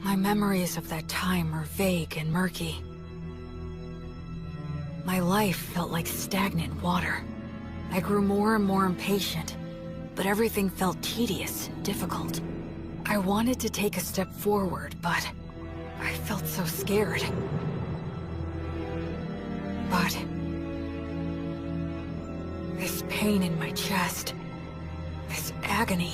My memories of that time are vague and murky. My life felt like stagnant water. I grew more and more impatient, but everything felt tedious and difficult. I wanted to take a step forward, but I felt so scared. But this pain in my chest, this agony.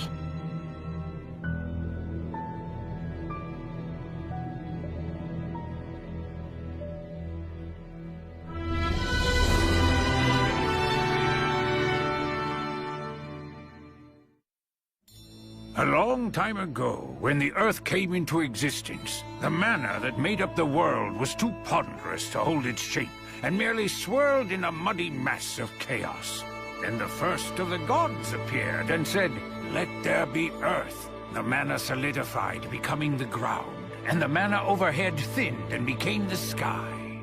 A long time ago, when the Earth came into existence, the mana that made up the world was too ponderous to hold its shape, and merely swirled in a muddy mass of chaos. Then the first of the gods appeared and said, "Let there be Earth." The mana solidified, becoming the ground, and the mana overhead thinned and became the sky.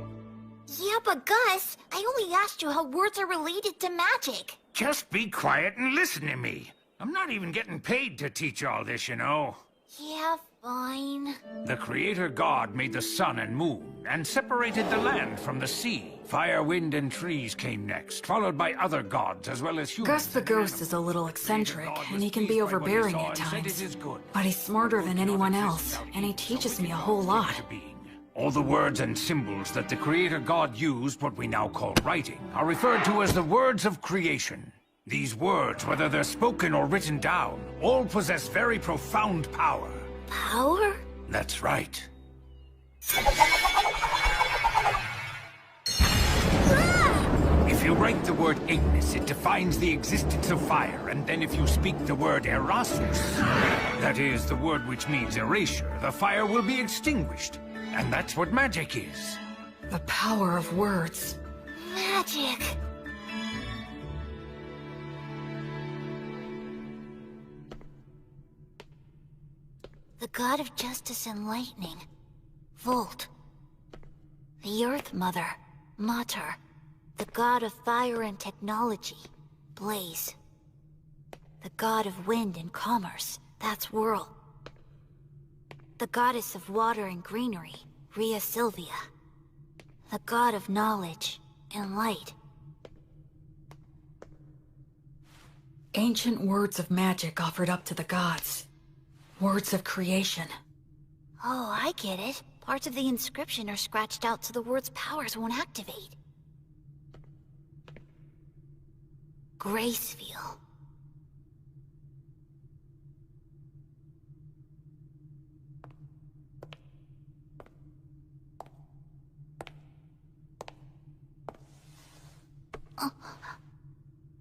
Yeah, but Gus, I only asked you how words are related to magic. Just be quiet and listen to me. I'm not even getting paid to teach all this, you know. Yeah, fine. The Creator God made the sun and moon, and separated the land from the sea. Fire, wind, and trees came next, followed by other gods as well as humans. Gus the Ghost is a little eccentric, and he can be overbearing at times. But he's smarter than anyone else, and he teaches me a whole lot. All the words and symbols that the Creator God used, what we now call writing, are referred to as the words of creation. These words, whether they're spoken or written down, all possess very profound power. Power? That's right. If you write the word Ignis, it defines the existence of fire, and then if you speak the word Erasus, that is, the word which means erasure, the fire will be extinguished. And that's what magic is. The power of words. Magic. The god of justice and lightning, Volt. The Earth Mother, Mater. The god of fire and technology, Blaze. The god of wind and commerce, that's Whirl. The goddess of water and greenery, Rhea Sylvia. The god of knowledge and light. Ancient words of magic offered up to the gods. Words of creation. Oh, I get it. Parts of the inscription are scratched out so the word's powers won't activate. Gracefield.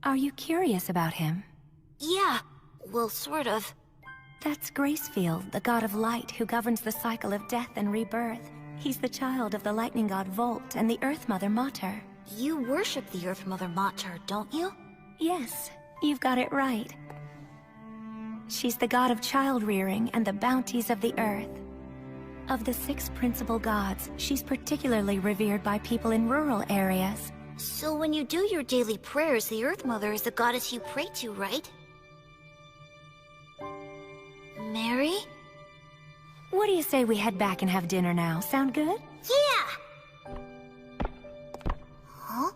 Are you curious about him? Yeah, well, sort of. That's Gracefield, the god of light who governs the cycle of death and rebirth. He's the child of the lightning god Volt and the Earth Mother Mater. You worship the Earth Mother Mater, don't you? Yes, you've got it right. She's the god of child-rearing and the bounties of the earth. Of the 6 principal gods, she's particularly revered by people in rural areas. So when you do your daily prayers, the Earth Mother is the goddess you pray to, right? Mary? What do you say we head back and have dinner now? Sound good? Yeah! Huh?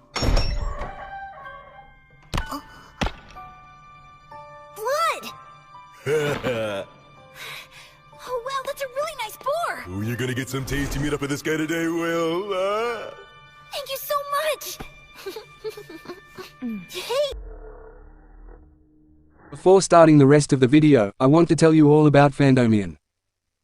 Oh. Blood! Oh, wow, that's a really nice boar! Oh, you're gonna get some tasty meat up with this guy today, Will. Thank you so much! Hey! Before starting the rest of the video, I want to tell you all about Fandomian.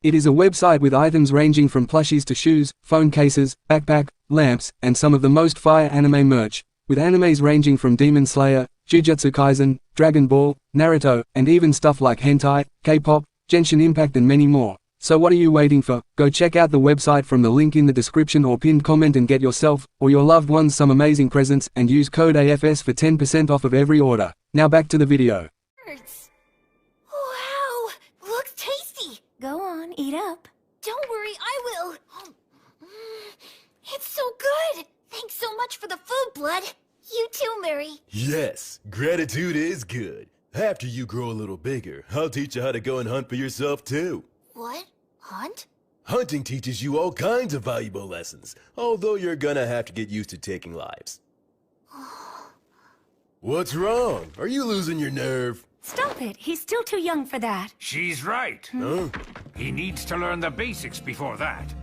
It is a website with items ranging from plushies to shoes, phone cases, backpack, lamps, and some of the most fire anime merch, with animes ranging from Demon Slayer, Jujutsu Kaisen, Dragon Ball, Naruto, and even stuff like hentai, K-pop, Genshin Impact and many more. So what are you waiting for? Go check out the website from the link in the description or pinned comment and get yourself, or your loved ones, some amazing presents, and use code AFS for 10% off of every order. Now back to the video. Wow! Looks tasty! Go on, eat up. Don't worry, I will! It's so good! Thanks so much for the food, Blood! You too, Mary! Yes, gratitude is good. After you grow a little bigger, I'll teach you how to go and hunt for yourself too. What? Hunt? Hunting teaches you all kinds of valuable lessons, although you're gonna have to get used to taking lives. What's wrong? Are you losing your nerve? Stop it! He's still too young for that. She's right. Huh? He needs to learn the basics before that.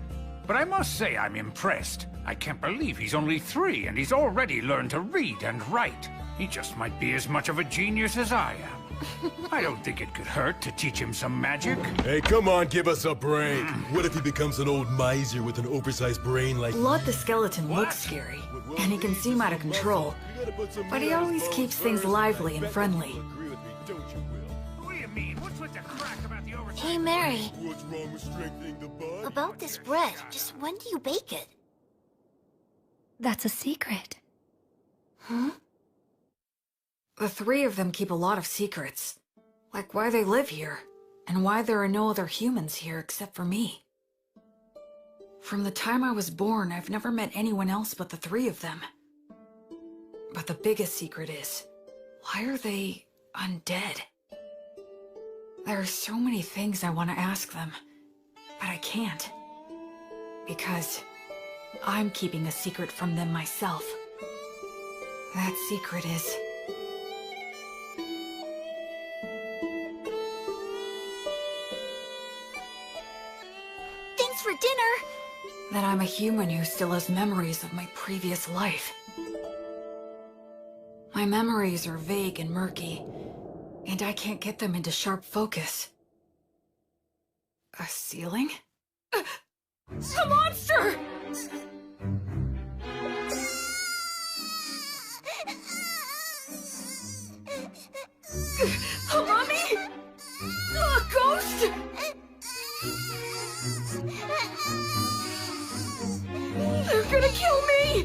But I must say I'm impressed. I can't believe he's only 3 and he's already learned to read and write. He just might be as much of a genius as I am. I don't think it could hurt to teach him some magic. Hey, come on, give us a break. What if he becomes an old miser with an oversized brain like... Blood the skeleton looks scary, and he can seem out of control. But he always keeps things lively and friendly. What do you mean? What's with the crack about the oversight? Hey, Mary. What's wrong with strengthening the bud? About this bread, just when do you bake it? That's a secret. Huh? The 3 of them keep a lot of secrets. Like why they live here, and why there are no other humans here except for me. From the time I was born, I've never met anyone else but the 3 of them. But the biggest secret is, why are they undead? There are so many things I want to ask them, but I can't. Because I'm keeping a secret from them myself. That secret is... Thanks for dinner! that I'm a human who still has memories of my previous life. My memories are vague and murky, and I can't get them into sharp focus. A ceiling? A monster! A mummy? A ghost? They're gonna kill me!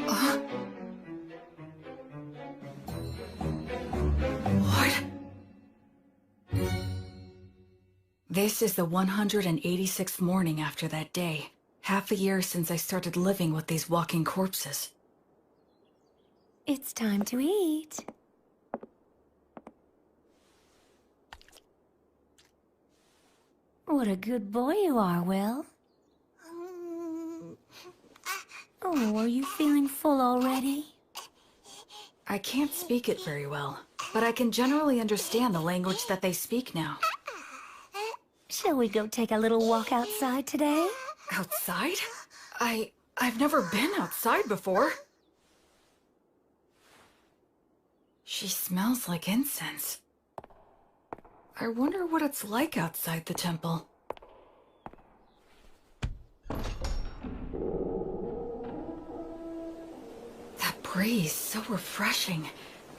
What? This is the 186th morning after that day. Half a year since I started living with these walking corpses. It's time to eat. What a good boy you are, Will. Oh, are you feeling full already? I can't speak it very well, but I can generally understand the language that they speak now. Shall we go take a little walk outside today? Outside? I've never been outside before. She smells like incense. I wonder what it's like outside the temple. That breeze, so refreshing,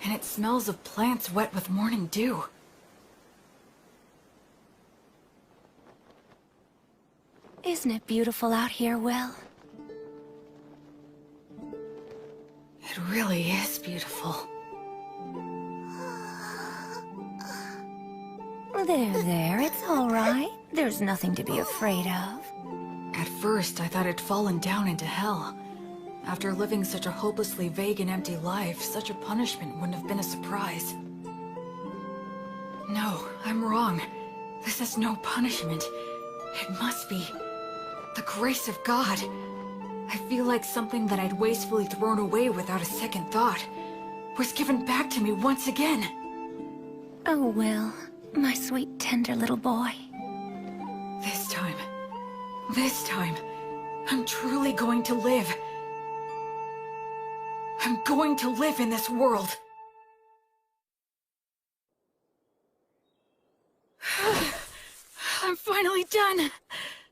and it smells of plants wet with morning dew. Isn't it beautiful out here, Will? It really is beautiful. There, it's all right. There's nothing to be afraid of. At first, I thought I'd fallen down into hell. After living such a hopelessly vague and empty life, such a punishment wouldn't have been a surprise. No, I'm wrong. This is no punishment. It must be the grace of God. I feel like something that I'd wastefully thrown away without a second thought was given back to me once again. Oh, Will, my sweet, tender little boy. This time, I'm truly going to live. I'm going to live in this world. I'm finally done.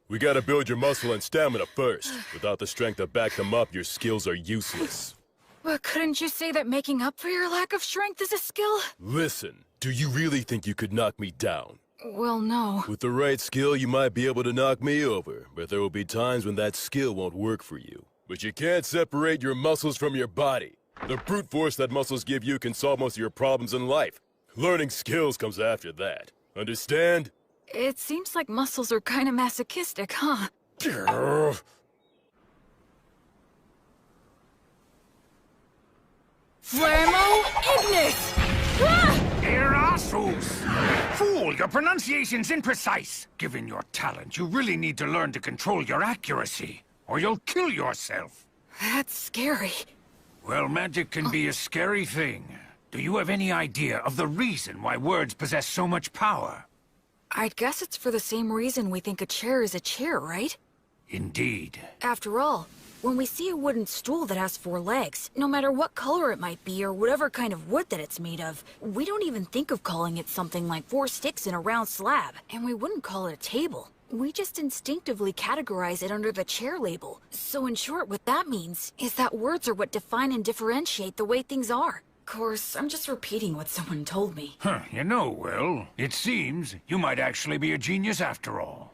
We gotta build your muscle and stamina first. Without the strength to back them up, your skills are useless. But couldn't you say that making up for your lack of strength is a skill? Listen, do you really think you could knock me down? Well, no. With the right skill, you might be able to knock me over, but there will be times when that skill won't work for you. But you can't separate your muscles from your body. The brute force that muscles give you can solve most of your problems in life. Learning skills comes after that. Understand? It seems like muscles are kind of masochistic, huh? Flammo Ignis! Ah! Erasus! fool! Your pronunciation's imprecise! Given your talent, you really need to learn to control your accuracy, or you'll kill yourself. That's scary. Well, magic can be a scary thing. Do you have any idea of the reason why words possess so much power? I'd guess it's for the same reason we think a chair is a chair, right? Indeed. After all, when we see a wooden stool that has 4 legs, no matter what color it might be or whatever kind of wood that it's made of, we don't even think of calling it something like 4 sticks in a round slab, and we wouldn't call it a table. We just instinctively categorize it under the chair label. So in short, what that means is that words are what define and differentiate the way things are. Of course, I'm just repeating what someone told me. You know, Will, it seems you might actually be a genius after all.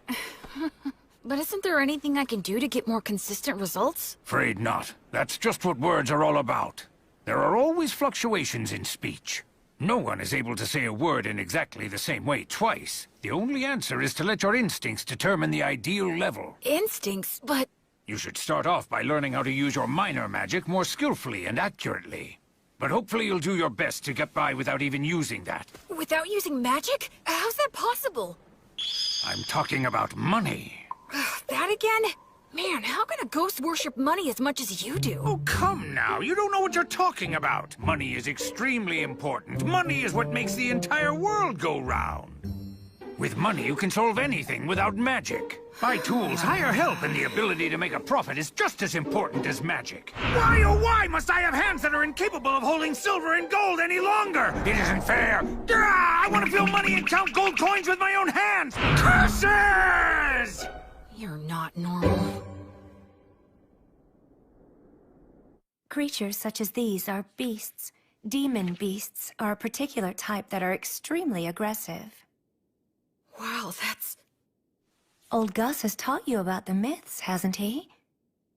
But isn't there anything I can do to get more consistent results? Afraid not. That's just what words are all about. There are always fluctuations in speech. No one is able to say a word in exactly the same way twice. The only answer is to let your instincts determine the ideal level. Instincts? But... You should start off by learning how to use your minor magic more skillfully and accurately. But hopefully you'll do your best to get by without even using that. without using magic? How's that possible? I'm talking about money. That again? Man, how can a ghost worship money as much as you do? Oh, come now. You don't know what you're talking about. Money is extremely important. Money is what makes the entire world go round. With money, you can solve anything without magic. Buy tools, hire help, and the ability to make a profit is just as important as magic. Why, oh why must I have hands that are incapable of holding silver and gold any longer? It isn't fair. I want to feel money and count gold coins with my own hands. Curses! You're not normal. Creatures such as these are beasts. Demon beasts are a particular type that are extremely aggressive. Wow, that's... Old Gus has taught you about the myths, hasn't he?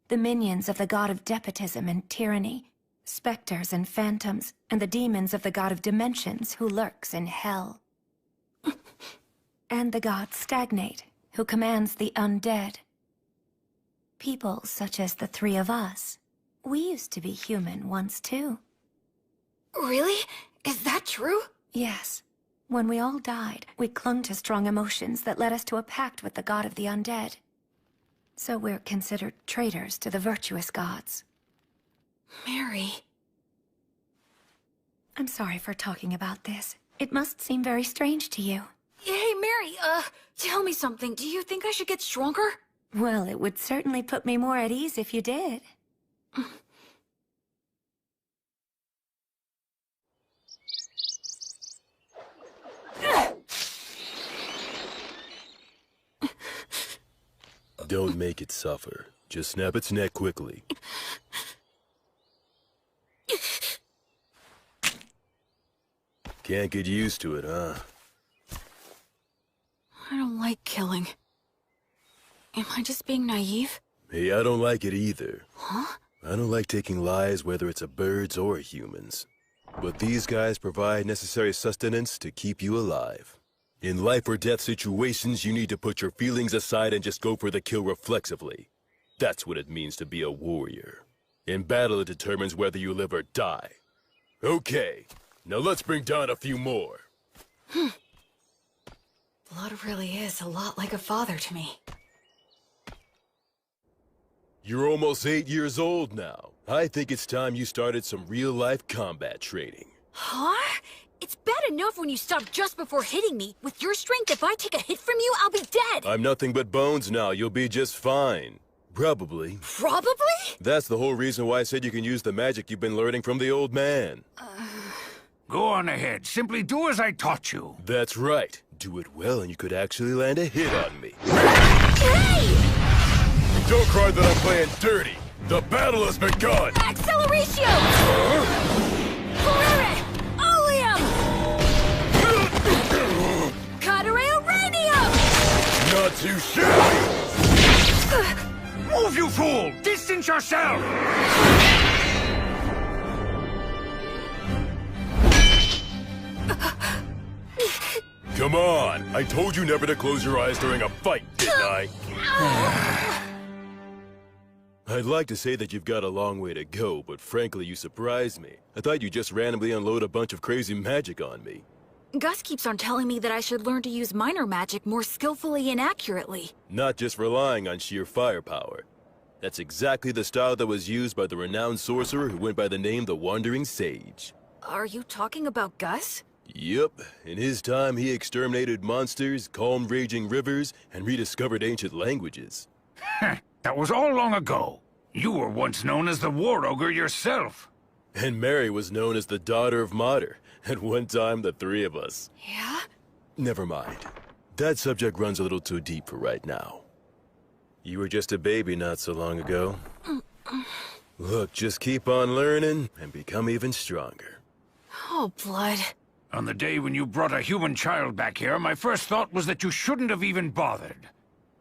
The minions of the god of despotism and tyranny, specters and phantoms, and the demons of the god of dimensions who lurks in hell. And the god Stagnate, who commands the undead. People such as the three of us. We used to be human once too. Really? Is that true? Yes. When we all died, we clung to strong emotions that led us to a pact with the god of the undead. So we're considered traitors to the virtuous gods. Mary... I'm sorry for talking about this. It must seem very strange to you. Hey, Mary, tell me something. Do you think I should get stronger? Well, it would certainly put me more at ease if you did. Don't make it suffer. Just snap its neck quickly. Can't get used to it, huh? I don't like killing. Am I just being naive? Hey, I don't like it either. Huh? I don't like taking lives, whether it's a birds or humans. But these guys provide necessary sustenance to keep you alive. In life or death situations, you need to put your feelings aside and just go for the kill reflexively. That's what it means to be a warrior. In battle, it determines whether you live or die. Okay, now let's bring down a few more. Blood really is a lot like a father to me. You're almost 8 years old now. I think it's time you started some real-life combat training. Huh? It's bad enough when you stop just before hitting me. With your strength, if I take a hit from you, I'll be dead! I'm nothing but bones now. You'll be just fine. Probably. Probably? That's the whole reason why I said you can use the magic you've been learning from the old man. Go on ahead. Simply do as I taught you. That's right. Do it well and you could actually land a hit on me. Hey! Don't cry that I'm playing dirty. The battle has begun! Acceleratio! Correre! Oleum! Cadere Uranium! Not too shabby! Move, you fool! Distance yourself! Come on! I told you never to close your eyes during a fight, didn't I? I'd like to say that you've got a long way to go, but frankly, you surprised me. I thought you'd just randomly unload a bunch of crazy magic on me. Gus keeps on telling me that I should learn to use minor magic more skillfully and accurately. Not just relying on sheer firepower. That's exactly the style that was used by the renowned sorcerer who went by the name the Wandering Sage. Are you talking about Gus? Yep. In his time, he exterminated monsters, calmed raging rivers, and rediscovered ancient languages. That was all long ago. You were once known as the War Ogre yourself. And Mary was known as the Daughter of Mater. At one time, the three of us. Yeah? Never mind. That subject runs a little too deep for right now. You were just a baby not so long ago. Look, just keep on learning and become even stronger. Oh, Blood. On the day when you brought a human child back here, my first thought was that you shouldn't have even bothered.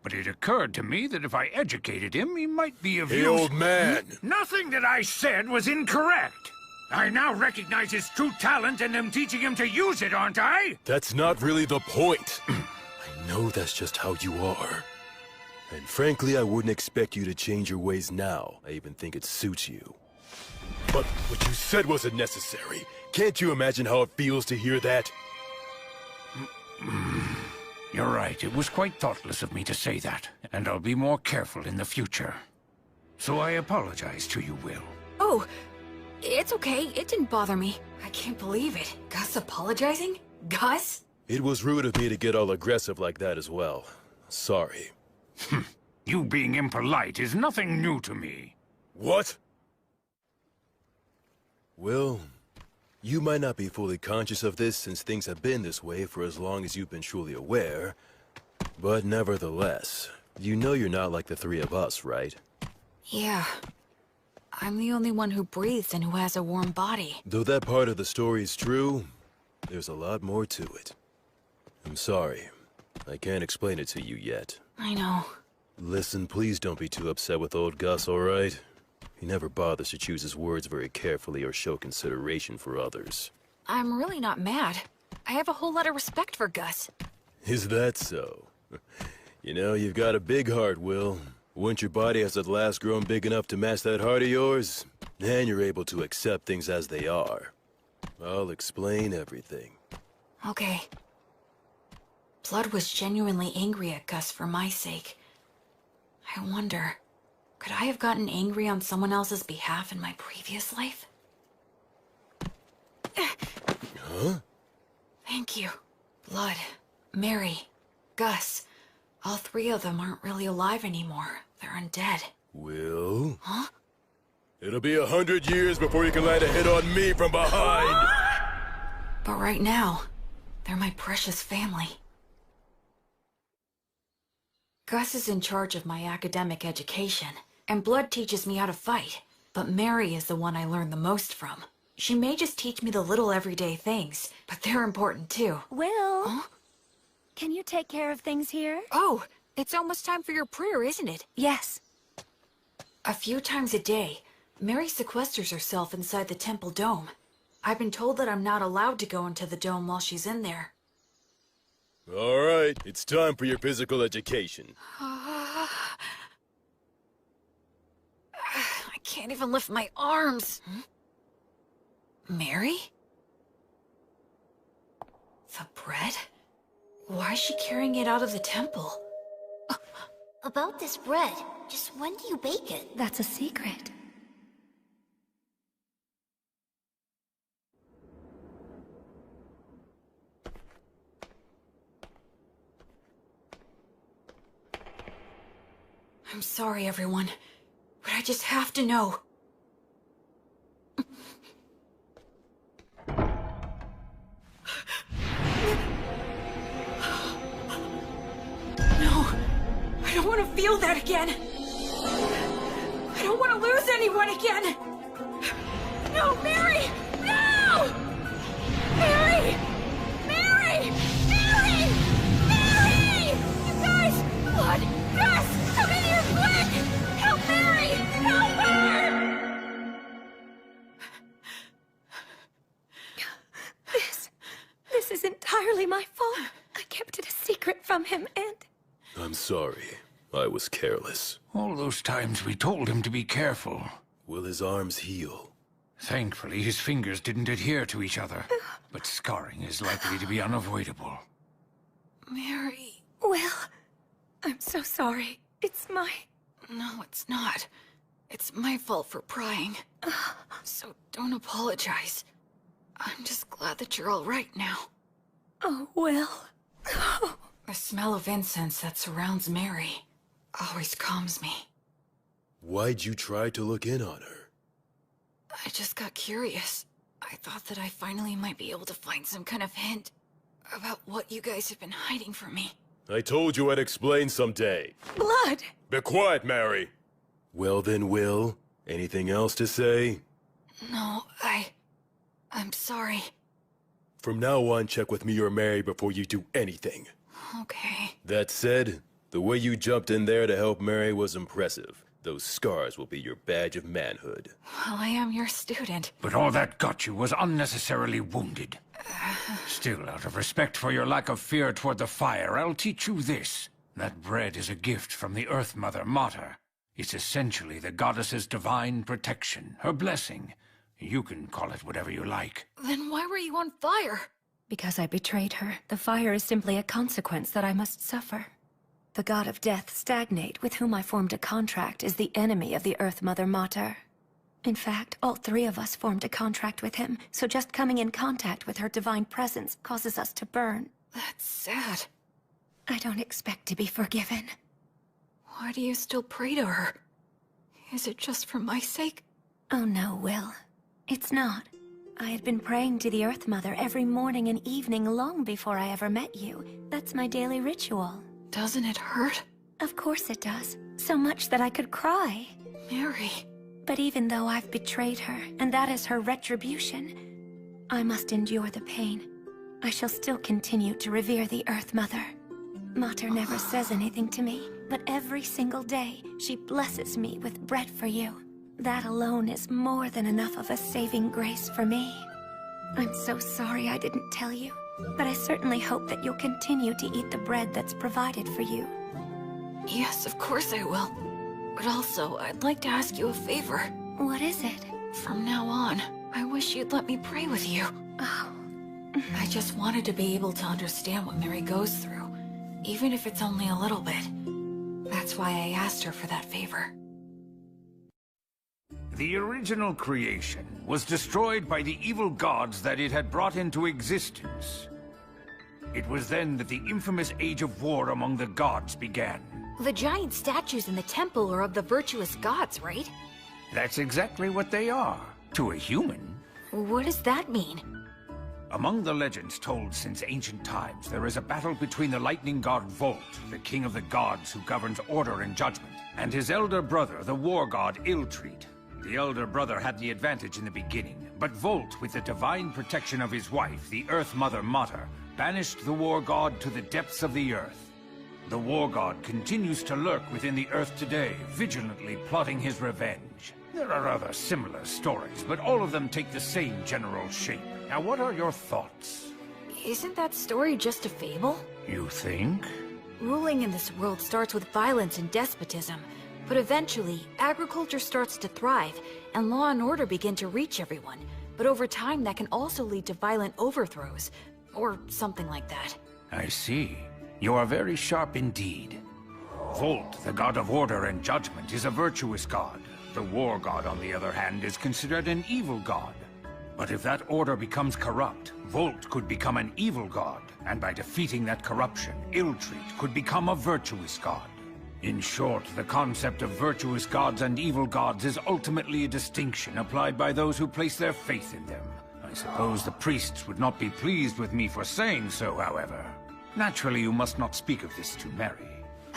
But it occurred to me that if I educated him, he might be of Hey, use— old man! Nothing that I said was incorrect! I now recognize his true talent and am teaching him to use it, aren't I? That's not really the point. I know that's just how you are. And frankly, I wouldn't expect you to change your ways now. I even think it suits you. But what you said wasn't necessary. Can't you imagine how it feels to hear that? You're right, it was quite thoughtless of me to say that, and I'll be more careful in the future. So I apologize to you, Will. Oh, it's okay. It didn't bother me. I can't believe it. Gus apologizing? Gus? It was rude of me to get all aggressive like that as well. Sorry. You being impolite is nothing new to me. What? Well, you might not be fully conscious of this since things have been this way for as long as you've been truly aware. But nevertheless, you know you're not like the three of us, right? Yeah. I'm the only one who breathes and who has a warm body. Though that part of the story is true, there's a lot more to it. I'm sorry. I can't explain it to you yet. I know. Listen, please don't be too upset with old Gus, alright? He never bothers to choose his words very carefully or show consideration for others. I'm really not mad. I have a whole lot of respect for Gus. Is that so? You know, you've got a big heart, Will. Once your body has at last grown big enough to match that heart of yours, then you're able to accept things as they are. I'll explain everything. Okay. Blood was genuinely angry at Gus for my sake. I wonder, could I have gotten angry on someone else's behalf in my previous life? Huh? Thank you. Blood, Mary, Gus. All three of them aren't really alive anymore. They're undead. Will? Huh? It'll be 100 years before you can land a hit on me from behind! But right now, they're my precious family. Gus is in charge of my academic education, and Blood teaches me how to fight. But Mary is the one I learn the most from. She may just teach me the little everyday things, but they're important too. Will, Huh? can you take care of things here? Oh, it's almost time for your prayer, isn't it? Yes. A few times a day, Mary sequesters herself inside the temple dome. I've been told that I'm not allowed to go into the dome while she's in there. Alright, it's time for your physical education. I can't even lift my arms. Mary? The bread? Why is she carrying it out of the temple? About this bread, just when do you bake it? That's a secret. I'm sorry, everyone, but I just have to know. No, I don't want to feel that again. I don't want to lose anyone again. No, Mary! No! Mary! Mary! Mary! Mary! You guys! Blood! Gus! Come in here quick! Help Mary! Help her! This is entirely my fault. I kept it a secret from him, and... I'm sorry. I was careless. All those times we told him to be careful. Will his arms heal? Thankfully, his fingers didn't adhere to each other. But scarring is likely to be unavoidable. Mary... Will, I'm so sorry. It's my... No, it's not. It's my fault for prying. So don't apologize. I'm just glad that you're all right now. Oh, Will. The smell of incense that surrounds Mary always calms me. Why'd you try to look in on her? I just got curious. I thought that I finally might be able to find some kind of hint about what you guys have been hiding from me. I told you I'd explain someday. Blood! Be quiet, Mary! Well then, Will, anything else to say? No, I'm sorry. From now on, check with me or Mary before you do anything. Okay. That said, the way you jumped in there to help Mary was impressive. Those scars will be your badge of manhood. Well, I am your student. But all that got you was unnecessarily wounded. Still, out of respect for your lack of fear toward the fire, I'll teach you this. That bread is a gift from the Earth Mother Mater. It's essentially the goddess's divine protection, her blessing. You can call it whatever you like. Then why were you on fire? Because I betrayed her, the fire is simply a consequence that I must suffer. The god of death, Stagnate, with whom I formed a contract, is the enemy of the Earth Mother Mater. In fact, all three of us formed a contract with him, so just coming in contact with her divine presence causes us to burn. That's sad. I don't expect to be forgiven. Why do you still pray to her? Is it just for my sake? Oh no, Will. It's not. I had been praying to the Earth Mother every morning and evening long before I ever met you. That's my daily ritual. Doesn't it hurt? Of course it does. So much that I could cry. Mary... But even though I've betrayed her, and that is her retribution, I must endure the pain. I shall still continue to revere the Earth Mother. Mater never says anything to me, but every single day, she blesses me with bread for you. That alone is more than enough of a saving grace for me. I'm so sorry I didn't tell you, but I certainly hope that you'll continue to eat the bread that's provided for you. Yes, of course I will. But also, I'd like to ask you a favor. What is it? From now on, I wish you'd let me pray with you. Oh. I just wanted to be able to understand what Mary goes through, even if it's only a little bit. That's why I asked her for that favor. The original creation was destroyed by the evil gods that it had brought into existence. It was then that the infamous Age of War among the gods began. The giant statues in the temple are of the virtuous gods, right? That's exactly what they are, to a human. What does that mean? Among the legends told since ancient times, there is a battle between the lightning god Volt, the king of the gods who governs order and judgment, and his elder brother, the war god Iltreat. The elder brother had the advantage in the beginning, but Volt, with the divine protection of his wife, the Earth Mother Mater, banished the war god to the depths of the earth. The war god continues to lurk within the earth today, vigilantly plotting his revenge. There are other similar stories, but all of them take the same general shape. Now, what are your thoughts? Isn't that story just a fable? You think? Ruling in this world starts with violence and despotism, but eventually, agriculture starts to thrive, and law and order begin to reach everyone. But over time, that can also lead to violent overthrows, or something like that. I see. You are very sharp indeed. Volt, the god of order and judgment, is a virtuous god. The war god, on the other hand, is considered an evil god. But if that order becomes corrupt, Volt could become an evil god, and by defeating that corruption, Iltreat could become a virtuous god. In short, the concept of virtuous gods and evil gods is ultimately a distinction applied by those who place their faith in them. I suppose the priests would not be pleased with me for saying so, however. Naturally, you must not speak of this to Mary.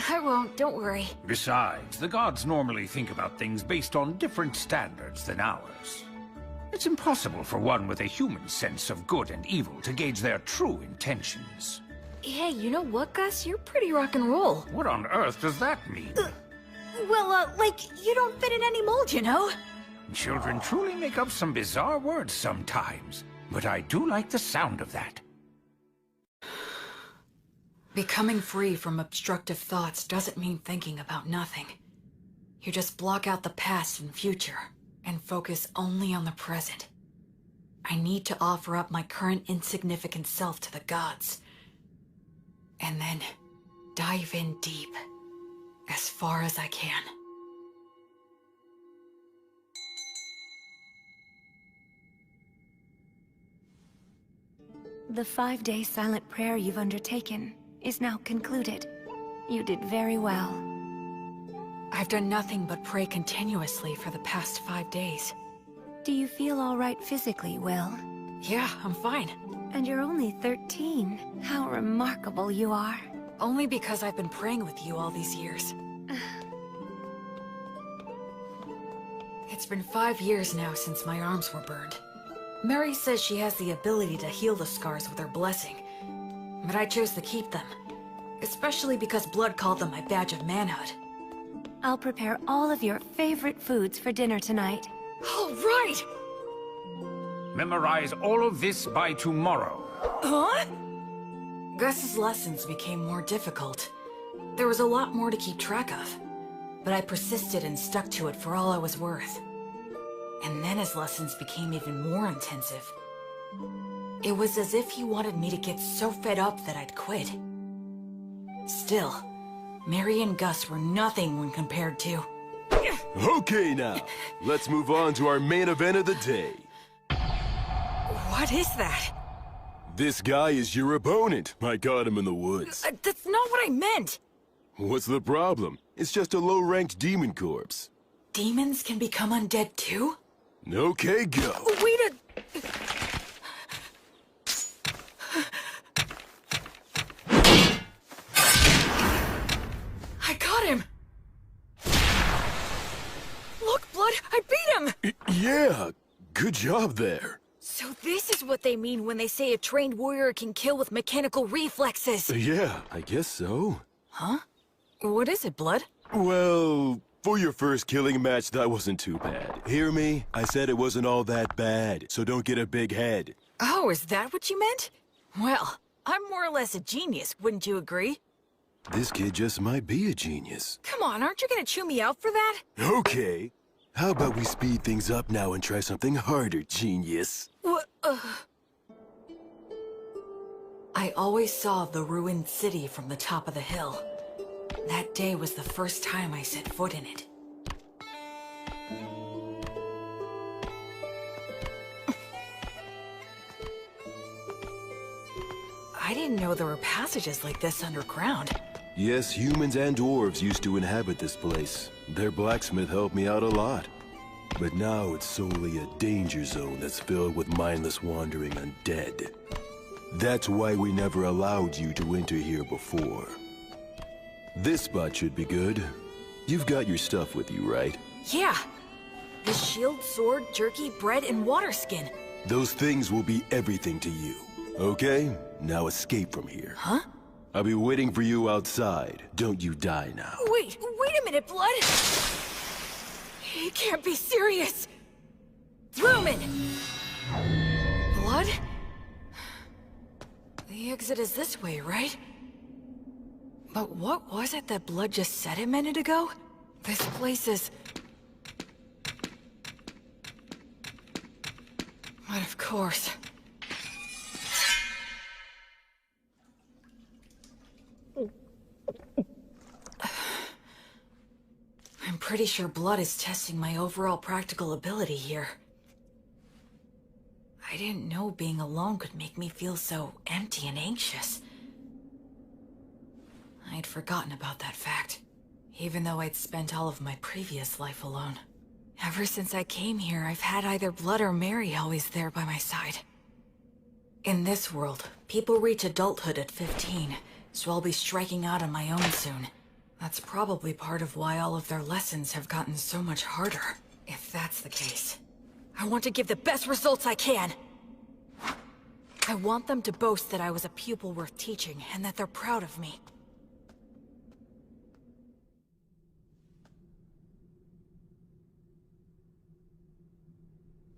I won't, don't worry. Besides, the gods normally think about things based on different standards than ours. It's impossible for one with a human sense of good and evil to gauge their true intentions. Hey, you know what, Gus? You're pretty rock and roll. What on earth does that mean? Like, you don't fit in any mold, you know? Children truly make up some bizarre words sometimes, but I do like the sound of that. Becoming free from obstructive thoughts doesn't mean thinking about nothing. You just block out the past and future. and focus only on the present. I need to offer up my current insignificant self to the gods. And then dive in deep, as far as I can. The 5-day silent prayer you've undertaken is now concluded. You did very well. I've done nothing but pray continuously for the past 5 days. Do you feel all right physically, Will? Yeah, I'm fine. And you're only 13. How remarkable you are. Only because I've been praying with you all these years. It's been 5 years now since my arms were burned. Mary says she has the ability to heal the scars with her blessing, but I chose to keep them, especially because Blood called them my badge of manhood. I'll prepare all of your favorite foods for dinner tonight. All right! Memorize all of this by tomorrow. Huh? Gus's lessons became more difficult. There was a lot more to keep track of, but I persisted and stuck to it for all I was worth. And then his lessons became even more intensive. It was as if he wanted me to get so fed up that I'd quit. Still, Mary and Gus were nothing when compared to... Okay now, let's move on to our main event of the day. What is that? This guy is your opponent. I got him in the woods. That's not what I meant! What's the problem? It's just a low-ranked demon corpse. Demons can become undead too? Okay, go. Wait a... I got him! Look, Blood, I beat him! Yeah, good job there. So this is what they mean when they say a trained warrior can kill with mechanical reflexes. Yeah, I guess so. Huh? What is it, Blood? Well, for your first killing match, that wasn't too bad. Hear me? I said it wasn't all that bad, so don't get a big head. Oh, is that what you meant? Well, I'm more or less a genius, wouldn't you agree? This kid just might be a genius. Come on, aren't you gonna chew me out for that? Okay. How about we speed things up now and try something harder, genius? What? I always saw the ruined city from the top of the hill. That day was the first time I set foot in it. I didn't know there were passages like this underground. Yes, humans and dwarves used to inhabit this place. Their blacksmith helped me out a lot. But now it's solely a danger zone that's filled with mindless wandering undead. That's why we never allowed you to enter here before. This spot should be good. You've got your stuff with you, right? Yeah. The shield, sword, jerky, bread, and water skin. Those things will be everything to you. Okay? Now escape from here. Huh? I'll be waiting for you outside. Don't you die now. Wait a minute, Blood! He can't be serious! Lumen! Blood? The exit is this way, right? But what was it that Blood just said a minute ago? This place is... But of course... I'm pretty sure Blood is testing my overall practical ability here. I didn't know being alone could make me feel so empty and anxious. I'd forgotten about that fact, even though I'd spent all of my previous life alone. Ever since I came here, I've had either Blood or Mary always there by my side. In this world, people reach adulthood at 15, so I'll be striking out on my own soon. That's probably part of why all of their lessons have gotten so much harder, if that's the case. I want to give the best results I can! I want them to boast that I was a pupil worth teaching, and that they're proud of me.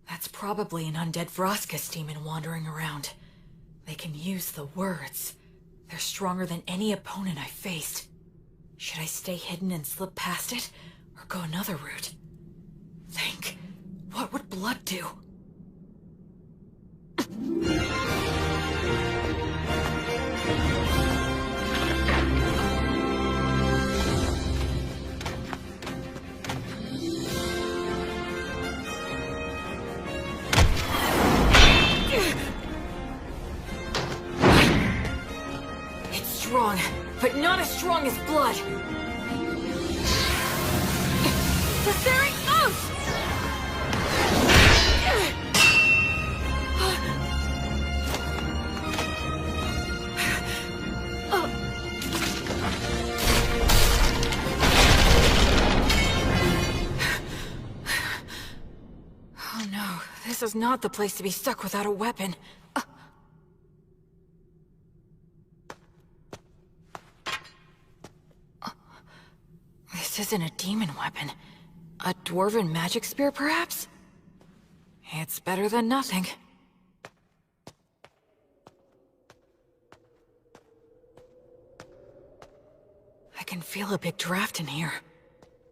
That's probably an undead Vroskus demon wandering around. They can use the words. They're stronger than any opponent I faced. Should I stay hidden and slip past it, or go another route? Think. What would blood do? It's strong, but not as strong as blood. Oh no, this is not the place to be stuck without a weapon. This isn't a demon weapon. A dwarven magic spear, perhaps? It's better than nothing. I can feel a big draft in here.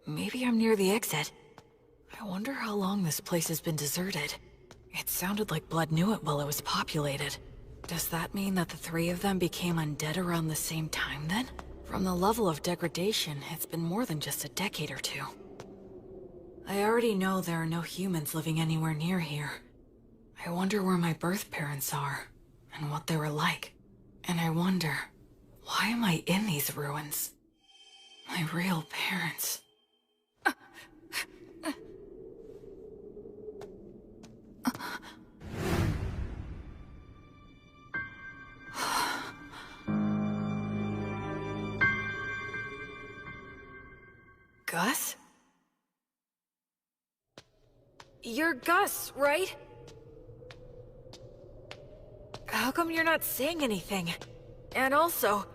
Maybe I'm near the exit. I wonder how long this place has been deserted. It sounded like Blood knew it while it was populated. Does that mean that the three of them became undead around the same time, then? From the level of degradation, it's been more than just a decade or two. I already know there are no humans living anywhere near here. I wonder where my birth parents are, and what they were like. And I wonder, why am I in these ruins? My real parents. Gus? You're Gus, right? How come you're not saying anything? And also,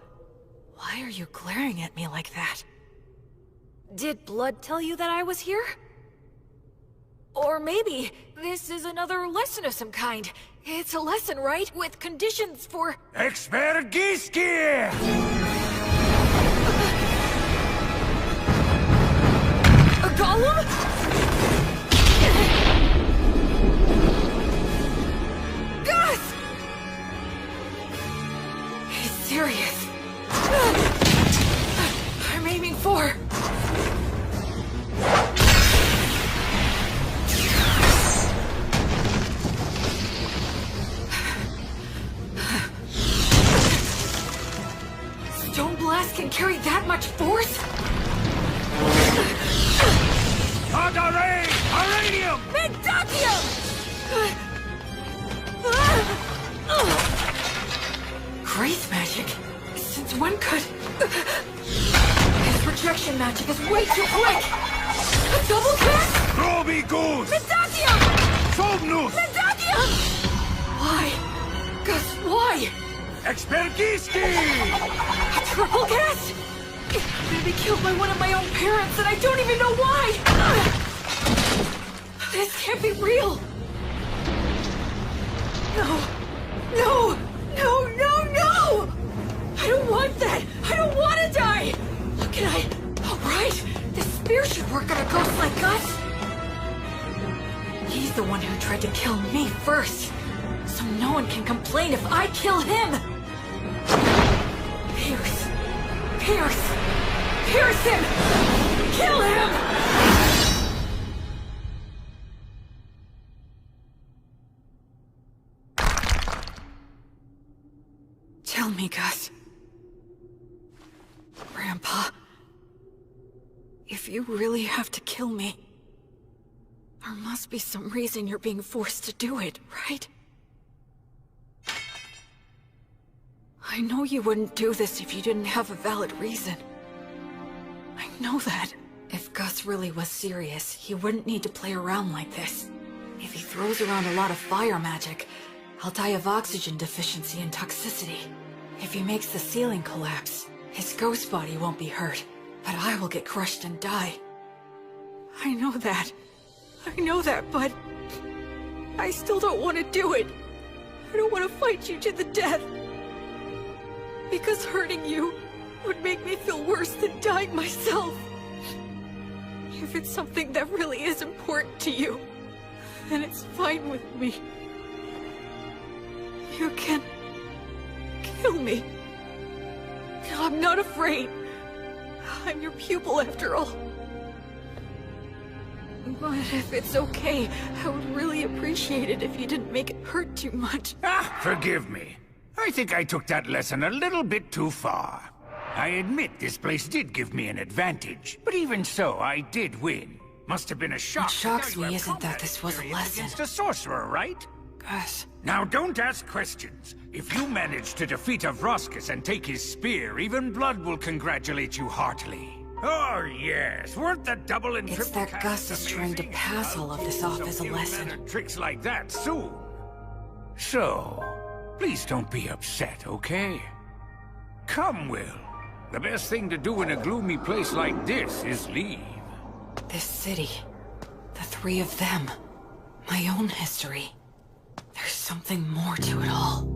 why are you glaring at me like that? Did Blood tell you that I was here? Or maybe this is another lesson of some kind. It's a lesson, right? With conditions for... Expergiski! A golem? Gus! He's serious. I'm aiming for... Stone Blast can carry that much force? Tagare! Aranium! Mendakium! Grace magic? Since when could... His projection magic is way too quick! A double cast? Robi Goose! Mendakium! Somnus! Mendakium! Why? Gus, why? Expergiski! A triple cast? I'm gonna be killed by one of my own parents and I don't even know why! This can't be real! No! No! No, no, no! I don't want that! I don't want to die! How can I... Alright! This spear should work on a ghost like Gus! He's the one who tried to kill me first! So no one can complain if I kill him! Pierce! Pierce! Pierce him! Kill him! Tell me, Gus. Grandpa. If you really have to kill me, there must be some reason you're being forced to do it, right? I know you wouldn't do this if you didn't have a valid reason. I know that. If Gus really was serious, he wouldn't need to play around like this. If he throws around a lot of fire magic, I'll die of oxygen deficiency and toxicity. If he makes the ceiling collapse, his ghost body won't be hurt, but I will get crushed and die. I know that, but I still don't want to do it. I don't want to fight you to the death. Because hurting you would make me feel worse than dying myself. If it's something that really is important to you, then it's fine with me. You can kill me. I'm not afraid. I'm your pupil after all. But if it's okay, I would really appreciate it if you didn't make it hurt too much. Forgive me. I think I took that lesson a little bit too far. I admit this place did give me an advantage, but even so, I did win. Must have been a shock. What shocks to know you me have isn't that combat this was a experience lesson. against a sorcerer, right? Gus. Now don't ask questions. If you manage to defeat Avroscus and take his spear, even Blood will congratulate you heartily. Oh yes, weren't the double and It's triple that Gus is trying to pass all of this off as a lesson. Tricks like that soon. So, please don't be upset, okay? Come, Will. The best thing to do in a gloomy place like this is leave. This city. The three of them. My own history. There's something more to it all.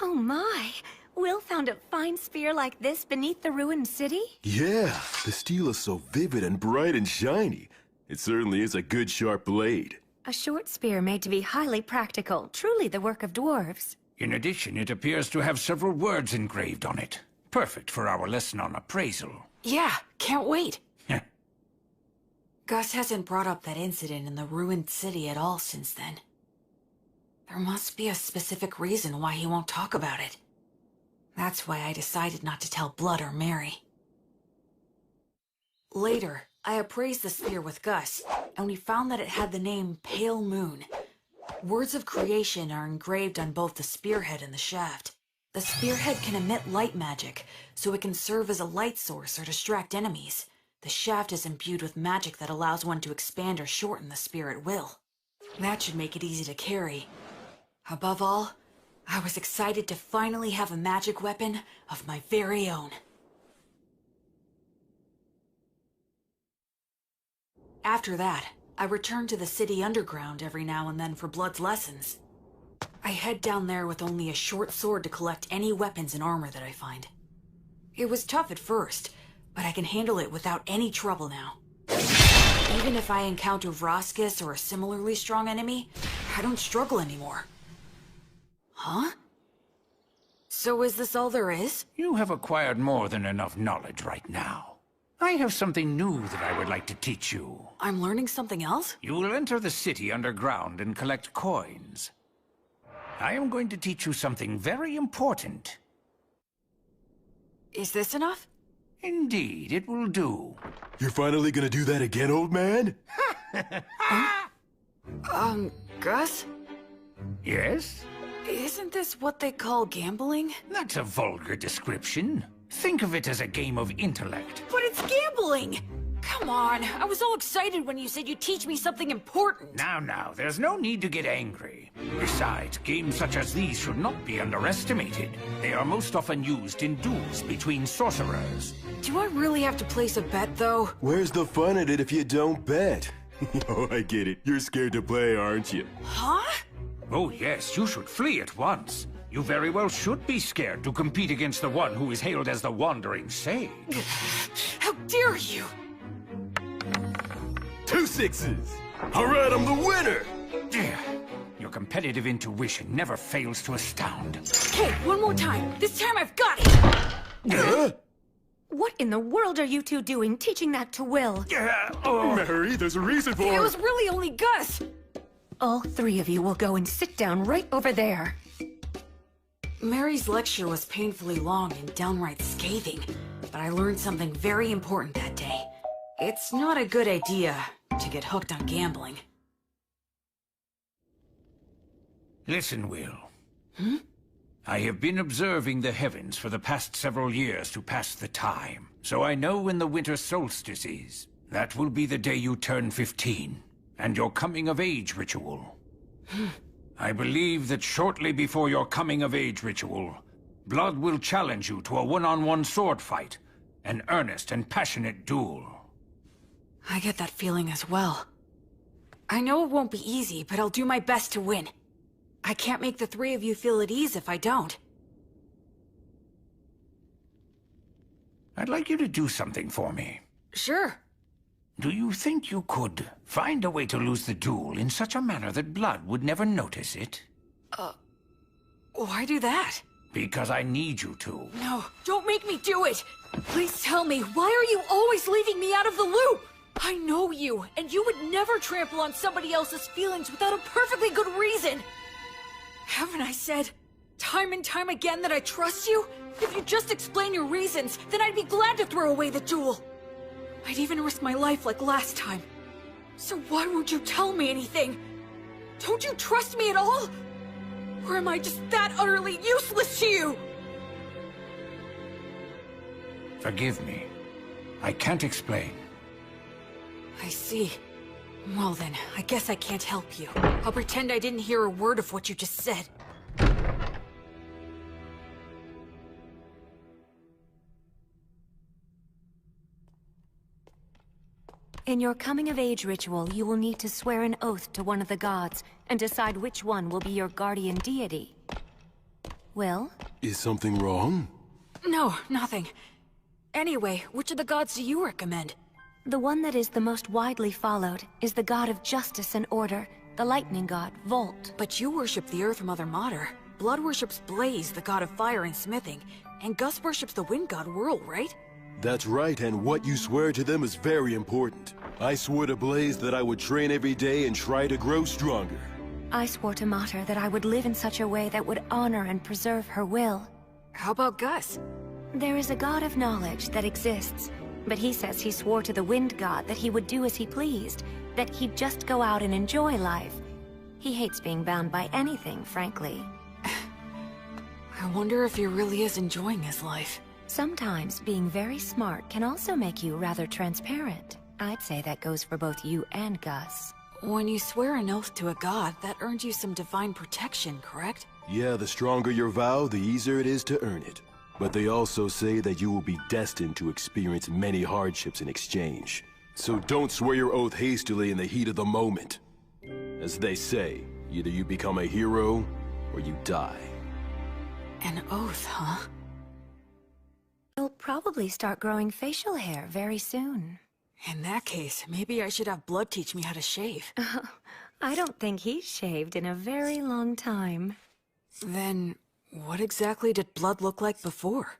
Oh my! Will found a fine spear like this beneath the ruined city? Yeah, the steel is so vivid and bright and shiny. It certainly is a good sharp blade. A short spear made to be highly practical, truly the work of dwarves. In addition, it appears to have several words engraved on it. Perfect for our lesson on appraisal. Yeah, can't wait. Gus hasn't brought up that incident in the ruined city at all since then. There must be a specific reason why he won't talk about it. That's why I decided not to tell Blood or Mary. Later, I appraised the spear with Gus, and we found that it had the name Pale Moon. Words of creation are engraved on both the spearhead and the shaft. The spearhead can emit light magic, so it can serve as a light source or distract enemies. The shaft is imbued with magic that allows one to expand or shorten the spear at will. That should make it easy to carry. Above all, I was excited to finally have a magic weapon of my very own. After that, I return to the city underground every now and then for Blood's lessons. I head down there with only a short sword to collect any weapons and armor that I find. It was tough at first, but I can handle it without any trouble now. Even if I encounter Vroskis or a similarly strong enemy, I don't struggle anymore. Huh? So is this all there is? You have acquired more than enough knowledge right now. I have something new that I would like to teach you. I'm learning something else? You will enter the city underground and collect coins. I am going to teach you something very important. Is this enough? Indeed, it will do. You're finally gonna do that again, old man? Gus? Yes? Isn't this what they call gambling? That's a vulgar description. Think of it as a game of intellect. But it's gambling! Come on, I was all excited when you said you'd teach me something important. Now, there's no need to get angry. Besides, games such as these should not be underestimated. They are most often used in duels between sorcerers. Do I really have to place a bet, though? Where's the fun in it if you don't bet? Oh, I get it. You're scared to play, aren't you? Huh? Oh yes, you should flee at once. You very well should be scared to compete against the one who is hailed as the Wandering Sage. How dare you! 2 sixes! Alright, I'm the winner! Your competitive intuition never fails to astound. Hey, one more time! This time I've got it! Huh? What in the world are you two doing, teaching that to Will? Mary, there's a reason for It was really only Gus! All three of you will go and sit down right over there. Mary's lecture was painfully long and downright scathing, but I learned something very important that day. It's not a good idea to get hooked on gambling. Listen, Will. I have been observing the heavens for the past several years to pass the time, so I know when the winter solstice is. That will be the day you turn 15, and your coming-of-age ritual. I believe that shortly before your coming-of-age ritual, Blood will challenge you to a one-on-one sword fight, an earnest and passionate duel. I get that feeling as well. I know it won't be easy, but I'll do my best to win. I can't make the three of you feel at ease if I don't. I'd like you to do something for me. Sure. Do you think you could find a way to lose the duel in such a manner that Blood would never notice it? Why do that? Because I need you to. No, don't make me do it! Please tell me, why are you always leaving me out of the loop? I know you, and you would never trample on somebody else's feelings without a perfectly good reason! Haven't I said time and time again that I trust you? If you just explain your reasons, then I'd be glad to throw away the duel. I'd even risk my life like last time. So why won't you tell me anything? Don't you trust me at all? Or am I just that utterly useless to you? Forgive me. I can't explain. I see. Well then, I guess I can't help you. I'll pretend I didn't hear a word of what you just said. In your coming-of-age ritual, you will need to swear an oath to one of the gods, and decide which one will be your guardian deity. Will? Is something wrong? No, nothing. Anyway, which of the gods do you recommend? The one that is the most widely followed is the god of justice and order, the lightning god, Volt. But you worship the Earth Mother Mater. Blood worships Blaze, the god of fire and smithing. And Gus worships the wind god Whirl, right? That's right, and what you swear to them is very important. I swore to Blaze that I would train every day and try to grow stronger. I swore to Mater that I would live in such a way that would honor and preserve her will. How about Gus? There is a god of knowledge that exists, but he says he swore to the wind god that he would do as he pleased, that he'd just go out and enjoy life. He hates being bound by anything, frankly. I wonder if he really is enjoying his life. Sometimes being very smart can also make you rather transparent. I'd say that goes for both you and Gus. When you swear an oath to a god, that earns you some divine protection, correct? Yeah, the stronger your vow, the easier it is to earn it. But they also say that you will be destined to experience many hardships in exchange. So don't swear your oath hastily in the heat of the moment. As they say, either you become a hero, or you die. An oath, huh? You'll probably start growing facial hair very soon. In that case, maybe I should have Blood teach me how to shave. I don't think he's shaved in a very long time. Then, what exactly did Blood look like before?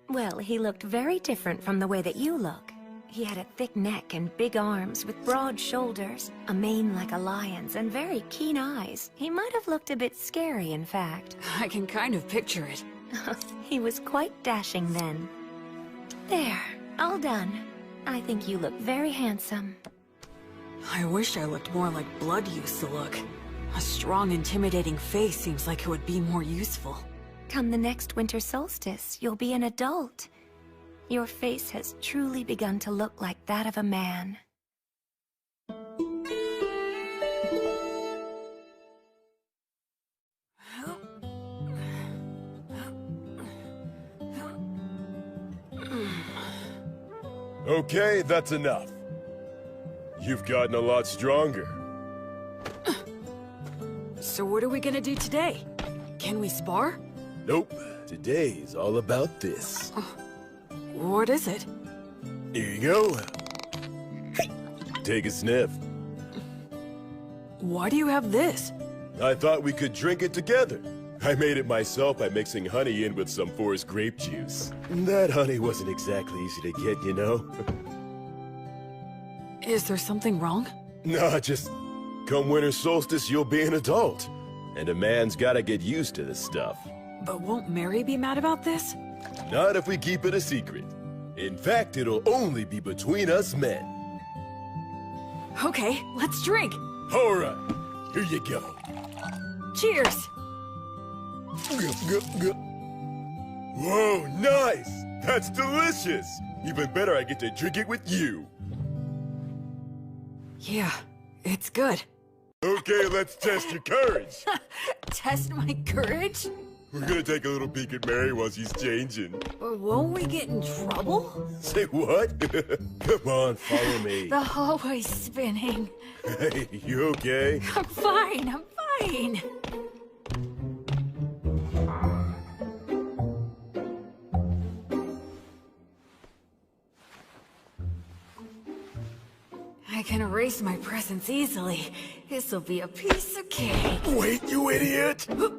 Well, he looked very different from the way that you look. He had a thick neck and big arms with broad shoulders, a mane like a lion's, and very keen eyes. He might have looked a bit scary, in fact. I can kind of picture it. He was quite dashing then. There, all done. I think you look very handsome. I wish I looked more like Blood used to look. A strong, intimidating face seems like it would be more useful. Come the next winter solstice, you'll be an adult. Your face has truly begun to look like that of a man. Okay, that's enough. You've gotten a lot stronger. So what are we gonna do today? Can we spar? Nope, today's all about this. What is it? Here you go. Take a sniff. Why do you have this? I thought we could drink it together. I made it myself by mixing honey in with some forest grape juice. That honey wasn't exactly easy to get, you know? Is there something wrong? Nah, just come winter solstice, you'll be an adult. And a man's gotta get used to this stuff. But won't Mary be mad about this? Not if we keep it a secret. In fact, it'll only be between us men. Okay, let's drink. All right, here you go. Cheers! Whoa, nice! That's delicious! Even better, I get to drink it with you. Yeah, it's good. Okay, let's test your courage. Test my courage? We're gonna take a little peek at Mary while she's changing. Won't we get in trouble? Say what? Come on, follow me. The hallway's spinning. Hey, you okay? I'm fine, I'm fine. can erase my presence easily. This'll be a piece of cake. Wait, you idiot! Who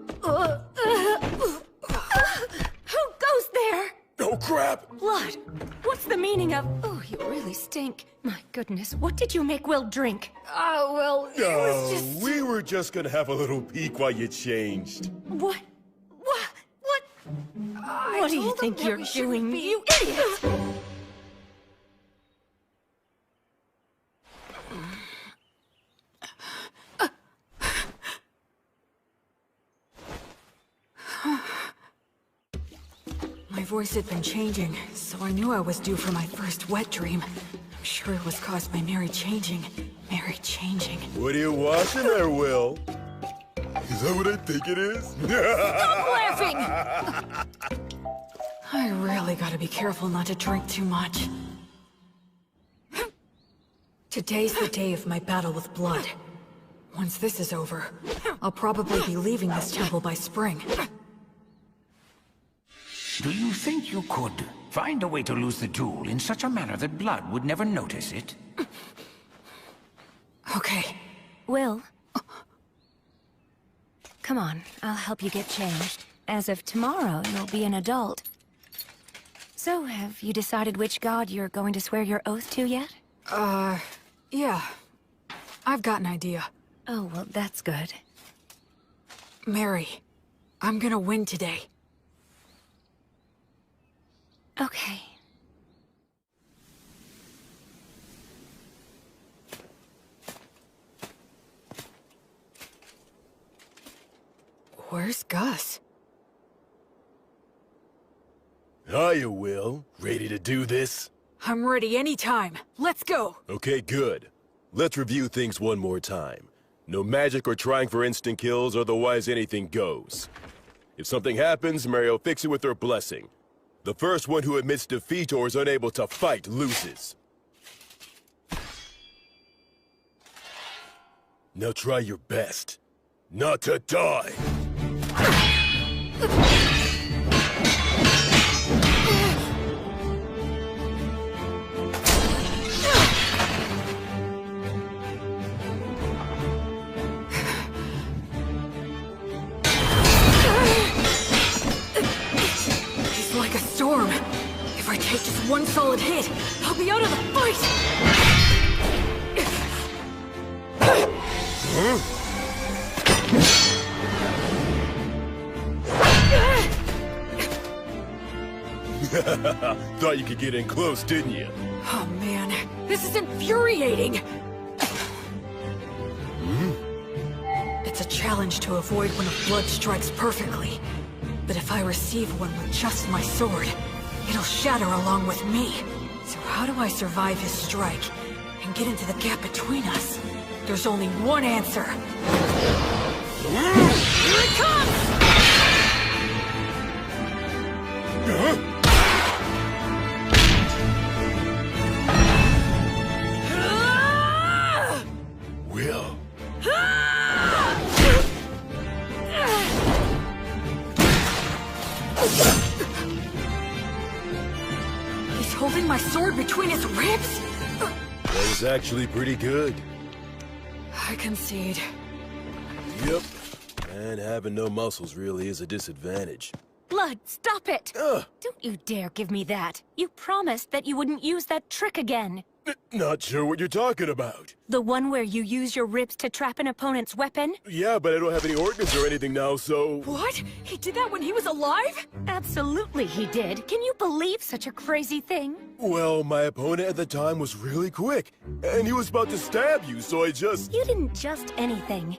goes there? Oh, crap! Blood. What's the meaning of... Oh, you really stink. My goodness, what did you make Will drink? Well, it was just... we were just gonna have a little peek while you changed. What? What do you think you're doing, you idiot? My voice had been changing, so I knew I was due for my first wet dream. I'm sure it was caused by Mary changing. Mary changing. What are you watching there, Will? Is that what I think it is? Stop laughing! I really gotta be careful not to drink too much. Today's the day of my battle with blood. Once this is over, I'll probably be leaving this temple by spring. Do you think you could find a way to lose the jewel in such a manner that blood would never notice it? Okay. Will? Come on, I'll help you get changed. As of tomorrow, you'll be an adult. So, have you decided which god you're going to swear your oath to yet? Yeah. I've got an idea. Oh, well, that's good. Mary, I'm gonna win today. Okay. Where's Gus? Hiya, Will. Ready to do this? I'm ready anytime. Let's go! Okay, good. Let's review things one more time. No magic or trying for instant kills, otherwise anything goes. If something happens, Mary will fix it with her blessing. The first one who admits defeat or is unable to fight loses. Now try your best. Not to die! He's like a storm. If I take just one solid hit, I'll be out of the fight! Thought you could get in close, didn't you? Oh man, this is infuriating! It's a challenge to avoid when a blood strikes perfectly. But if I receive one with just my sword, it'll shatter along with me. So how do I survive his strike and get into the gap between us? There's only one answer. Here it comes! Will. He's holding my sword between his ribs? That was actually pretty good. I concede. Yep. And having no muscles really is a disadvantage. Blood, stop it! Ugh. Don't you dare give me that. You promised that you wouldn't use that trick again. Not sure what you're talking about. The one where you use your ribs to trap an opponent's weapon? Yeah, but I don't have any organs or anything now, so... What? He did that when he was alive? Absolutely he did. Can you believe such a crazy thing? Well, my opponent at the time was really quick, and he was about to stab you, so I just... You didn't just anything.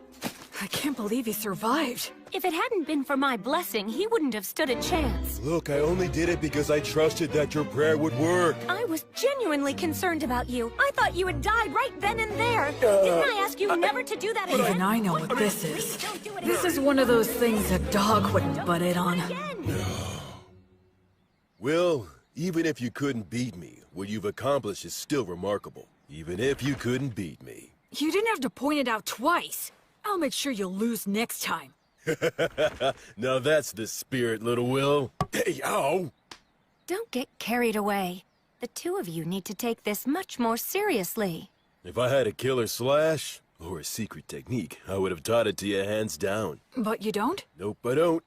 I can't believe he survived. If it hadn't been for my blessing, he wouldn't have stood a chance. Look, I only did it because I trusted that your prayer would work. I was genuinely concerned about you. I thought you had died right then and there. Didn't I ask you never to do that again? Even I know what this is. This is one of those things a dog wouldn't butt in on. Will, even if you couldn't beat me, what you've accomplished is still remarkable. Even if you couldn't beat me. You didn't have to point it out twice. I'll make sure you'll lose next time. Now that's the spirit, little Will. Hey, ow! Don't get carried away. The two of you need to take this much more seriously. If I had a killer slash, or a secret technique, I would have taught it to you hands down. But you don't? Nope, I don't.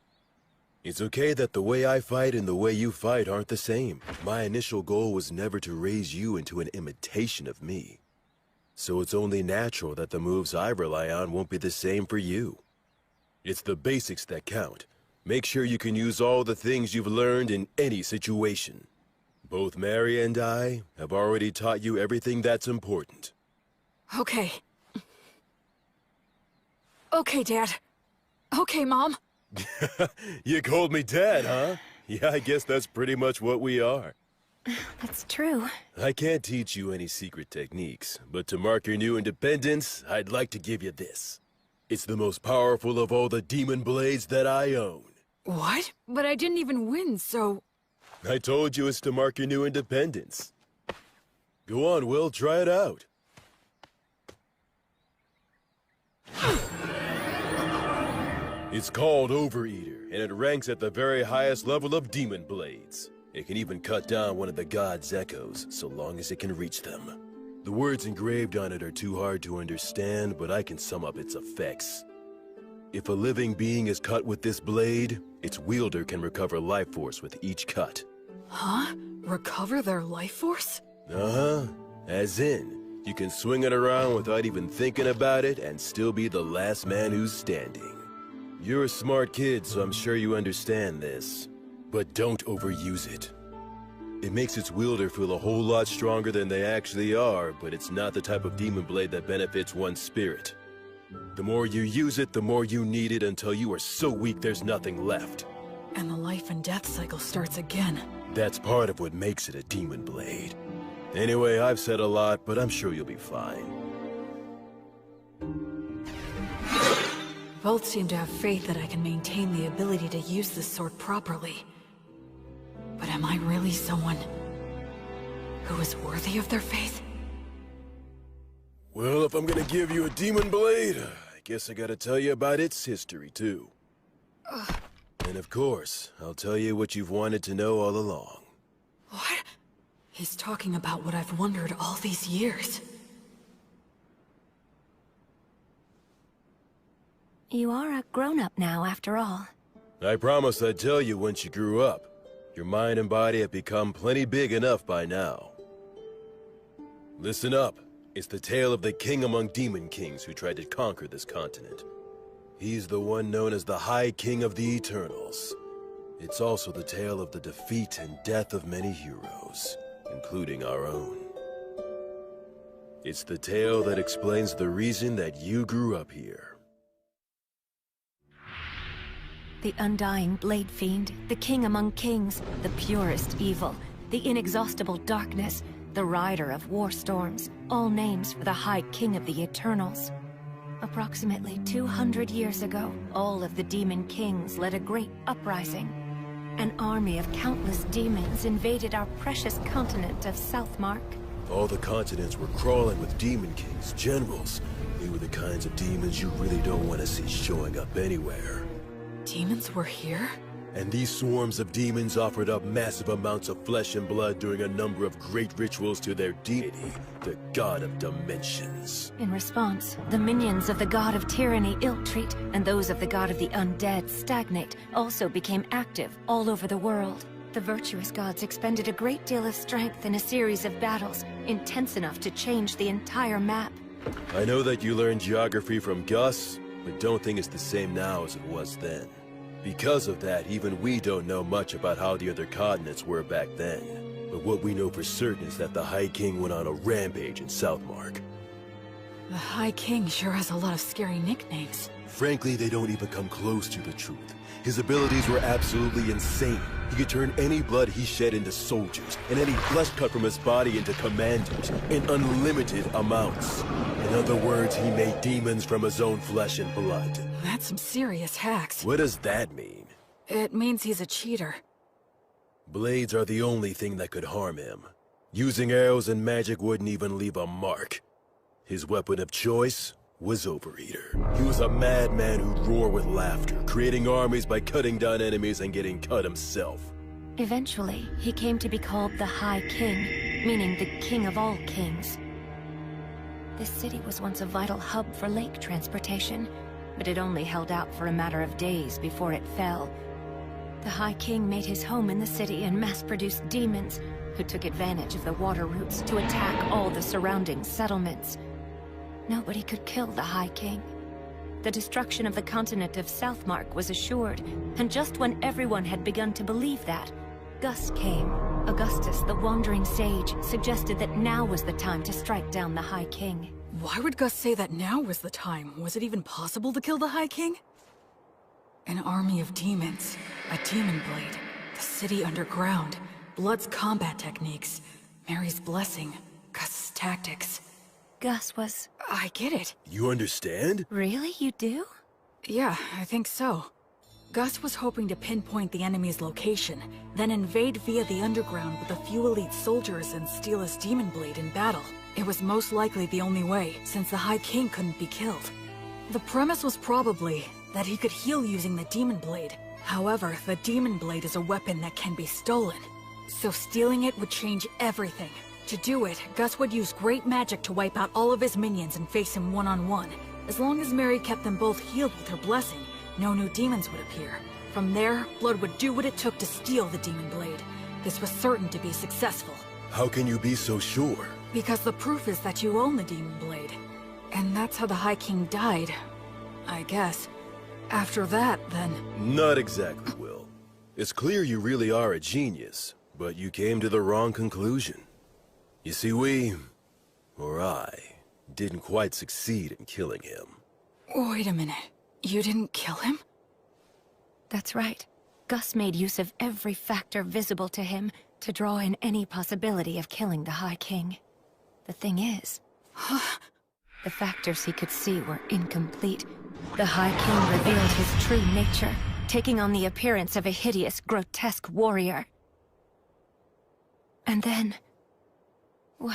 It's okay that the way I fight and the way you fight aren't the same. My initial goal was never to raise you into an imitation of me. So it's only natural that the moves I rely on won't be the same for you. It's the basics that count. Make sure you can use all the things you've learned in any situation. Both Mary and I have already taught you everything that's important. Okay. Okay, Dad. Okay, Mom. You called me Dad, huh? Yeah, I guess that's pretty much what we are. That's true. I can't teach you any secret techniques, but to mark your new independence, I'd like to give you this. It's the most powerful of all the demon blades that I own. What? But I didn't even win, so... I told you it's to mark your new independence. Go on, Will, try it out. It's called Overeater, and it ranks at the very highest level of demon blades. It can even cut down one of the god's echoes, so long as it can reach them. The words engraved on it are too hard to understand, but I can sum up its effects. If a living being is cut with this blade, its wielder can recover life force with each cut. Huh? Recover their life force? Uh-huh. As in, you can swing it around without even thinking about it and still be the last man who's standing. You're a smart kid, so I'm sure you understand this. But don't overuse it. It makes its wielder feel a whole lot stronger than they actually are, but it's not the type of demon blade that benefits one's spirit. The more you use it, the more you need it until you are so weak there's nothing left. And the life and death cycle starts again. That's part of what makes it a demon blade. Anyway, I've said a lot, but I'm sure you'll be fine. Both seem to have faith that I can maintain the ability to use this sword properly. But am I really someone who is worthy of their faith? Well, if I'm gonna give you a demon blade, I guess I gotta tell you about its history, too. And of course, I'll tell you what you've wanted to know all along. What? He's talking about what I've wondered all these years. You are a grown-up now, after all. I promised I'd tell you once you grew up. Your mind and body have become plenty big enough by now. Listen up. It's the tale of the king among demon kings who tried to conquer this continent. He's the one known as the High King of the Eternals. It's also the tale of the defeat and death of many heroes, including our own. It's the tale that explains the reason that you grew up here. The undying Blade Fiend, the king among kings, the purest evil, the inexhaustible darkness, the rider of war storms, all names for the High King of the Eternals. Approximately 200 years ago, all of the demon kings led a great uprising. An army of countless demons invaded our precious continent of Southmark. All the continents were crawling with demon kings, generals. They were the kinds of demons you really don't want to see showing up anywhere. Demons were here? And these swarms of demons offered up massive amounts of flesh and blood during a number of great rituals to their deity, the God of Dimensions. In response, the minions of the God of Tyranny ill-treat, and those of the God of the Undead stagnate, also became active all over the world. The virtuous gods expended a great deal of strength in a series of battles, intense enough to change the entire map. I know that you learned geography from Gus, but don't think it's the same now as it was then. Because of that, even we don't know much about how the other continents were back then. But what we know for certain is that the High King went on a rampage in Southmark. The High King sure has a lot of scary nicknames. Frankly, they don't even come close to the truth. His abilities were absolutely insane. He could turn any blood he shed into soldiers, and any flesh cut from his body into commanders, in unlimited amounts. In other words, he made demons from his own flesh and blood. That's some serious hacks. What does that mean? It means he's a cheater. Blades are the only thing that could harm him. Using arrows and magic wouldn't even leave a mark. His weapon of choice was Overeater. He was a madman who'd roar with laughter, creating armies by cutting down enemies and getting cut himself. Eventually, he came to be called the High King, meaning the King of all Kings. This city was once a vital hub for lake transportation, but it only held out for a matter of days before it fell. The High King made his home in the city and mass-produced demons, who took advantage of the water routes to attack all the surrounding settlements. Nobody could kill the High King. The destruction of the continent of Southmark was assured, and just when everyone had begun to believe that, Gus came. Augustus, the wandering sage, suggested that now was the time to strike down the High King. Why would Gus say that now was the time? Was it even possible to kill the High King? An army of demons, a demon blade, the city underground, Blood's combat techniques, Mary's blessing, Gus's tactics. Gus was... I get it. You understand? Really? You do? Yeah, I think so. Gus was hoping to pinpoint the enemy's location, then invade via the underground with a few elite soldiers and steal his demon blade in battle. It was most likely the only way, since the High King couldn't be killed. The premise was probably that he could heal using the demon blade. However, the demon blade is a weapon that can be stolen, so stealing it would change everything. To do it, Gus would use great magic to wipe out all of his minions and face him one-on-one. As long as Mary kept them both healed with her blessing, no new demons would appear. From there, Blood would do what it took to steal the demon blade. This was certain to be successful. How can you be so sure? Because the proof is that you own the demon blade. And that's how the High King died, I guess. After that, then... Not exactly, Will. It's clear you really are a genius, but you came to the wrong conclusion. You see, I, didn't quite succeed in killing him. Wait a minute. You didn't kill him? That's right. Gus made use of every factor visible to him to draw in any possibility of killing the High King. The thing is, the factors he could see were incomplete. The High King revealed his true nature, taking on the appearance of a hideous, grotesque warrior. And then... well...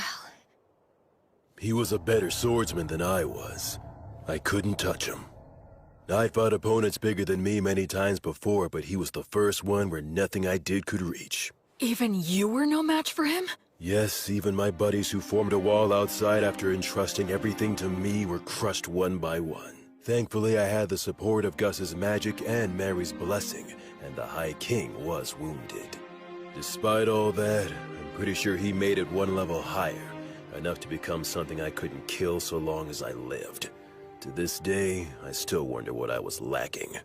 He was a better swordsman than I was. I couldn't touch him. I fought opponents bigger than me many times before, but he was the first one where nothing I did could reach. Even you were no match for him? Yes, even my buddies who formed a wall outside after entrusting everything to me were crushed one by one. Thankfully, I had the support of Gus's magic and Mary's blessing, and the High King was wounded. Despite all that, I'm pretty sure he made it one level higher, enough to become something I couldn't kill so long as I lived. To this day, I still wonder what I was lacking.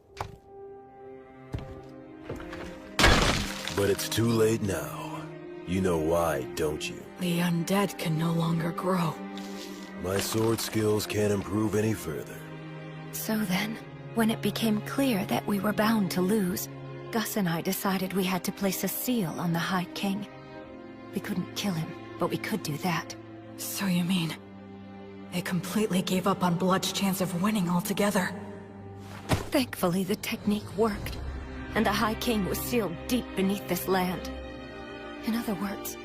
But it's too late now. You know why, don't you? The undead can no longer grow. My sword skills can't improve any further. So then, when it became clear that we were bound to lose, Gus and I decided we had to place a seal on the High King. We couldn't kill him, but we could do that. So you mean... they completely gave up on Blood's chance of winning altogether? Thankfully, the technique worked, and the High King was sealed deep beneath this land. In other words...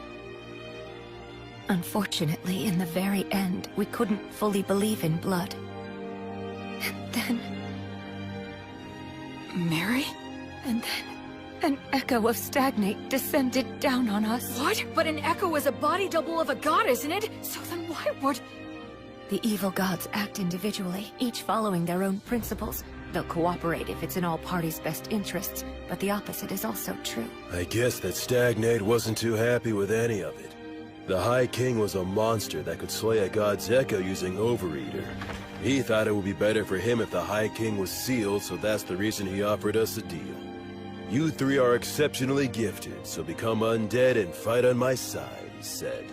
unfortunately, in the very end, we couldn't fully believe in Blood. And then... Mary? And then... an echo of Stagnate descended down on us. What? But an echo is a body double of a god, isn't it? So then why would... The evil gods act individually, each following their own principles. They'll cooperate if it's in all parties' best interests, but the opposite is also true. I guess that Stagnate wasn't too happy with any of it. The High King was a monster that could slay a god's echo using Overeater. He thought it would be better for him if the High King was sealed, so that's the reason he offered us a deal. You three are exceptionally gifted, so become undead and fight on my side, he said.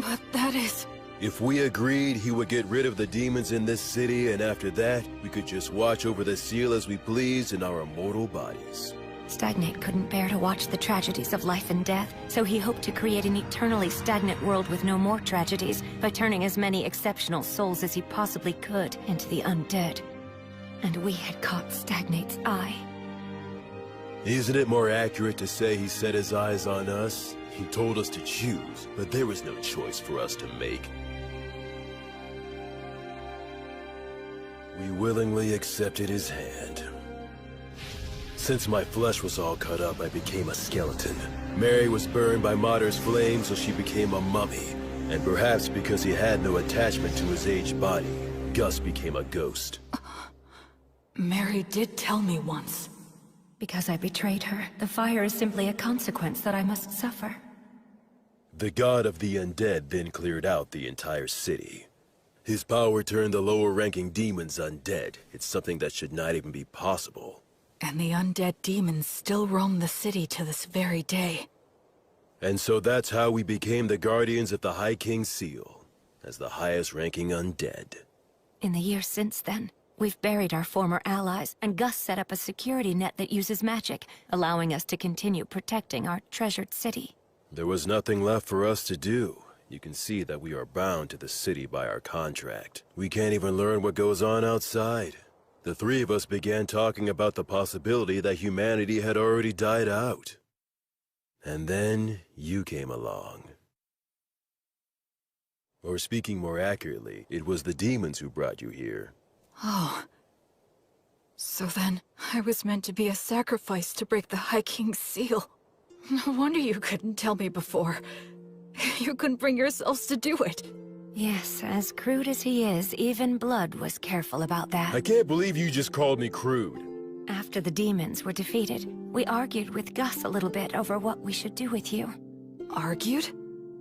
But that is... If we agreed, he would get rid of the demons in this city, and after that, we could just watch over the seal as we pleased in our immortal bodies. Stagnate couldn't bear to watch the tragedies of life and death, so he hoped to create an eternally stagnant world with no more tragedies by turning as many exceptional souls as he possibly could into the undead. And we had caught Stagnate's eye. Isn't it more accurate to say he set his eyes on us? He told us to choose, but there was no choice for us to make. We willingly accepted his hand. Since my flesh was all cut up, I became a skeleton. Mary was burned by Martyr's flame, so she became a mummy. And perhaps because he had no attachment to his aged body, Gus became a ghost. Mary did tell me once. Because I betrayed her, the fire is simply a consequence that I must suffer. The god of the undead then cleared out the entire city. His power turned the lower-ranking demons undead. It's something that should not even be possible. And the undead demons still roam the city to this very day. And so that's how we became the guardians of the High King's Seal, as the highest-ranking undead. In the years since then, we've buried our former allies, and Gus set up a security net that uses magic, allowing us to continue protecting our treasured city. There was nothing left for us to do. You can see that we are bound to the city by our contract. We can't even learn what goes on outside. The three of us began talking about the possibility that humanity had already died out. And then you came along. Or speaking more accurately, it was the demons who brought you here. Oh. So then, I was meant to be a sacrifice to break the High King's seal. No wonder you couldn't tell me before. You couldn't bring yourselves to do it. Yes, as crude as he is, even Blood was careful about that. I can't believe you just called me crude. After the demons were defeated, we argued with Gus a little bit over what we should do with you. Argued?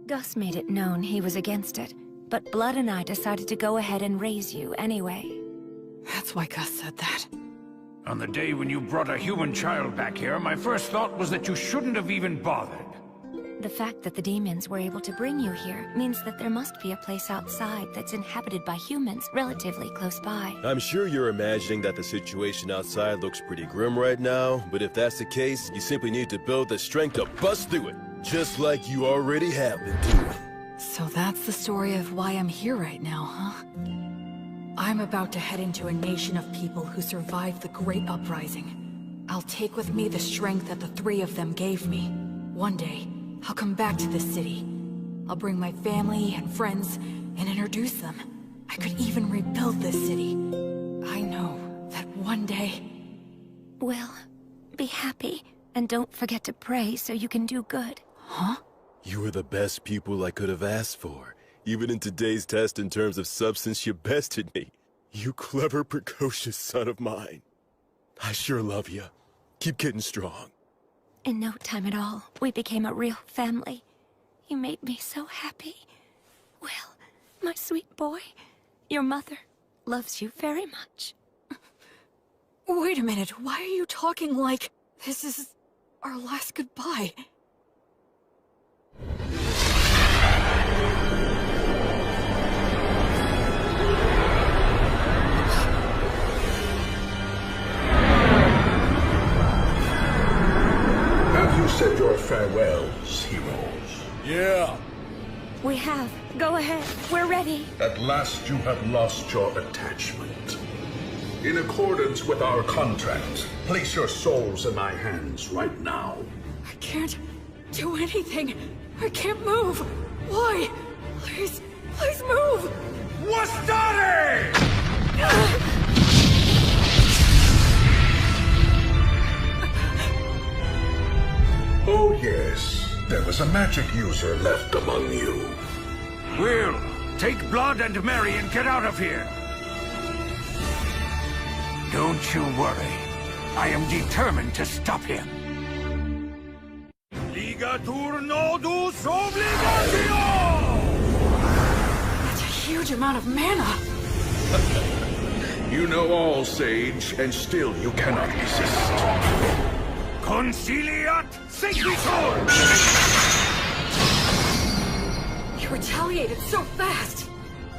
Gus made it known he was against it, but Blood and I decided to go ahead and raise you anyway. That's why Gus said that. On the day when you brought a human child back here, my first thought was that you shouldn't have even bothered. The fact that the demons were able to bring you here means that there must be a place outside that's inhabited by humans relatively close by. I'm sure you're imagining that the situation outside looks pretty grim right now, but if that's the case, you simply need to build the strength to bust through it, just like you already have been doing. So that's the story of why I'm here right now, huh? I'm about to head into a nation of people who survived the Great Uprising. I'll take with me the strength that the three of them gave me. One day, I'll come back to this city. I'll bring my family and friends and introduce them. I could even rebuild this city. I know that one day... Well, be happy, and don't forget to pray so you can do good. Huh? You were the best pupil I could have asked for. Even in today's test in terms of substance, you bested me. You clever, precocious son of mine. I sure love you. Keep getting strong. In no time at all, we became a real family. You made me so happy. Well, my sweet boy, your mother loves you very much. Wait a minute, why are you talking like this is our last goodbye? Have you said your farewells, heroes? Yeah. We have. Go ahead. We're ready. At last you have lost your attachment. In accordance with our contract, place your souls in my hands right now. I can't do anything. I can't move. Why? Please, please move. Wastare! Oh yes, there was a magic user left among you. Will, take Blood and Mary and get out of here. Don't you worry. I am determined to stop him. Ligatur nodus obligatio! That's a huge amount of mana. You know all, Sage, and still you cannot resist. Conciliat sequitur! You retaliated so fast.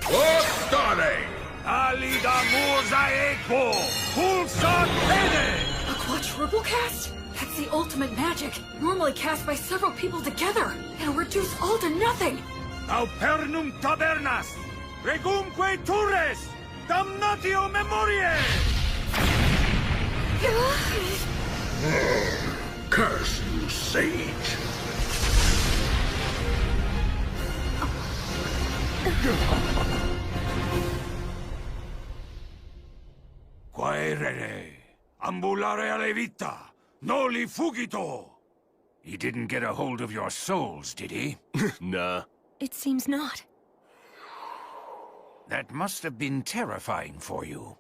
Ostare! Alida mosaico! Pulsat pene! A quadruple cast? That's the ultimate magic. Normally cast by several people together. It'll reduce all to nothing. Aupernum tabernas! Regumque turres! Damnatio memoriae! Curse you, Sage. Quaerere, ambulare alle vita, noli fugito. He didn't get a hold of your souls, did he? Nah. It seems not. That must have been terrifying for you.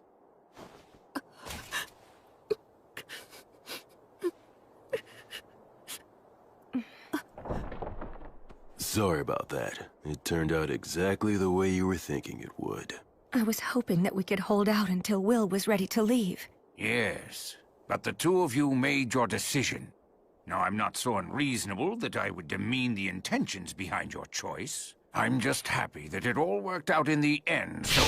Sorry about that. It turned out exactly the way you were thinking it would. I was hoping that we could hold out until Will was ready to leave. Yes, but the two of you made your decision. Now, I'm not so unreasonable that I would demean the intentions behind your choice. I'm just happy that it all worked out in the end, so...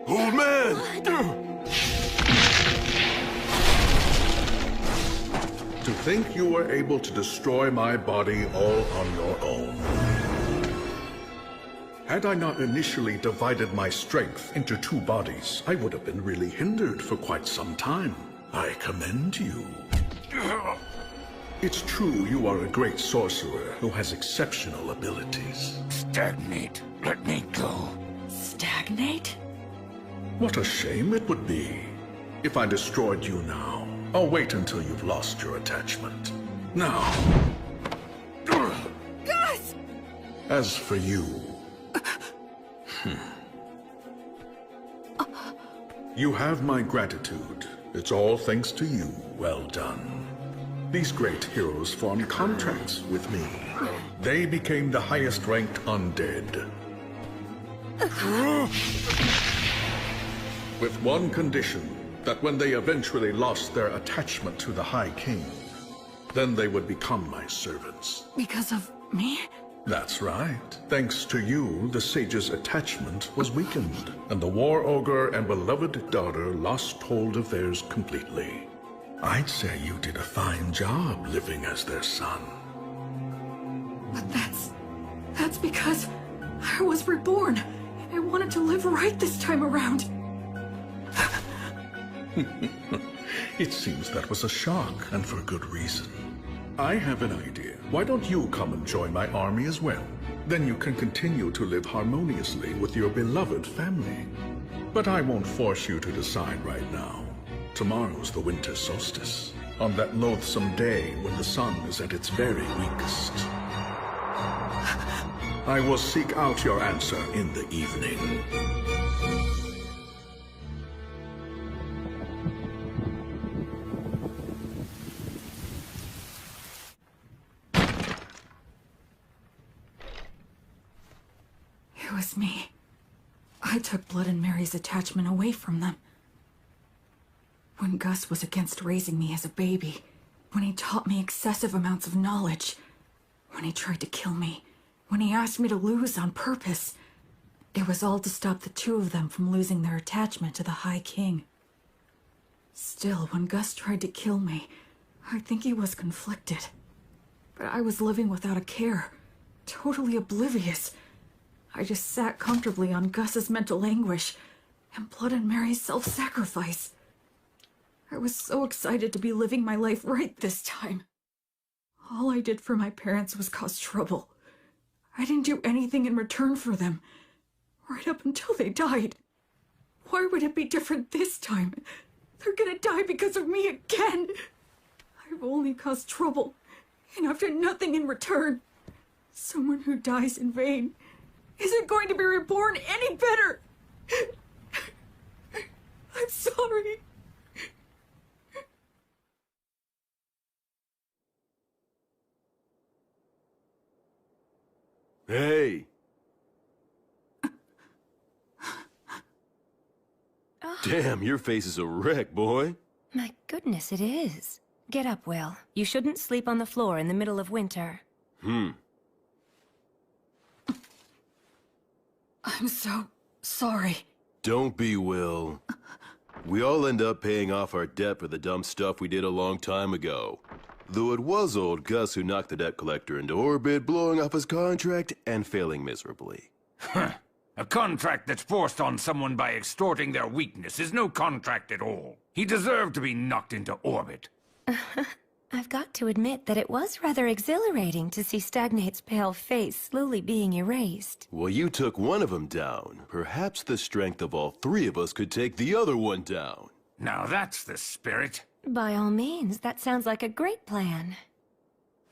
Old man! To think you were able to destroy my body all on your own. Had I not initially divided my strength into two bodies, I would have been really hindered for quite some time. I commend you. It's true you are a great sorcerer who has exceptional abilities. Stagnate. Let me go. Stagnate? What a shame it would be if I destroyed you now. I'll wait until you've lost your attachment. Now. Gus! As for you... You have my gratitude. It's all thanks to you. Well done. These great heroes formed contracts with me. They became the highest-ranked undead. With one condition, that when they eventually lost their attachment to the High King, then they would become my servants. Because of me? That's right. Thanks to you, the sage's attachment was weakened, and the war ogre and beloved daughter lost hold of theirs completely. I'd say you did a fine job living as their son. But that's because I was reborn. I wanted to live right this time around. It seems that was a shock, and for good reason. I have an idea. Why don't you come and join my army as well? Then you can continue to live harmoniously with your beloved family. But I won't force you to decide right now. Tomorrow's the winter solstice, on that loathsome day when the sun is at its very weakest. I will seek out your answer in the evening. It was me. I took Blood and Mary's attachment away from them. When Gus was against raising me as a baby, when he taught me excessive amounts of knowledge, when he tried to kill me, when he asked me to lose on purpose, it was all to stop the two of them from losing their attachment to the High King. Still, when Gus tried to kill me, I think he was conflicted. But I was living without a care, totally oblivious. I just sat comfortably on Gus's mental anguish and Blood and Mary's self-sacrifice. I was so excited to be living my life right this time. All I did for my parents was cause trouble. I didn't do anything in return for them, right up until they died. Why would it be different this time? They're gonna die because of me again. I've only caused trouble, and I've done nothing in return. Someone who dies in vain isn't going to be reborn any better. I'm sorry. Hey! Damn, your face is a wreck, boy. My goodness, it is. Get up, Will. You shouldn't sleep on the floor in the middle of winter. I'm so sorry. Don't be, Will. We all end up paying off our debt for the dumb stuff we did a long time ago. Though it was old Gus who knocked the debt collector into orbit, blowing off his contract and failing miserably. A contract that's forced on someone by extorting their weakness is no contract at all. He deserved to be knocked into orbit. I've got to admit that it was rather exhilarating to see Stagnate's pale face slowly being erased. Well, you took one of them down. Perhaps the strength of all three of us could take the other one down. Now that's the spirit. By all means, that sounds like a great plan.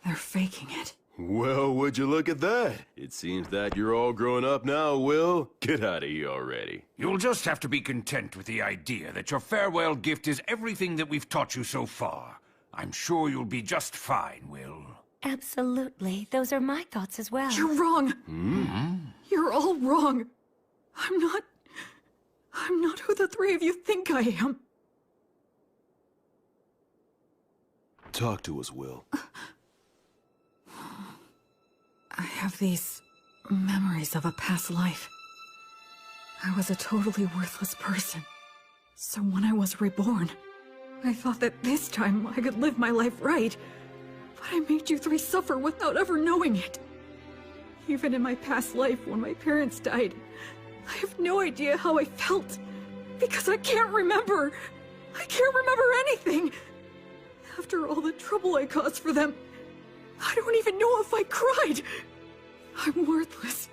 They're faking it. Well, would you look at that? It seems that you're all grown up now, Will. Get out of here already. You'll just have to be content with the idea that your farewell gift is everything that we've taught you so far. I'm sure you'll be just fine, Will. Absolutely. Those are my thoughts as well. You're wrong. You're all wrong. I'm not who the three of you think I am. Talk to us, Will. I have these memories of a past life. I was a totally worthless person. So when I was reborn, I thought that this time I could live my life right. But I made you three suffer without ever knowing it. Even in my past life when my parents died, I have no idea how I felt. Because I can't remember. I can't remember anything. After all the trouble I caused for them, I don't even know if I cried. I'm worthless.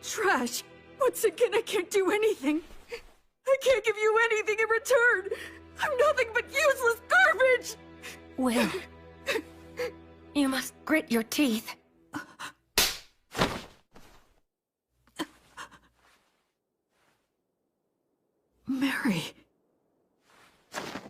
Trash. Once again, I can't do anything. I can't give you anything in return. I'm nothing but useless garbage. Will, you must grit your teeth. Mary.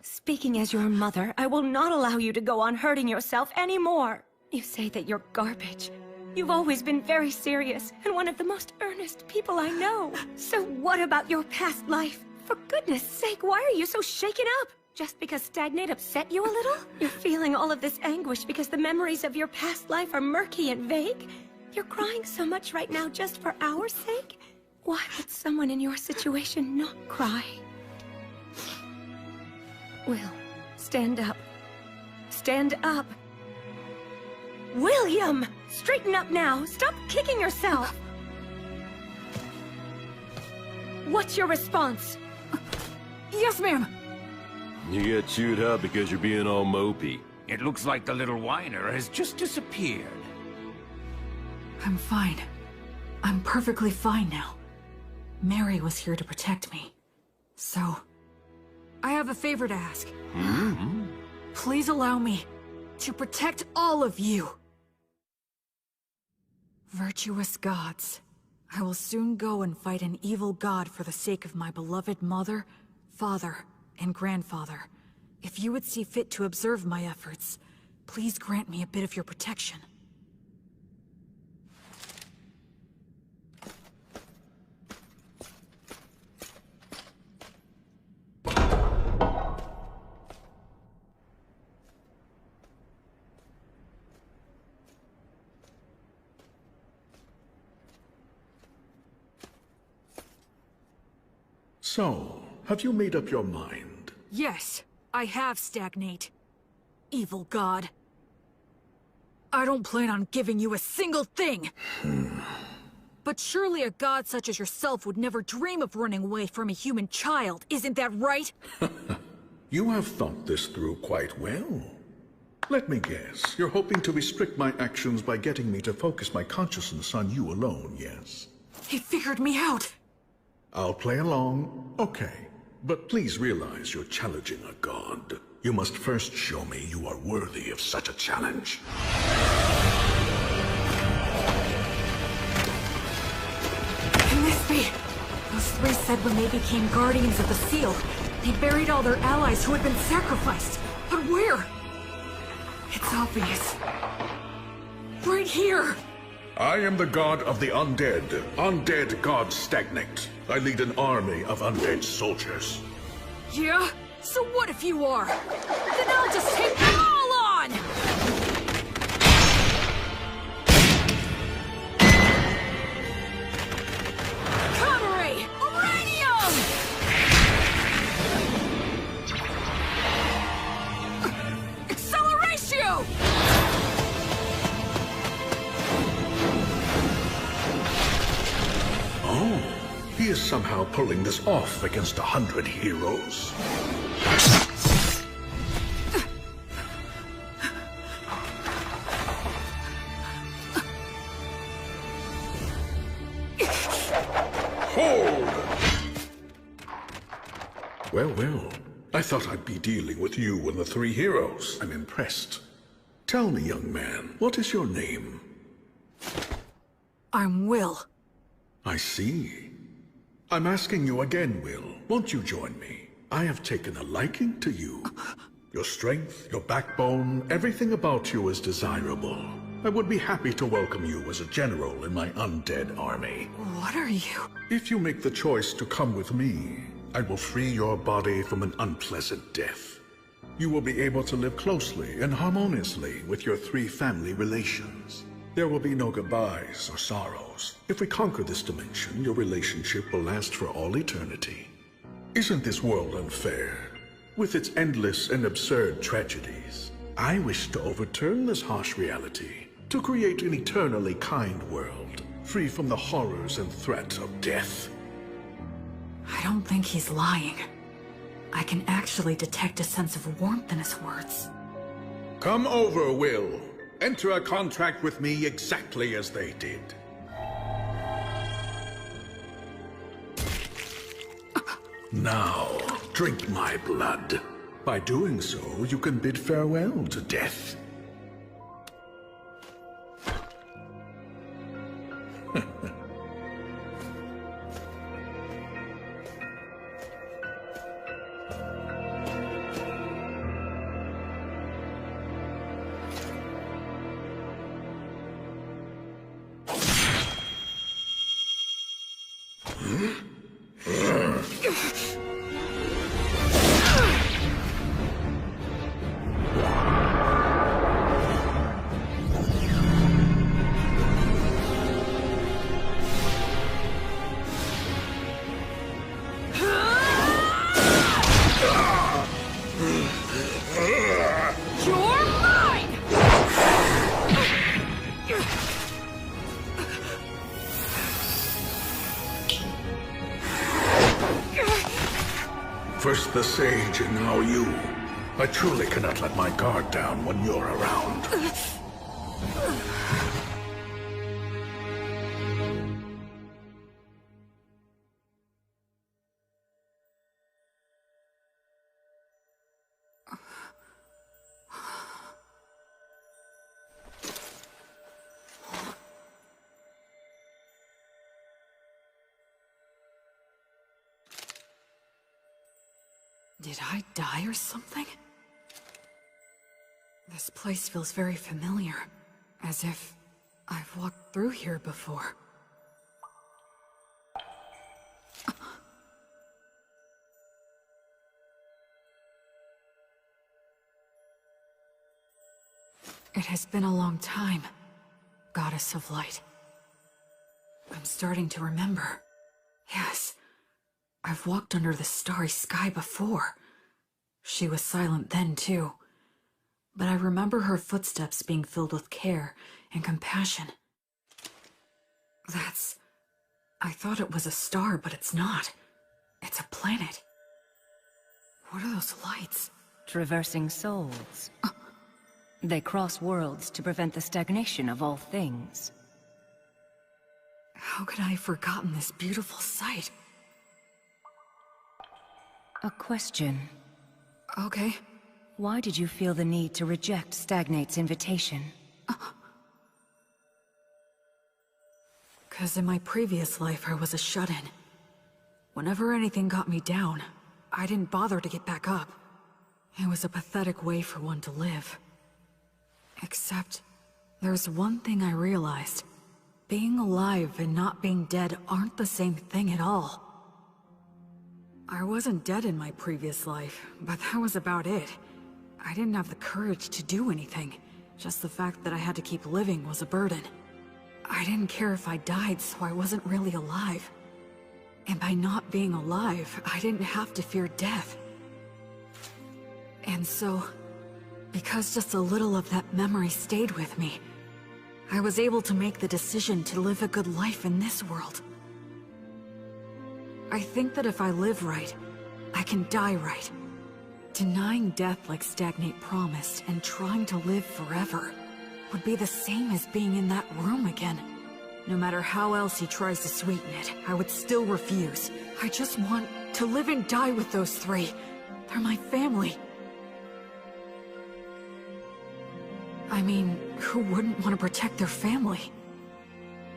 Speaking as your mother, I will not allow you to go on hurting yourself anymore. You say that you're garbage. You've always been very serious and one of the most earnest people I know. So what about your past life? For goodness sake, why are you so shaken up? Just because Stagnate upset you a little? You're feeling all of this anguish because the memories of your past life are murky and vague? You're crying so much right now just for our sake? Why would someone in your situation not cry? Will, stand up. Stand up. William! Straighten up now! Stop kicking yourself! What's your response? Yes, ma'am. You get chewed up because you're being all mopey. It looks like the little whiner has just disappeared. I'm fine. I'm perfectly fine now. Mary was here to protect me. So, I have a favor to ask. Please allow me to protect all of you. Virtuous gods, I will soon go and fight an evil god for the sake of my beloved mother, father, and grandfather. If you would see fit to observe my efforts, please grant me a bit of your protection. So, have you made up your mind? Yes, I have, Stagnate. Evil god. I don't plan on giving you a single thing! But surely a god such as yourself would never dream of running away from a human child, isn't that right? You have thought this through quite well. Let me guess, you're hoping to restrict my actions by getting me to focus my consciousness on you alone, yes? He figured me out! I'll play along, okay. But please realize you're challenging a god. You must first show me you are worthy of such a challenge. Can this be? Those three said when they became Guardians of the Seal, they buried all their allies who had been sacrificed. But where? It's obvious. Right here! I am the god of the undead. Undead god Stagnate. I lead an army of undead soldiers. Yeah? So what if you are? Then I'll just take them all on! Counter-Ray! Uranium! Acceleratio! Oh, he is somehow pulling this off against 100 heroes. Hold! Well, well. I thought I'd be dealing with you and the three heroes. I'm impressed. Tell me, young man, what is your name? I'm Will. I see. I'm asking you again, Will. Won't you join me? I have taken a liking to you. Your strength, your backbone, everything about you is desirable. I would be happy to welcome you as a general in my undead army. What are you? If you make the choice to come with me, I will free your body from an unpleasant death. You will be able to live closely and harmoniously with your three family relations. There will be no goodbyes or sorrows. If we conquer this dimension, your relationship will last for all eternity. Isn't this world unfair? With its endless and absurd tragedies, I wish to overturn this harsh reality, to create an eternally kind world, free from the horrors and threats of death. I don't think he's lying. I can actually detect a sense of warmth in his words. Come over, Will. Enter a contract with me exactly as they did. Now, drink my blood. By doing so, you can bid farewell to death. First the sage and now you. I truly cannot let my guard down when you're around. Did I die or something? This place feels very familiar, as if I've walked through here before. It has been a long time, Goddess of Light. I'm starting to remember. Yes. I've walked under the starry sky before. She was silent then, too. But I remember her footsteps being filled with care and compassion. I thought it was a star, but it's not. It's a planet. What are those lights? Traversing souls. They cross worlds to prevent the stagnation of all things. How could I have forgotten this beautiful sight? A question. Okay. Why did you feel the need to reject Stagnate's invitation? 'Cause in my previous life I was a shut-in. Whenever anything got me down, I didn't bother to get back up. It was a pathetic way for one to live. Except, there's one thing I realized. Being alive and not being dead aren't the same thing at all. I wasn't dead in my previous life, but that was about it. I didn't have the courage to do anything. Just the fact that I had to keep living was a burden. I didn't care if I died, so I wasn't really alive. And by not being alive, I didn't have to fear death. And so, because just a little of that memory stayed with me, I was able to make the decision to live a good life in this world. I think that if I live right, I can die right. Denying death like Stagnate promised and trying to live forever would be the same as being in that room again. No matter how else he tries to sweeten it, I would still refuse. I just want to live and die with those three. They're my family. I mean, who wouldn't want to protect their family?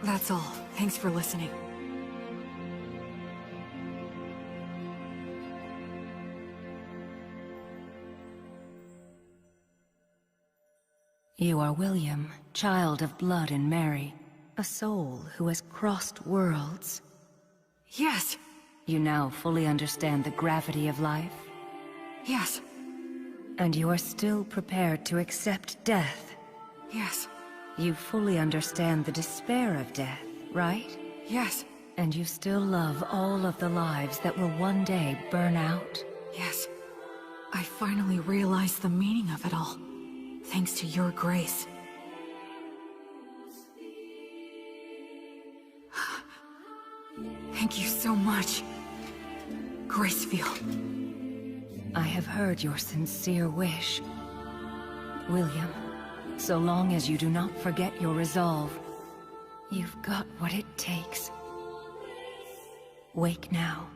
That's all. Thanks for listening. You are William, child of blood and Mary, a soul who has crossed worlds. Yes. You now fully understand the gravity of life? Yes. And you are still prepared to accept death? Yes. You fully understand the despair of death, right? Yes. And you still love all of the lives that will one day burn out? Yes. I finally realized the meaning of it all. Thanks to your grace. Thank you so much, Gracefield. I have heard your sincere wish. William, so long as you do not forget your resolve, you've got what it takes. Wake now.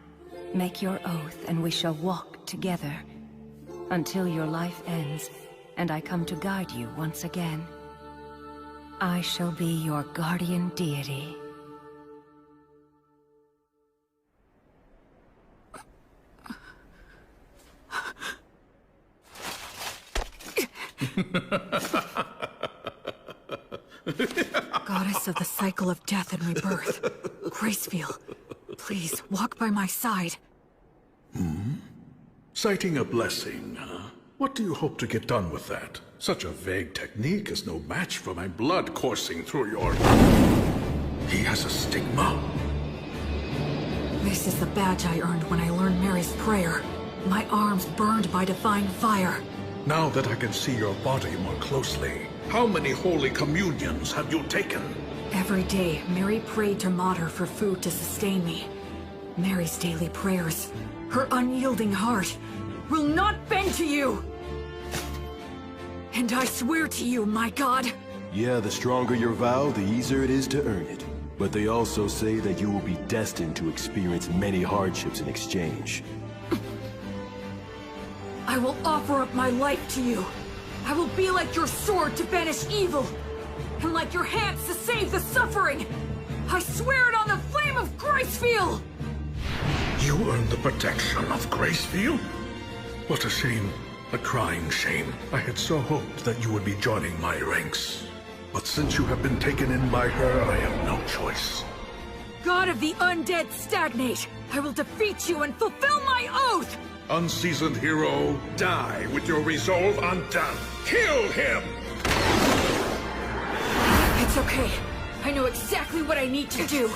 Make your oath, and we shall walk together until your life ends, and I come to guide you once again. I shall be your guardian deity. Goddess of the cycle of death and rebirth, Gracefield, please walk by my side. Citing a blessing, huh? What do you hope to get done with that? Such a vague technique is no match for my blood coursing through your... He has a stigma. This is the badge I earned when I learned Mary's prayer. My arms burned by divine fire. Now that I can see your body more closely, how many holy communions have you taken? Every day, Mary prayed to Mater for food to sustain me. Mary's daily prayers, her unyielding heart, will not bend to you! And I swear to you, my god... Yeah, the stronger your vow, the easier it is to earn it. But they also say that you will be destined to experience many hardships in exchange. I will offer up my life to you. I will be like your sword to banish evil, and like your hands to save the suffering. I swear it on the flame of Gracefield! You earned the protection of Gracefield? What a shame. A crying shame. I had so hoped that you would be joining my ranks. But since you have been taken in by her, I have no choice. God of the undead stagnate! I will defeat you and fulfill my oath! Unseasoned hero, die with your resolve undone. Kill him! It's okay. I know exactly what I need to do.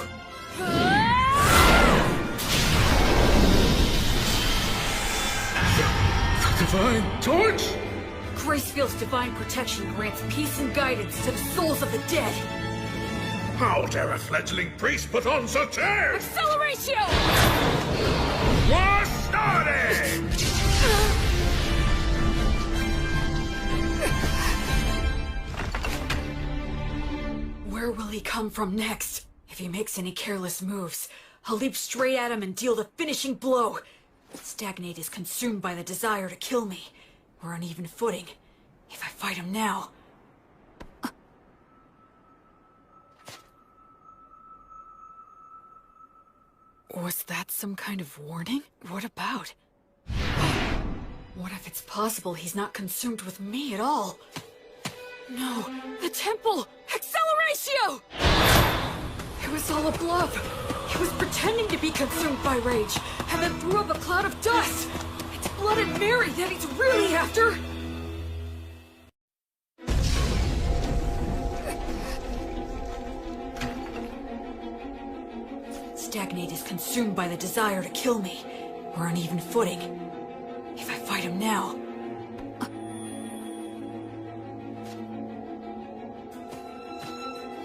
The divine torch? Gracefield's divine protection grants peace and guidance to the souls of the dead. How dare a fledgling priest put on such airs? Acceleratio! War started! Where will he come from next? If he makes any careless moves, I'll leap straight at him and deal the finishing blow. Stagnate is consumed by the desire to kill me. We're on even footing. If I fight him now... Was that some kind of warning? What about? What if it's possible he's not consumed with me at all? No, the temple! Acceleratio! It was all a bluff. He was pretending to be consumed by rage, and then threw up a cloud of dust. It's Blood and Mary that he's really after. Stagnate is consumed by the desire to kill me. We're on even footing. If I fight him now...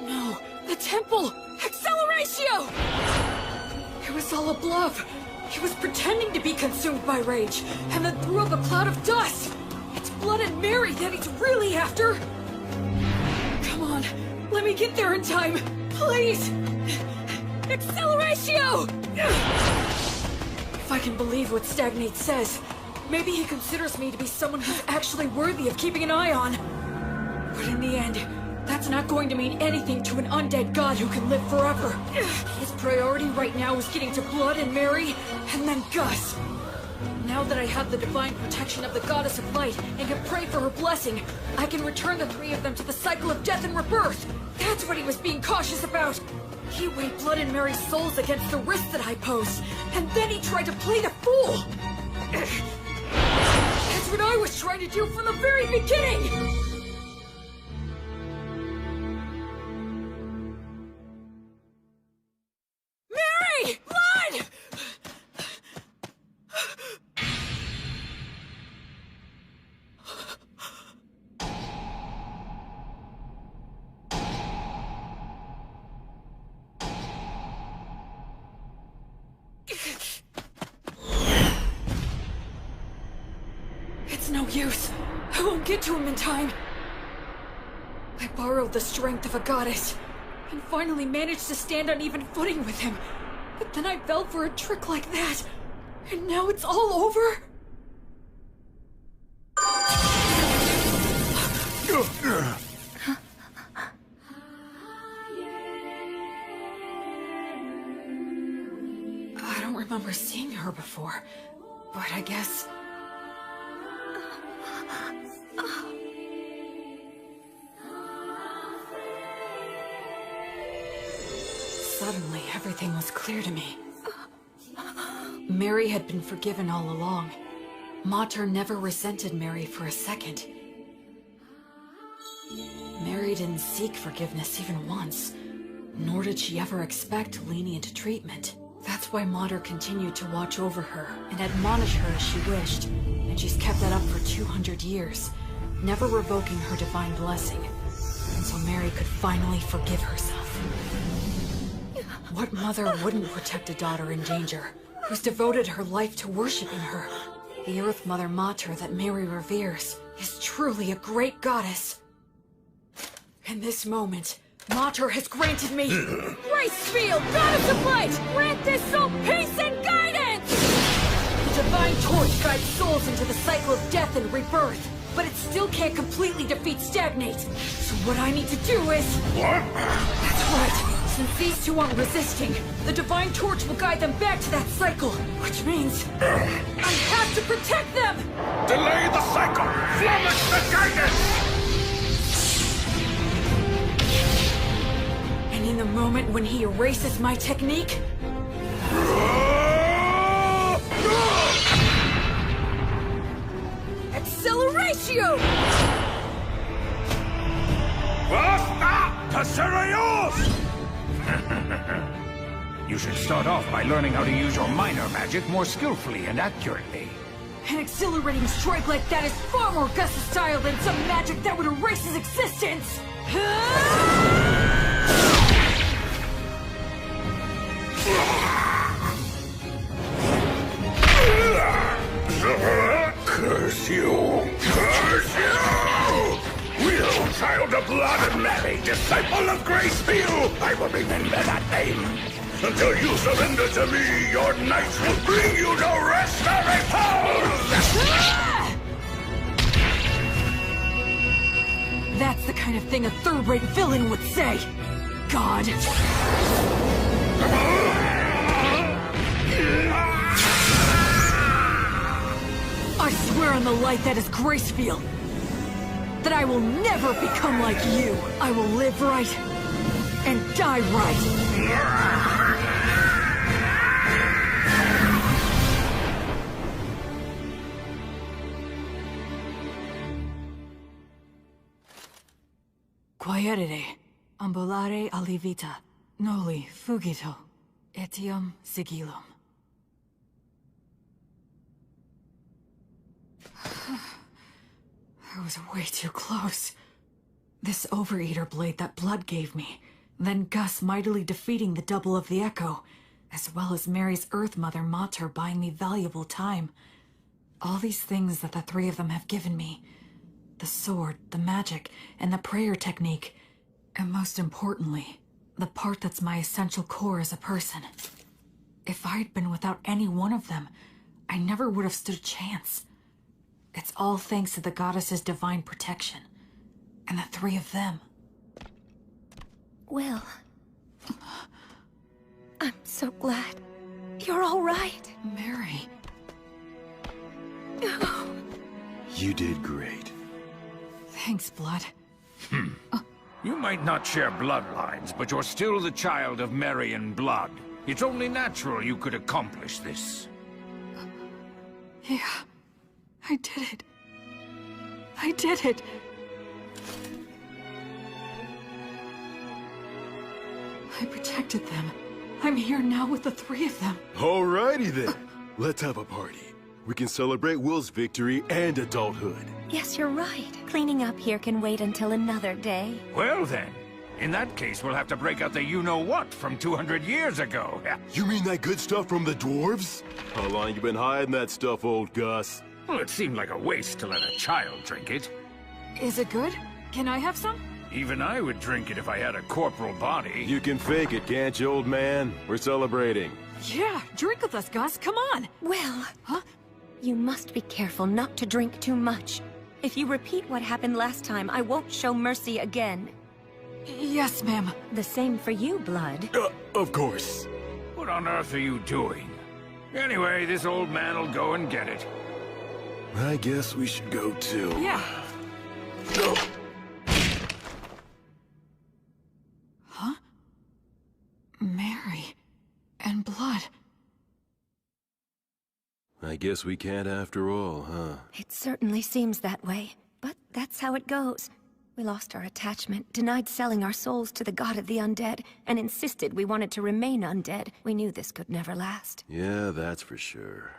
No, the temple! Acceleratio! It was all a bluff. He was pretending to be consumed by rage, and then threw up a cloud of dust. It's Blood and Mary that he's really after. Come on, let me get there in time. Please! Acceleratio! If I can believe what Stagnate says, maybe he considers me to be someone who's actually worthy of keeping an eye on. But in the end, that's not going to mean anything to an undead god who can live forever. His priority right now is getting to Blood and Mary, and then Gus. Now that I have the divine protection of the Goddess of Light and can pray for her blessing, I can return the three of them to the cycle of death and rebirth. That's what he was being cautious about. He weighed Blood and Mary's souls against the risk that I posed, and then he tried to play the fool! That's what I was trying to do from the very beginning! Mary! Blood! It's no use. I won't get to him in time. I borrowed the strength of a goddess, and finally managed to stand on even footing with him. But then I fell for a trick like that, and now it's all over? I don't remember seeing her before, but I guess... Suddenly, everything was clear to me. Mary had been forgiven all along. Mater never resented Mary for a second. Mary didn't seek forgiveness even once, nor did she ever expect lenient treatment. That's why Mater continued to watch over her and admonish her as she wished, and she's kept that up for 200 years, never revoking her divine blessing, until Mary could finally forgive herself. What mother wouldn't protect a daughter in danger, who's devoted her life to worshiping her? The Earth Mother Mater that Mary reveres is truly a great goddess. In this moment, Mater has granted me Gracefield, Goddess of Light! Grant this soul peace and guidance! The Divine Torch guides souls into the cycle of death and rebirth, but it still can't completely defeat Stagnate. So what I need to do is... What? That's right. Since these two aren't resisting, the Divine Torch will guide them back to that cycle, which means... I have to protect them! Delay the cycle! Flummox the guidance! And in the moment when he erases my technique... Acceleratio! Basta! Passerios! You should start off by learning how to use your minor magic more skillfully and accurately. An exhilarating strike like that is far more Gus's style than some magic that would erase his existence! Curse you! Curse you! Will, child of Blood and Mary, disciple of Gracefield, I will remember that name. Until you surrender to me, your knights will bring you no rest or repose! That's the kind of thing a third-rate villain would say. God. I swear on the light that is Gracefield, that I will never become like you. I will live right and die right. Quaerere, ambulare alivita, noli fugito, etiam sigillum. I was way too close. This Overeater blade that Blood gave me, then Gus mightily defeating the double of the Echo, as well as Mary's Earth Mother Mater buying me valuable time. All these things that the three of them have given me. The sword, the magic, and the prayer technique. And most importantly, The part that's my essential core as a person. If I'd been without any one of them, I never would have stood a chance. It's all thanks to the goddess's divine protection. And the three of them. Will. I'm so glad. You're all right. Mary. You did great. Thanks, Blood. You might not share bloodlines, but you're still the child of Mary and Blood. It's only natural you could accomplish this. Yeah, I did it. I did it. I protected them. I'm here now with the three of them. Alrighty then. Let's have a party. We can celebrate Will's victory and adulthood. Yes, you're right. Cleaning up here can wait until another day. Well then, in that case we'll have to break out the you-know-what from 200 years ago. You mean that good stuff from the dwarves? How long you been hiding that stuff, old Gus? Well, it seemed like a waste to let a child drink it. Is it good? Can I have some? Even I would drink it if I had a corporal body. You can fake it, can't you, old man? We're celebrating. Yeah, drink with us, Gus. Come on. Will. Huh? You must be careful not to drink too much. If you repeat what happened last time, I won't show mercy again. Yes, ma'am. The same for you, Blood. Of course. What on earth are you doing? Anyway, this old man'll go and get it. I guess we should go too. Yeah. No. Huh? Mary and Blood. I guess we can't after all, huh? It certainly seems that way, but that's how it goes. We lost our attachment, denied selling our souls to the god of the undead, and insisted we wanted to remain undead. We knew this could never last. Yeah, that's for sure.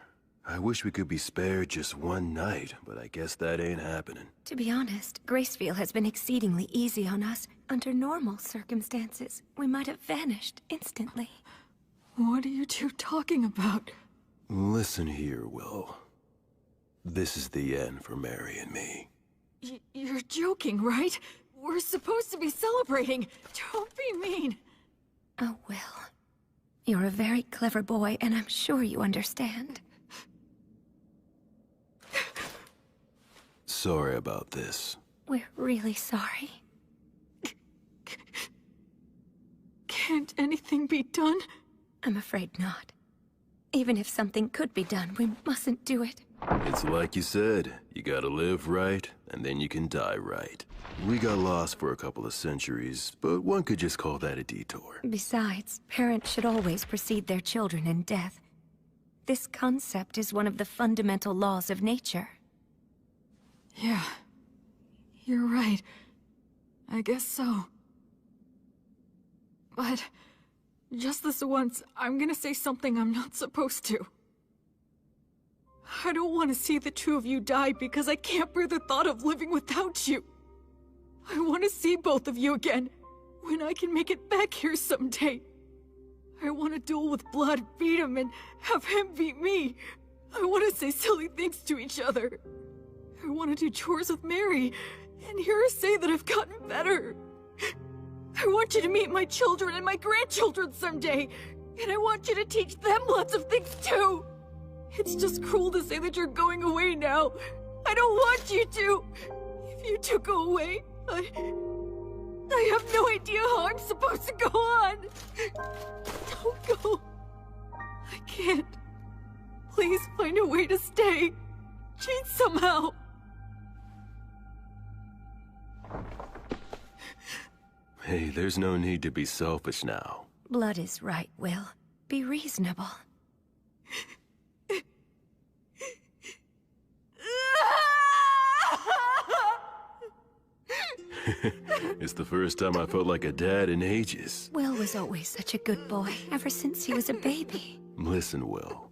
I wish we could be spared just one night, but I guess that ain't happening. To be honest, Gracefield has been exceedingly easy on us. Under normal circumstances, we might have vanished instantly. What are you two talking about? Listen here, Will. This is the end for Mary and me. You're joking, right? We're supposed to be celebrating. Don't be mean. Oh, Will. You're a very clever boy, and I'm sure you understand. Sorry about this. We're really sorry. Can't anything be done? I'm afraid not. Even if something could be done, we mustn't do it. It's like you said, you gotta live right, and then you can die right. We got lost for a couple of centuries, but one could just call that a detour. Besides, parents should always precede their children in death. This concept is one of the fundamental laws of nature. Yeah. You're right. I guess so. But just this once, I'm gonna say something I'm not supposed to. I don't want to see the two of you die because I can't bear the thought of living without you. I want to see both of you again, when I can make it back here someday. I want to duel with Blood, beat him, and have him beat me. I want to say silly things to each other. I want to do chores with Mary, and hear her say that I've gotten better. I want you to meet my children and my grandchildren someday, and I want you to teach them lots of things too. It's just cruel to say that you're going away now. I don't want you to. If you two go away, I have no idea how I'm supposed to go on. Don't go. I can't. Please find a way to stay. Cheat somehow. Hey, there's no need to be selfish now. Blood is right, Will. Be reasonable. It's the first time I felt like a dad in ages. Will was always such a good boy, ever since he was a baby. Listen, Will.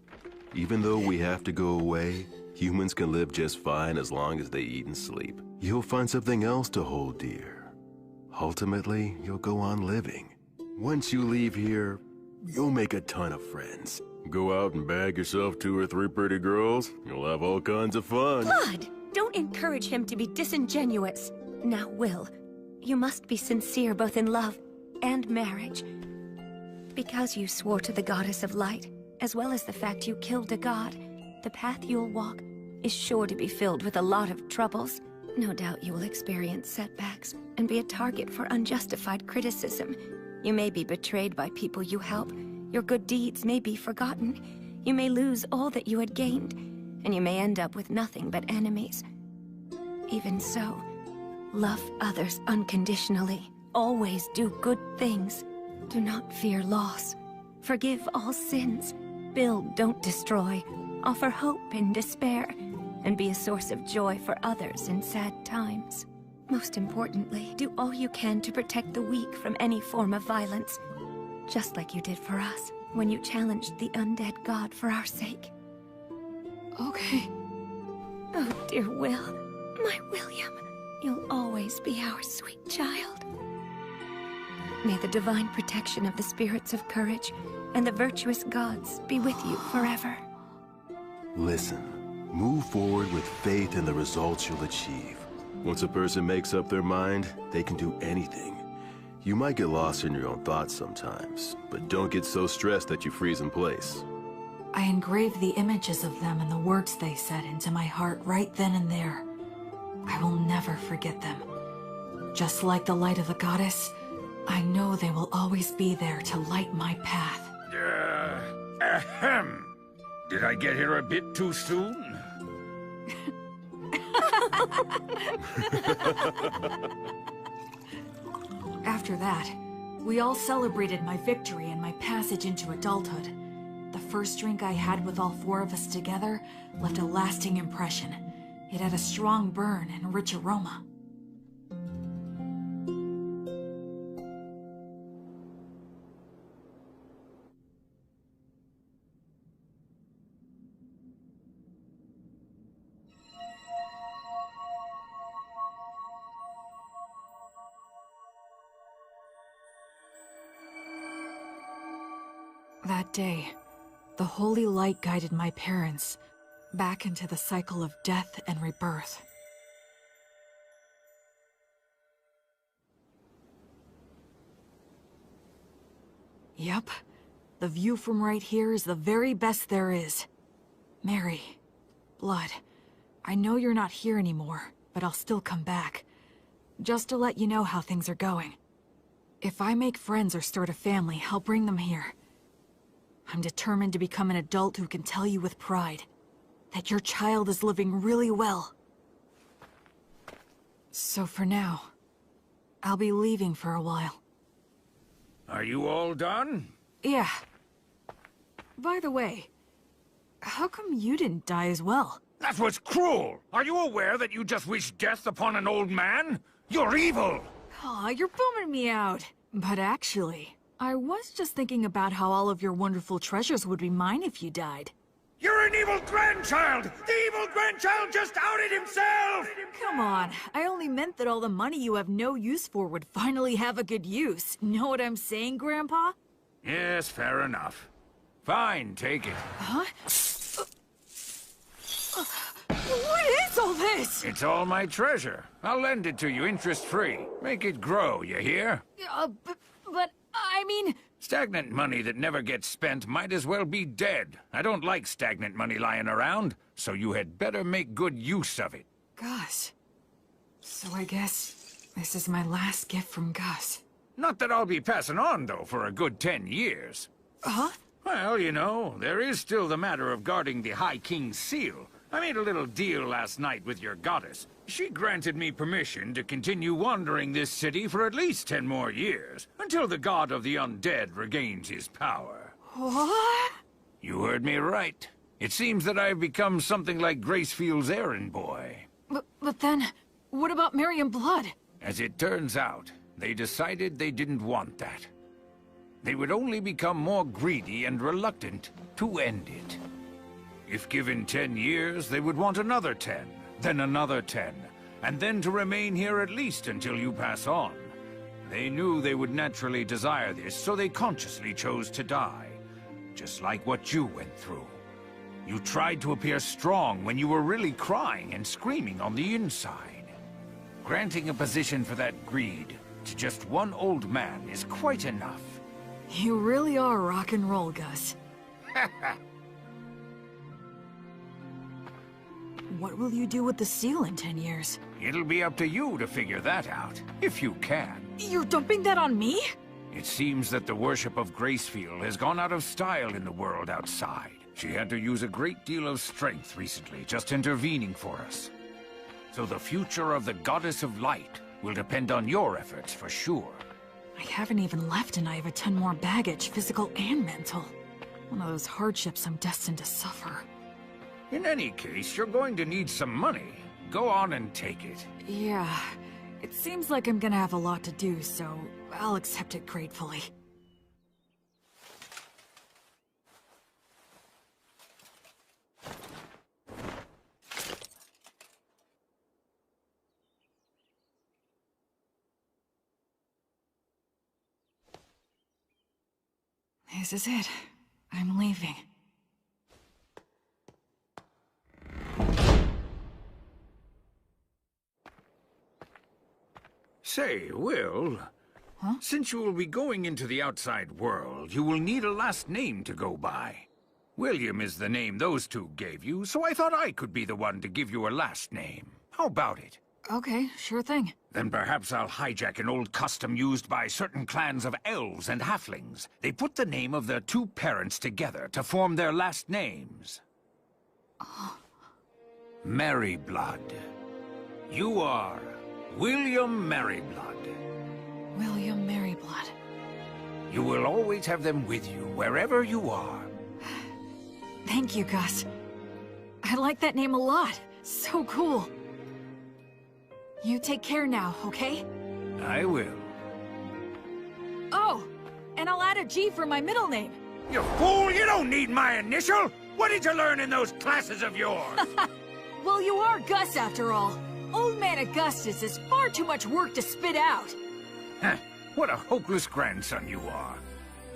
Even though we have to go away, humans can live just fine as long as they eat and sleep. You'll find something else to hold dear. Ultimately, you'll go on living. Once you leave here, you'll make a ton of friends. Go out and bag yourself 2 or 3 pretty girls. You'll have all kinds of fun. Blood! Don't encourage him to be disingenuous. Now, Will, you must be sincere both in love and marriage. Because you swore to the Goddess of Light, as well as the fact you killed a god, the path you'll walk is sure to be filled with a lot of troubles. No doubt you will experience setbacks and be a target for unjustified criticism. You may be betrayed by people you help. Your good deeds may be forgotten. You may lose all that you had gained, and you may end up with nothing but enemies. Even so, love others unconditionally. Always do good things. Do not fear loss. Forgive all sins. Build, don't destroy. Offer hope in despair. And be a source of joy for others in sad times. Most importantly, do all you can to protect the weak from any form of violence. Just like you did for us, when you challenged the undead god for our sake. Okay. Oh, dear Will. My William. You'll always be our sweet child. May the divine protection of the spirits of courage and the virtuous gods be with you forever. Listen. Move forward with faith in the results you'll achieve. Once a person makes up their mind, they can do anything. You might get lost in your own thoughts sometimes, but don't get so stressed that you freeze in place. I engraved the images of them and the words they said into my heart right then and there. I will never forget them. Just like the light of the goddess, I know they will always be there to light my path. Ahem. Did I get here a bit too soon? After that, we all celebrated my victory and my passage into adulthood. The first drink I had with all four of us together left a lasting impression. It had a strong burn and rich aroma. That day, the holy light guided my parents back into the cycle of death and rebirth. Yep, the view from right here is the very best there is. Mary, Blood, I know you're not here anymore, but I'll still come back. Just to let you know how things are going. If I make friends or start a family, I'll bring them here. I'm determined to become an adult who can tell you with pride that your child is living really well. So for now, I'll be leaving for a while. Are you all done? Yeah. By the way, how come you didn't die as well? That was cruel! Are you aware that you just wished death upon an old man? You're evil! Aw, you're bumming me out. But actually, I was just thinking about how all of your wonderful treasures would be mine if you died. You're an evil grandchild! The evil grandchild just outed himself! Come on, I only meant that all the money you have no use for would finally have a good use. Know what I'm saying, Grandpa? Yes, fair enough. Fine, take it. Huh? What is all this? It's all my treasure. I'll lend it to you interest-free. Make it grow, you hear? But I mean... Stagnant money that never gets spent might as well be dead. I don't like stagnant money lying around, so you had better make good use of it. Gus. So I guess this is my last gift from Gus. Not that I'll be passing on, though, for a good 10 years. Huh? Well, you know, there is still the matter of guarding the High King's seal. I made a little deal last night with your goddess. She granted me permission to continue wandering this city for at least 10 more years, until the god of the undead regains his power. What? You heard me right. It seems that I've become something like Gracefield's errand boy. But then, what about Mary and Blood? As it turns out, they decided they didn't want that. They would only become more greedy and reluctant to end it. If given 10 years, they would want another 10, then another 10, and then to remain here at least until you pass on. They knew they would naturally desire this, so they consciously chose to die. Just like what you went through. You tried to appear strong when you were really crying and screaming on the inside. Granting a position for that greed fact, just one old man is quite enough. You really are rock and roll, Gus. What will you do with the seal in 10 years? It'll be up to you to figure that out, if you can. You're dumping that on me? It seems that the worship of Gracefield has gone out of style in the world outside. She had to use a great deal of strength recently, just intervening for us. So the future of the Goddess of Light will depend on your efforts for sure. I haven't even left and I have a ton more baggage, physical and mental. One of those hardships I'm destined to suffer. In any case, you're going to need some money. Go on and take it. Yeah, it seems like I'm gonna have a lot to do, so I'll accept it gratefully. This is it. I'm leaving. Say, Will... Huh? Since you will be going into the outside world, you will need a last name to go by. William is the name those two gave you, so I thought I could be the one to give you a last name. How about it? Okay, sure thing. Then perhaps I'll hijack an old custom used by certain clans of elves and halflings. They put the name of their two parents together to form their last names. Merryblood. You are William Merryblood. William Merryblood. You will always have them with you, wherever you are. Thank you, Gus. I like that name a lot. So cool. You take care now, okay? I will. Oh, and I'll add a G for my middle name. You fool! You don't need my initial! What did you learn in those classes of yours? Well, you are Gus after all. Old Man Augustus is far too much work to spit out. Heh, what a hopeless grandson you are.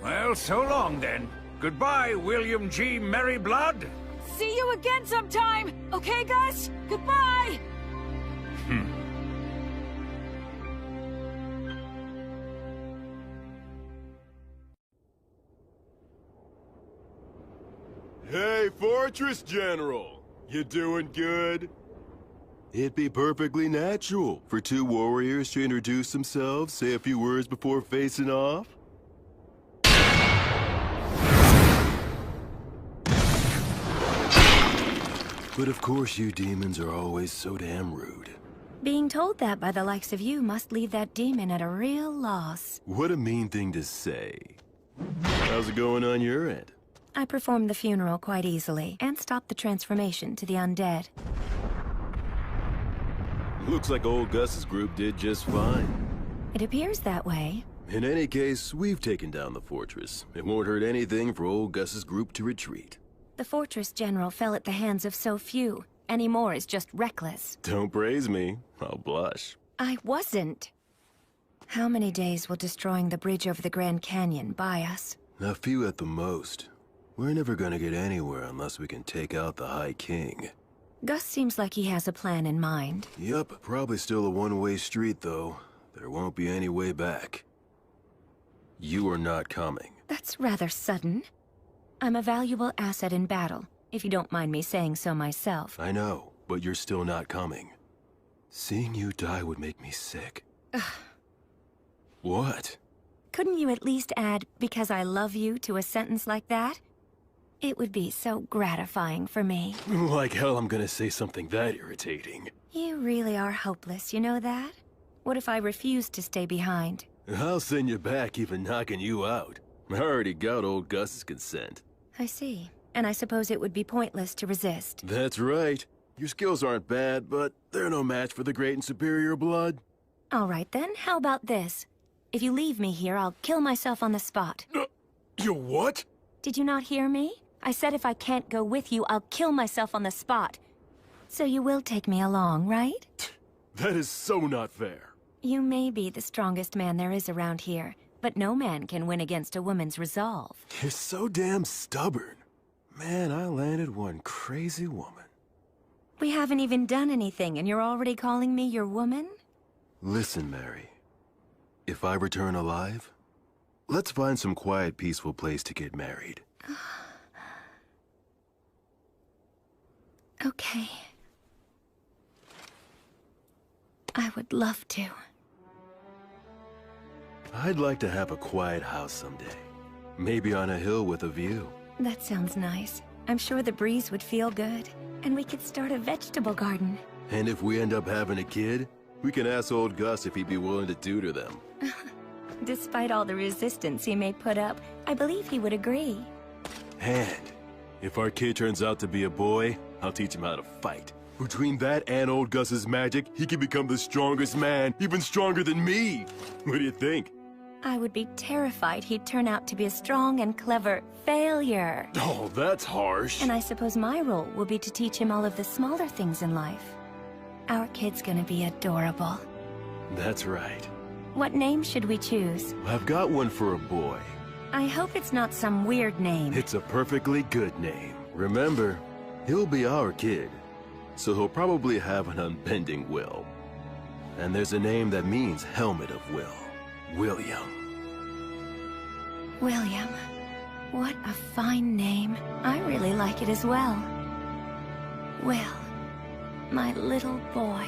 Well, so long then. Goodbye, William G. Merryblood. See you again sometime, okay, Gus? Goodbye! Hey, Fortress General! You doing good? It'd be perfectly natural for two warriors to introduce themselves, say a few words before facing off. But of course you demons are always so damn rude. Being told that by the likes of you must leave that demon at a real loss. What a mean thing to say. How's it going on your end? I performed the funeral quite easily, and stopped the transformation to the undead. Looks like old Gus's group did just fine. It appears that way. In any case, we've taken down the fortress. It won't hurt anything for old Gus's group to retreat. The Fortress General fell at the hands of so few. Any more is just reckless. Don't praise me. I'll blush. I wasn't. How many days will destroying the bridge over the Grand Canyon buy us? A few at the most. We're never gonna get anywhere unless we can take out the High King. Gus seems like he has a plan in mind. Yup, probably still a one-way street, though. There won't be any way back. You are not coming. That's rather sudden. I'm a valuable asset in battle, if you don't mind me saying so myself. I know, but you're still not coming. Seeing you die would make me sick. What? Couldn't you at least add, "because I love you," to a sentence like that? It would be so gratifying for me. Like hell I'm gonna say something that irritating. You really are hopeless, you know that? What if I refuse to stay behind? I'll send you back even knocking you out. I already got old Gus's consent. I see. And I suppose it would be pointless to resist. That's right. Your skills aren't bad, but they're no match for the great and superior blood. All right then, how about this? If you leave me here, I'll kill myself on the spot. You what? Did you not hear me? I said if I can't go with you, I'll kill myself on the spot. So you will take me along, right? That is so not fair. You may be the strongest man there is around here, but no man can win against a woman's resolve. You're so damn stubborn. Man, I landed one crazy woman. We haven't even done anything, and you're already calling me your woman? Listen, Mary. If I return alive, let's find some quiet, peaceful place to get married. Okay. I would love to. I'd like to have a quiet house someday. Maybe on a hill with a view. That sounds nice. I'm sure the breeze would feel good. And we could start a vegetable garden. And if we end up having a kid, we can ask old Gus if he'd be willing to tutor them. Despite all the resistance he may put up, I believe he would agree. And if our kid turns out to be a boy, I'll teach him how to fight. Between that and old Gus's magic, he can become the strongest man, even stronger than me. What do you think? I would be terrified he'd turn out to be a strong and clever failure. Oh, that's harsh. And I suppose my role will be to teach him all of the smaller things in life. Our kid's gonna be adorable. That's right. What name should we choose? I've got one for a boy. I hope it's not some weird name. It's a perfectly good name. Remember, he'll be our kid, so he'll probably have an unbending will. And there's a name that means Helmet of Will. William. William. What a fine name. I really like it as well. Will, my little boy.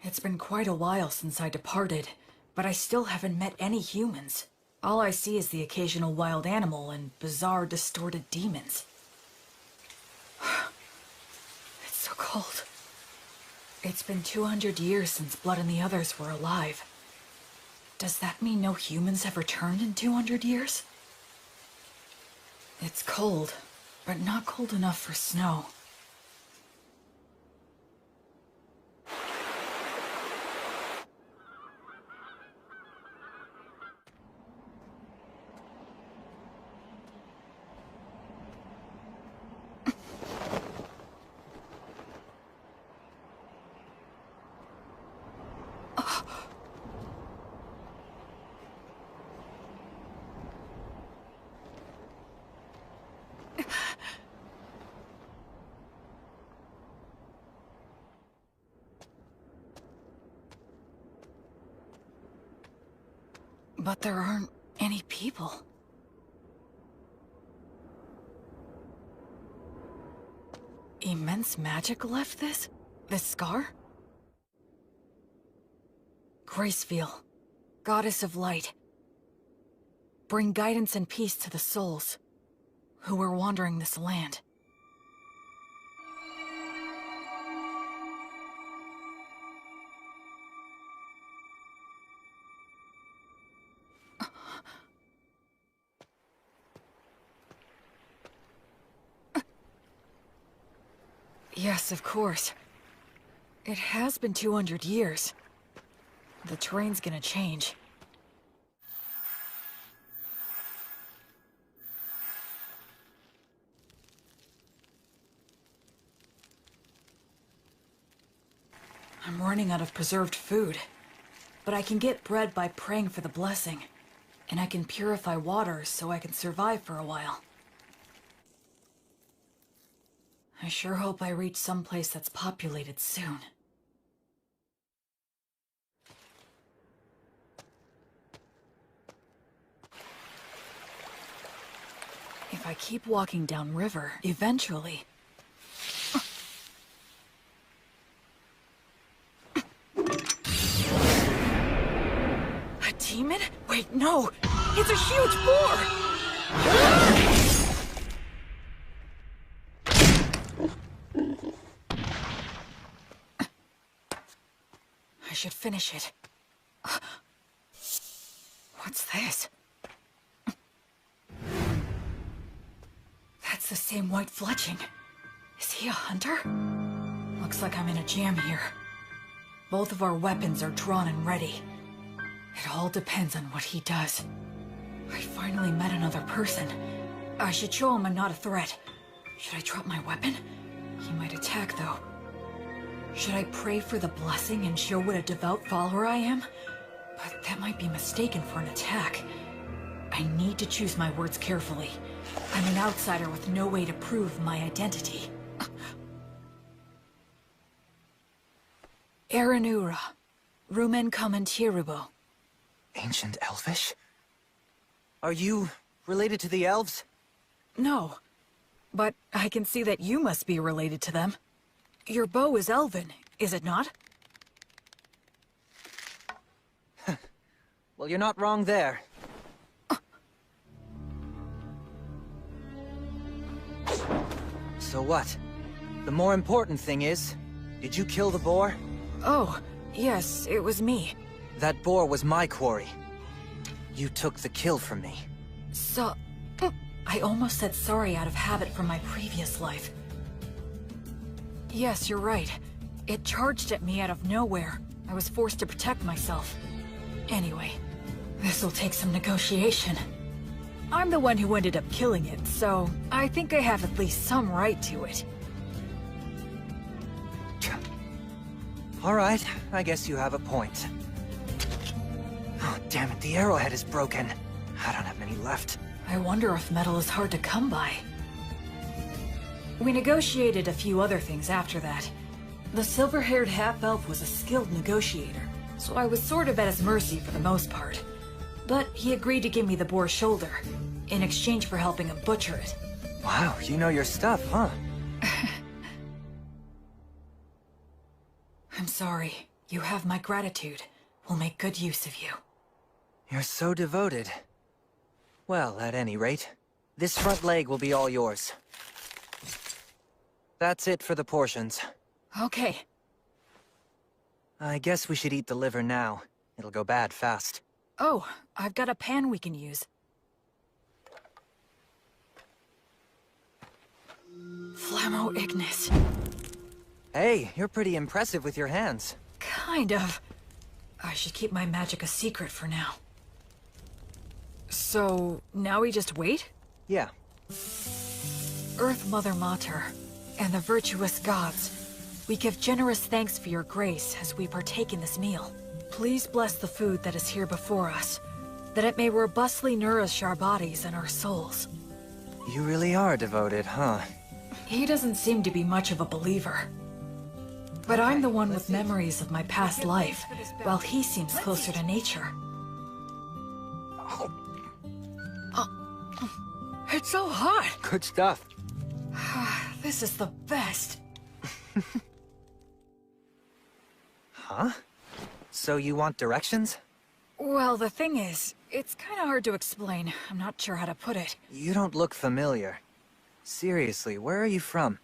It's been quite a while since I departed, but I still haven't met any humans. All I see is the occasional wild animal and bizarre, distorted demons. It's so cold. It's been 200 years since Blood and the others were alive. Does that mean no humans have returned in 200 years? It's cold, but not cold enough for snow. But there aren't any people. Immense magic left this scar? Gracefeel, goddess of light. Bring guidance and peace to the souls who are wandering this land. Yes, of course. It has been 200 years. The terrain's gonna change. I'm running out of preserved food. But I can get bread by praying for the blessing. And I can purify water so I can survive for a while. I sure hope I reach someplace that's populated soon. If I keep walking downriver, eventually... A demon? Wait, no! It's a huge boar! I should finish it. What's this? That's the same white fletching. Is he a hunter? Looks like I'm in a jam here. Both of our weapons are drawn and ready. It all depends on what he does. I finally met another person. I should show him I'm not a threat. Should I drop my weapon? He might attack, though. Should I pray for the blessing and show what a devout follower I am? But that might be mistaken for an attack. I need to choose my words carefully. I'm an outsider with no way to prove my identity. Erenura, Rumen Comentirubo. Ancient Elvish? Are you related to the elves? No, but I can see that you must be related to them. Your bow is elven, is it not? Well, you're not wrong there. So what? The more important thing is, did you kill the boar? Oh, yes, it was me. That boar was my quarry. You took the kill from me. So... I almost said sorry out of habit from my previous life. Yes, you're right. It charged at me out of nowhere. I was forced to protect myself. Anyway, this'll take some negotiation. I'm the one who ended up killing it, so I think I have at least some right to it. Alright, I guess you have a point. Oh, damn it, the arrowhead is broken. I don't have many left. I wonder if metal is hard to come by. We negotiated a few other things after that. The silver-haired half-elf was a skilled negotiator, so I was sort of at his mercy for the most part. But he agreed to give me the boar's shoulder, in exchange for helping him butcher it. Wow, you know your stuff, huh? I'm sorry. You have my gratitude. We'll make good use of you. You're so devoted. Well, at any rate, this front leg will be all yours. That's it for the portions. Okay. I guess we should eat the liver now. It'll go bad fast. Oh, I've got a pan we can use. Flammo Ignis. Hey, you're pretty impressive with your hands. Kind of. I should keep my magic a secret for now. So, now we just wait? Yeah. Earth Mother Mater, and the virtuous gods, we give generous thanks for your grace as we partake in this meal. Please bless the food that is here before us, that it may robustly nourish our bodies and our souls. You really are devoted, huh? He doesn't seem to be much of a believer. But I'm the one with memories of my past life, while he seems closer to nature. It's so hot! Good stuff. This is the best. Huh? So you want directions? Well, the thing is, it's kind of hard to explain. I'm not sure how to put it. You don't look familiar. Seriously, where are you from?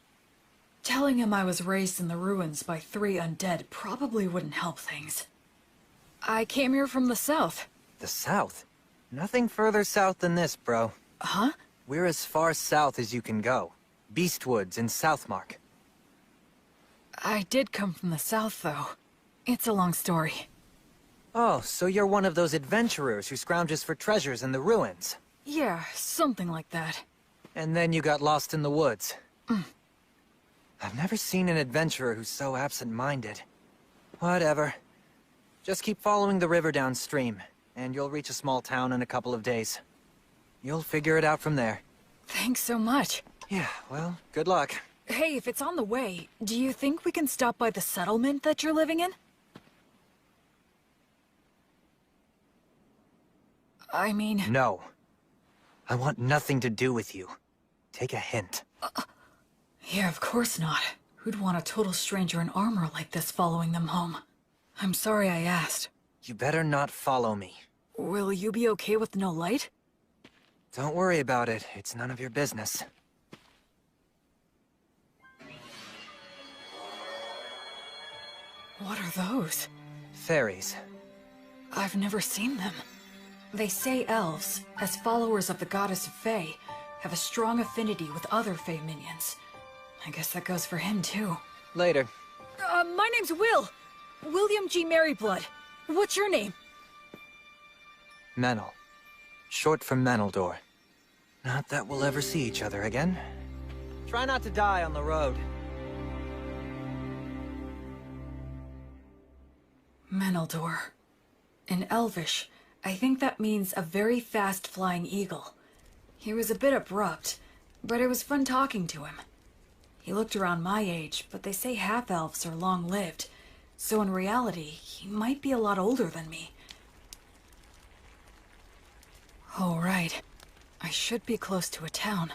Telling him I was raised in the ruins by 3 undead probably wouldn't help things. I came here from the south. The south? Nothing further south than this, bro. Huh? We're as far south as you can go. Beastwoods in Southmark. I did come from the south, though. It's a long story. Oh, so you're one of those adventurers who scrounges for treasures in the ruins. Yeah, something like that. And then you got lost in the woods. I've never seen an adventurer who's so absent-minded. Whatever. Just keep following the river downstream, and you'll reach a small town in a couple of days. You'll figure it out from there. Thanks so much. Yeah, well, good luck. Hey, if it's on the way, do you think we can stop by the settlement that you're living in? I mean... No. I want nothing to do with you. Take a hint. Yeah, of course not. Who'd want a total stranger in armor like this following them home? I'm sorry I asked. You better not follow me. Will you be okay with no light? Don't worry about it. It's none of your business. What are those? Fairies. I've never seen them. They say elves, as followers of the goddess of Fae, have a strong affinity with other Fae minions. I guess that goes for him, too. Later. My name's Will. William G. Merryblood. What's your name? Menel. Short for Meneldor. Not that we'll ever see each other again. Try not to die on the road. Menaldor. In Elvish, I think that means a very fast-flying eagle. He was a bit abrupt, but it was fun talking to him. He looked around my age, but they say half-elves are long-lived, so in reality, he might be a lot older than me. Oh, right. I should be close to a town.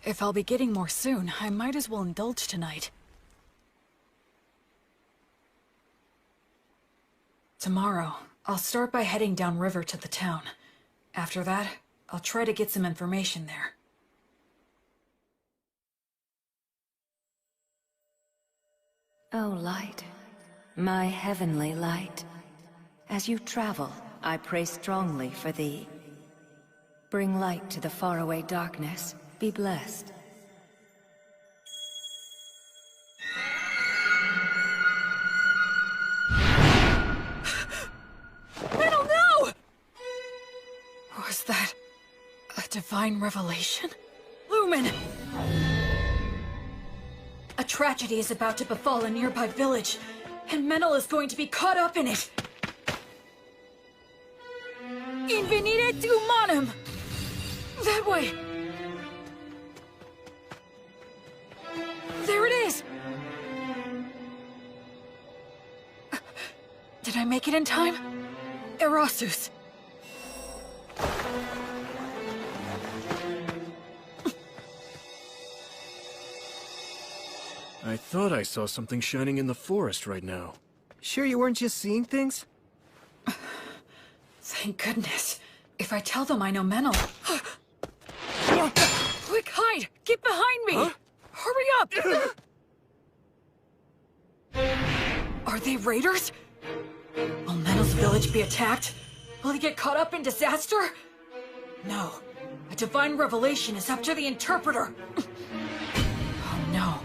If I'll be getting more soon, I might as well indulge tonight. Tomorrow, I'll start by heading downriver to the town. After that, I'll try to get some information there. Oh, light, my heavenly light. As you travel, I pray strongly for thee. Bring light to the faraway darkness. Be blessed. Metal, no! Was that a divine revelation? Lumen! A tragedy is about to befall a nearby village, and Menel is going to be caught up in it. Invenire humanum! That way! There it is! Did I make it in time? Erasus. I thought I saw something shining in the forest right now. Sure you weren't just seeing things? Thank goodness. If I tell them I know Menel... Quick, hide! Get behind me! Huh? Hurry up! Are they raiders? Will Menel's village be attacked? Will he get caught up in disaster? No. A divine revelation is up to the interpreter. Oh no.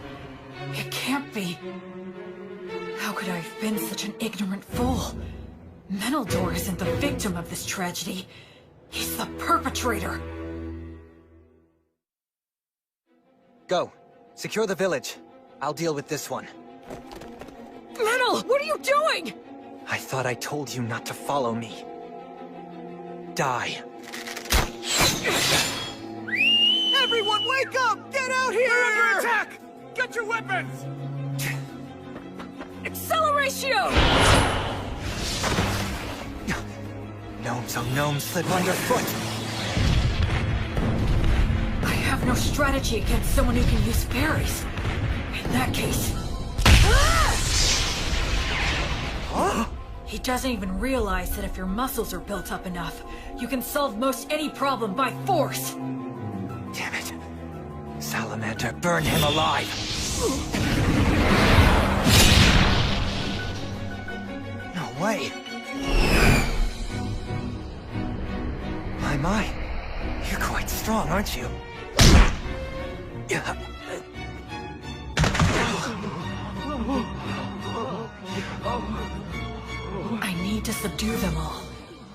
It can't be. How could I have been such an ignorant fool? Menaldor isn't the victim of this tragedy. He's the perpetrator. Go. Secure the village. I'll deal with this one. Menel, what are you doing? I thought I told you not to follow me. Die. Everyone wake up! Get out here! We're under attack! Get your weapons! Acceleratio! Gnomes, oh gnomes, slip underfoot! I have no strategy against someone who can use fairies. In that case... He doesn't even realize that if your muscles are built up enough, you can solve most any problem by force. Damn it. Salamander, burn him alive! No way! My, you're quite strong, aren't you? I need to subdue them all,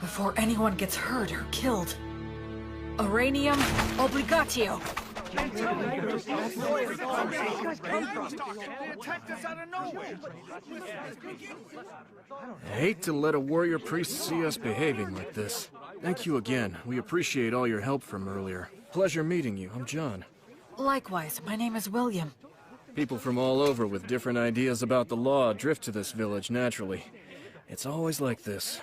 before anyone gets hurt or killed. Uranium obligatio. I hate to let a warrior priest see us behaving like this. Thank you again. We appreciate all your help from earlier. Pleasure meeting you. I'm John. Likewise, my name is William. People from all over with different ideas about the law drift to this village naturally. It's always like this.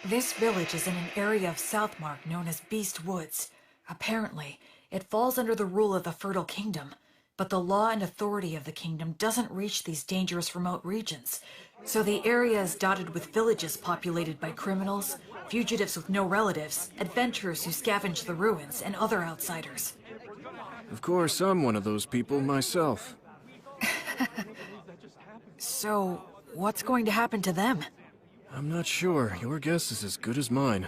This village is in an area of Southmark known as Beast Woods. Apparently, it falls under the rule of the Fertile Kingdom, but the law and authority of the kingdom doesn't reach these dangerous remote regions. So the area is dotted with villages populated by criminals, fugitives with no relatives, adventurers who scavenge the ruins, and other outsiders. Of course, I'm one of those people myself. So, what's going to happen to them? I'm not sure. Your guess is as good as mine.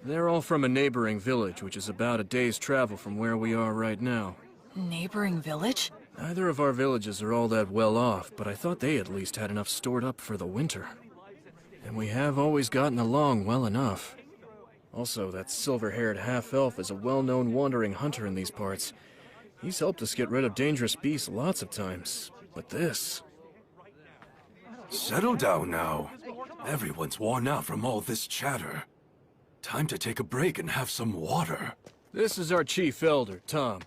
They're all from a neighboring village, which is about a day's travel from where we are right now. Neighboring village? Neither of our villages are all that well off, but I thought they at least had enough stored up for the winter. And we have always gotten along well enough. Also, that silver-haired half-elf is a well-known wandering hunter in these parts. He's helped us get rid of dangerous beasts lots of times, but this... Settle down now. Everyone's worn out from all this chatter. Time to take a break and have some water. This is our chief elder, Tom.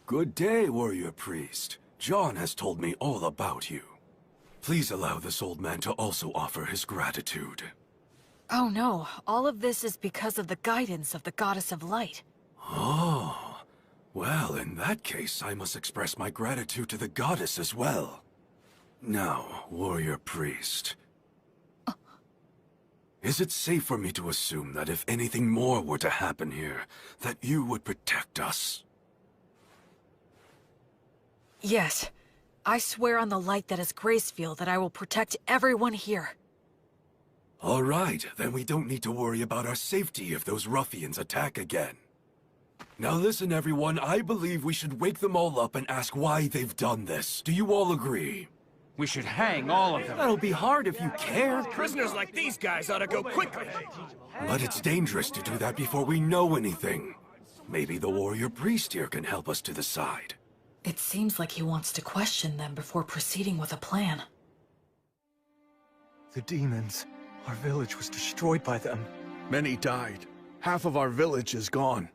Good day, warrior priest. John has told me all about you. Please allow this old man to also offer his gratitude. Oh no, all of this is because of the guidance of the Goddess of Light. Oh, well, in that case, I must express my gratitude to the goddess as well. Now, warrior priest. Is it safe for me to assume that if anything more were to happen here, that you would protect us? Yes. I swear on the light that is Gracefield that I will protect everyone here. All right, then we don't need to worry about our safety if those ruffians attack again. Now listen, everyone, I believe we should wake them all up and ask why they've done this. Do you all agree? We should hang all of them. That'll be hard if you care. Prisoners like these guys ought to go quickly. But it's dangerous to do that before we know anything. Maybe the warrior priest here can help us to decide. It seems like he wants to question them before proceeding with a plan. The demons. Our village was destroyed by them. Many died. Half of our village is gone.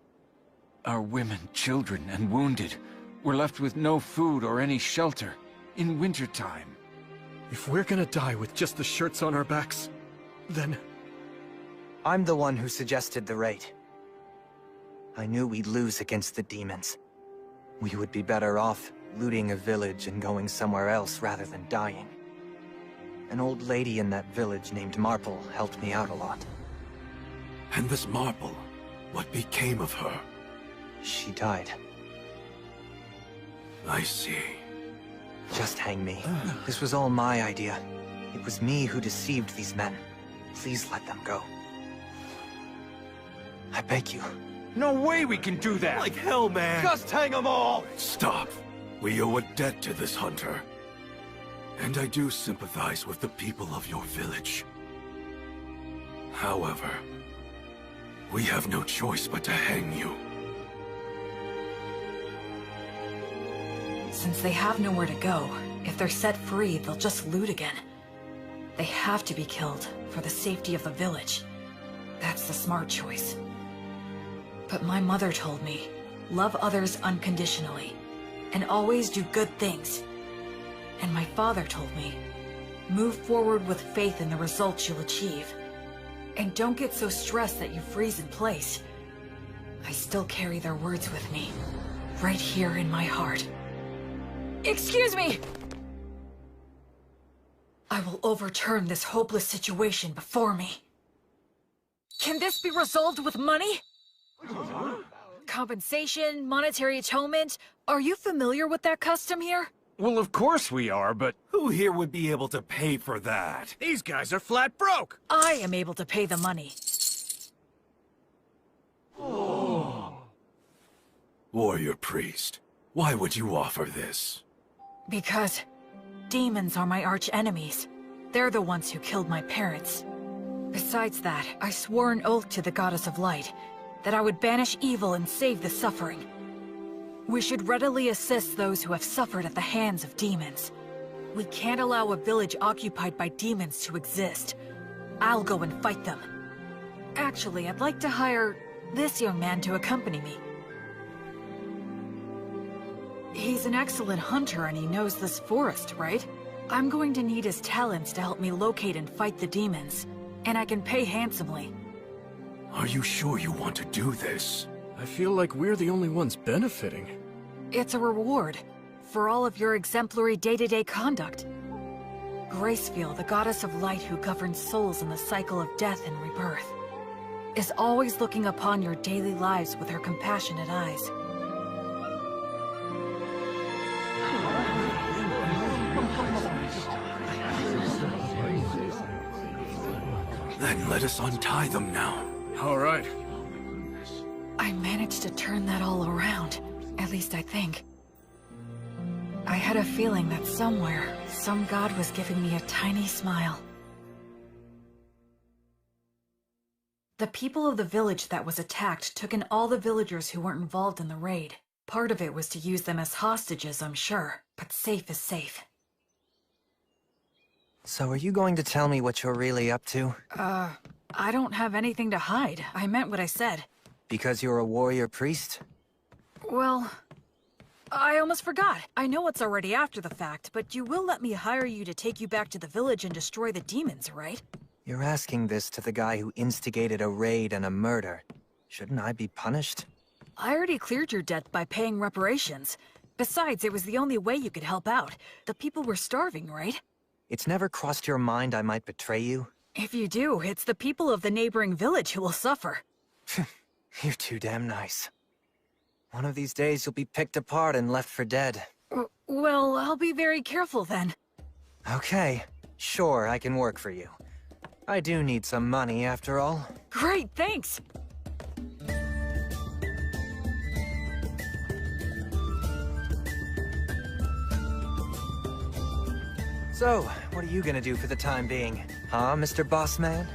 Our women, children, and wounded were left with no food or any shelter in wintertime. If we're gonna die with just the shirts on our backs, then... I'm the one who suggested the raid. I knew we'd lose against the demons. We would be better off looting a village and going somewhere else rather than dying. An old lady in that village named Marple helped me out a lot. And this Marple, what became of her? She died. I see. Just hang me. This was all my idea. It was me who deceived these men. Please let them go. I beg you. No way we can do that! Like hell, man. Just hang them all! Stop. We owe a debt to this hunter. And I do sympathize with the people of your village. However, we have no choice but to hang you. Since they have nowhere to go, if they're set free, they'll just loot again. They have to be killed for the safety of the village. That's the smart choice. But my mother told me, love others unconditionally, and always do good things. And my father told me, move forward with faith in the results you'll achieve. And don't get so stressed that you freeze in place. I still carry their words with me, right here in my heart. Excuse me! I will overturn this hopeless situation before me. Can this be resolved with money? Compensation, monetary atonement? Are you familiar with that custom here? Well, of course we are, but... Who here would be able to pay for that? These guys are flat broke! I am able to pay the money. Warrior priest, why would you offer this? Because demons are my arch enemies. They're the ones who killed my parents. Besides that, I swore an oath to the Goddess of Light that I would banish evil and save the suffering. We should readily assist those who have suffered at the hands of demons. We can't allow a village occupied by demons to exist. I'll go and fight them. Actually, I'd like to hire this young man to accompany me. He's an excellent hunter and he knows this forest, right? I'm going to need his talents to help me locate and fight the demons. And I can pay handsomely. Are you sure you want to do this? I feel like we're the only ones benefiting. It's a reward for all of your exemplary day-to-day conduct. Gracefield, the Goddess of Light who governs souls in the cycle of death and rebirth, is always looking upon your daily lives with her compassionate eyes. Then let us untie them now. All right. I managed to turn that all around. At least I think. I had a feeling that somewhere, some god was giving me a tiny smile. The people of the village that was attacked took in all the villagers who weren't involved in the raid. Part of it was to use them as hostages, I'm sure, but safe is safe. So are you going to tell me what you're really up to? I don't have anything to hide. I meant what I said. Because you're a warrior priest? Well, I almost forgot. I know it's already after the fact, but you will let me hire you to take you back to the village and destroy the demons, right? You're asking this to the guy who instigated a raid and a murder. Shouldn't I be punished? I already cleared your debt by paying reparations. Besides, it was the only way you could help out. The people were starving, right? It's never crossed your mind I might betray you? If you do, it's the people of the neighboring village who will suffer. You're too damn nice. One of these days you'll be picked apart and left for dead. Well, I'll be very careful then. Okay, sure, I can work for you. I do need some money, after all. Great, thanks! So, what are you gonna do for the time being? Huh, Mr. Bossman?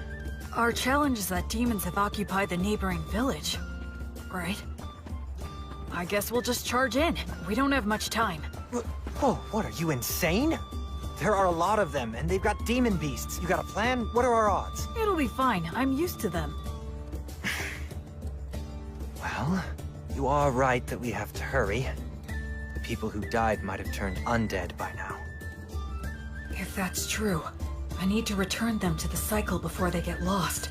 Our challenge is that demons have occupied the neighboring village, right? I guess we'll just charge in. We don't have much time. Oh, what, are you insane? There are a lot of them, and they've got demon beasts. You got a plan? What are our odds? It'll be fine. I'm used to them. Well, you are right that we have to hurry. The people who died might have turned undead by now. If that's true, I need to return them to the cycle before they get lost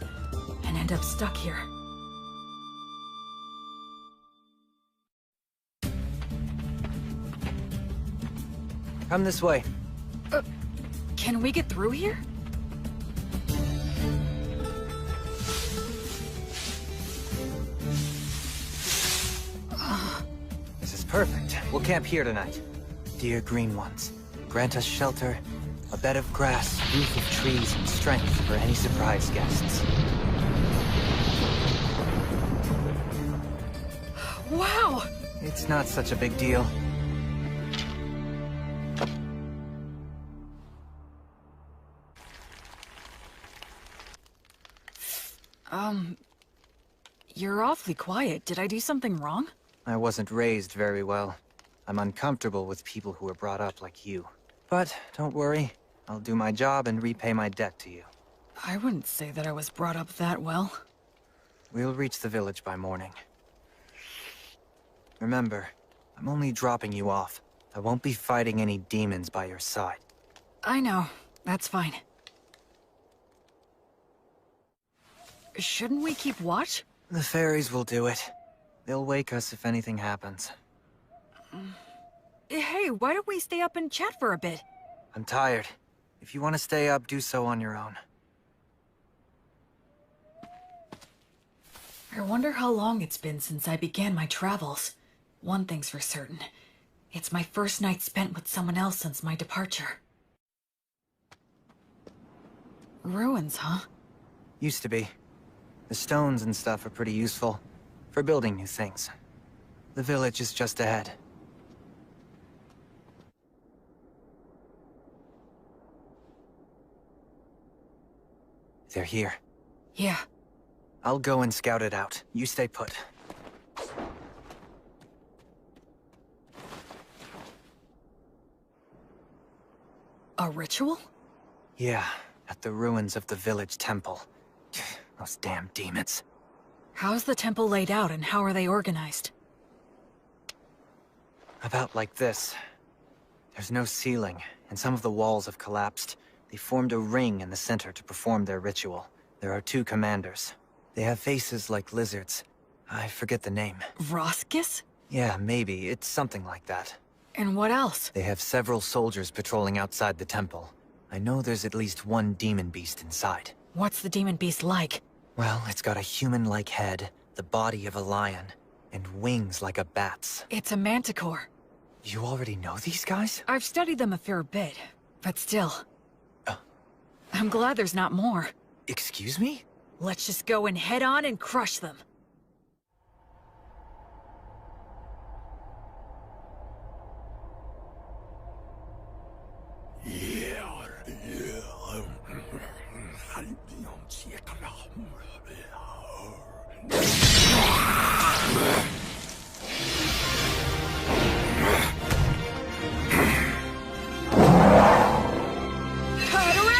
and end up stuck here. Come this way. Can we get through here? This is perfect. We'll camp here tonight. Dear Green Ones, grant us shelter, a bed of grass, roof of trees, and strength for any surprise guests. Wow! It's not such a big deal. You're awfully quiet. Did I do something wrong? I wasn't raised very well. I'm uncomfortable with people who were brought up like you. But don't worry, I'll do my job and repay my debt to you. I wouldn't say that I was brought up that well. We'll reach the village by morning. Remember, I'm only dropping you off. I won't be fighting any demons by your side. I know. That's fine. Shouldn't we keep watch? The fairies will do it. They'll wake us if anything happens. Hey, why don't we stay up and chat for a bit? I'm tired. If you want to stay up, do so on your own. I wonder how long it's been since I began my travels. One thing's for certain. It's my first night spent with someone else since my departure. Ruins, huh? Used to be. The stones and stuff are pretty useful for building new things. The village is just ahead. They're here. Yeah. I'll go and scout it out. You stay put. A ritual? Yeah, at the ruins of the village temple. Those damn demons. How's the temple laid out and how are they organized? About like this. There's no ceiling, and some of the walls have collapsed. They formed a ring in the center to perform their ritual. There are 2 commanders. They have faces like lizards. I forget the name. Roscus? Yeah, maybe. It's something like that. And what else? They have several soldiers patrolling outside the temple. I know there's at least 1 demon beast inside. What's the demon beast like? Well, it's got a human-like head, the body of a lion, and wings like a bat's. It's a manticore. You already know these guys? I've studied them a fair bit, but still. I'm glad there's not more. Excuse me? Let's just go and head on and crush them. Cut around!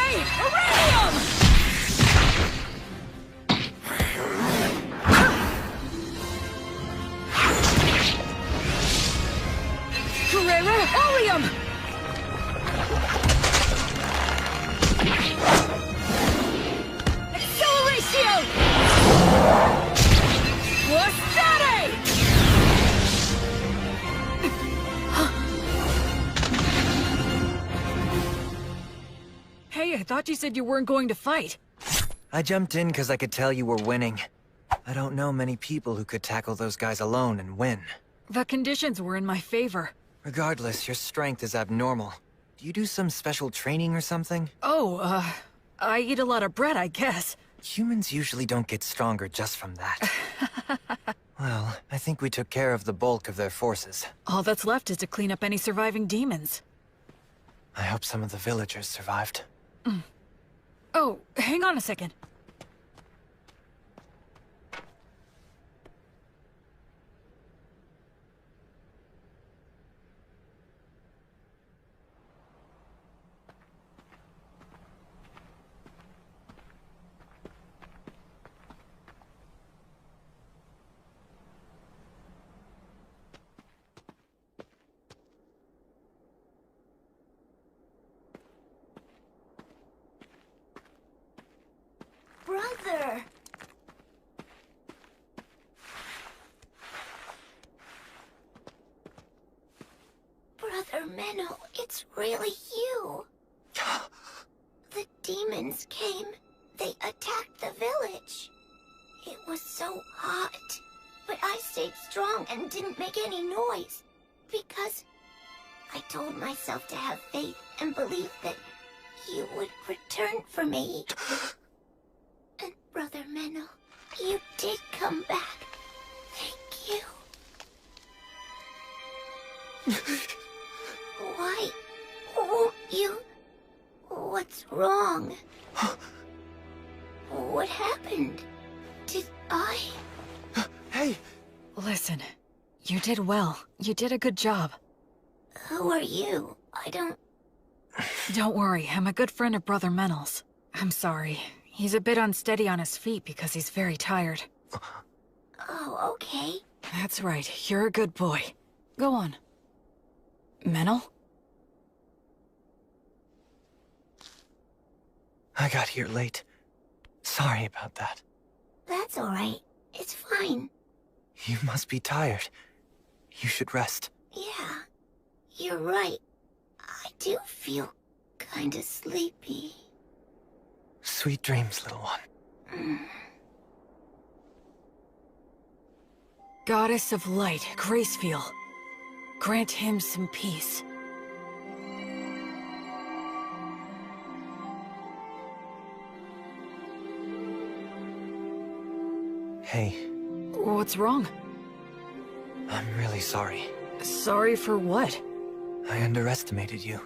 thought you said you weren't going to fight. I jumped in because I could tell you were winning. I don't know many people who could tackle those guys alone and win. The conditions were in my favor. Regardless, your strength is abnormal. Do you do some special training or something? Oh, I eat a lot of bread, I guess. Humans usually don't get stronger just from that. Well, I think we took care of the bulk of their forces. All that's left is to clean up any surviving demons. I hope some of the villagers survived. Oh, hang on a second. Brother! Brother Menno, it's really you. The demons came. They attacked the village. It was so hot. But I stayed strong and didn't make any noise. Because I told myself to have faith and believe that you would return for me. And Brother Menno, you did come back. Thank you. Why won't you? What's wrong? What happened? Did I? Hey! Listen, you did well. You did a good job. Who are you? Don't worry, I'm a good friend of Brother Menel's. I'm sorry. He's a bit unsteady on his feet because he's very tired. Oh, okay. That's right, you're a good boy. Go on. Menel? I got here late. Sorry about that. That's alright. It's fine. You must be tired. You should rest. Yeah, you're right. I do feel kinda sleepy. Sweet dreams, little one. Goddess of Light, Gracefiel. Grant him some peace. Hey, What's wrong? I'm really sorry. Sorry for what? I underestimated you.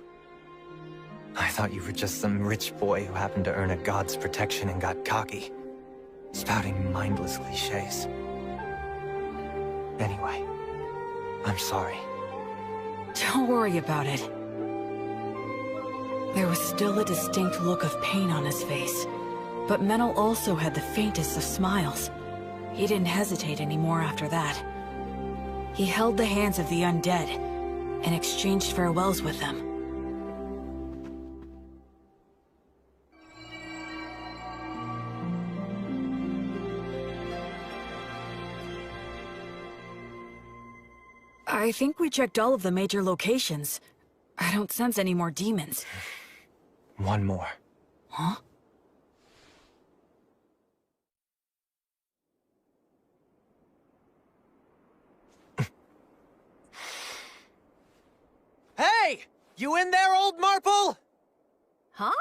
I thought you were just some rich boy who happened to earn a god's protection and got cocky, spouting mindless cliches. Anyway, I'm sorry. Don't worry about it. There was still a distinct look of pain on his face, but Menel also had the faintest of smiles. He didn't hesitate anymore after that. He held the hands of the undead and exchanged farewells with them. I think we checked all of the major locations. I don't sense any more demons. One more. Huh? Hey! You in there, old Marple? Huh?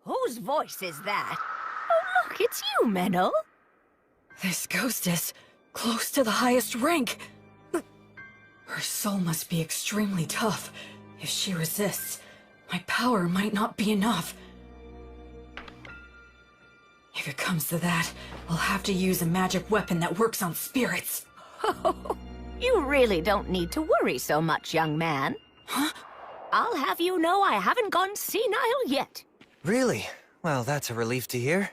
Whose voice is that? Oh, look, it's you, Menno. This ghost is close to the highest rank. Her soul must be extremely tough. If she resists, my power might not be enough. If it comes to that, I'll have to use a magic weapon that works on spirits. You really don't need to worry so much, young man. Huh? I'll have you know I haven't gone senile yet. Really? Well, that's a relief to hear.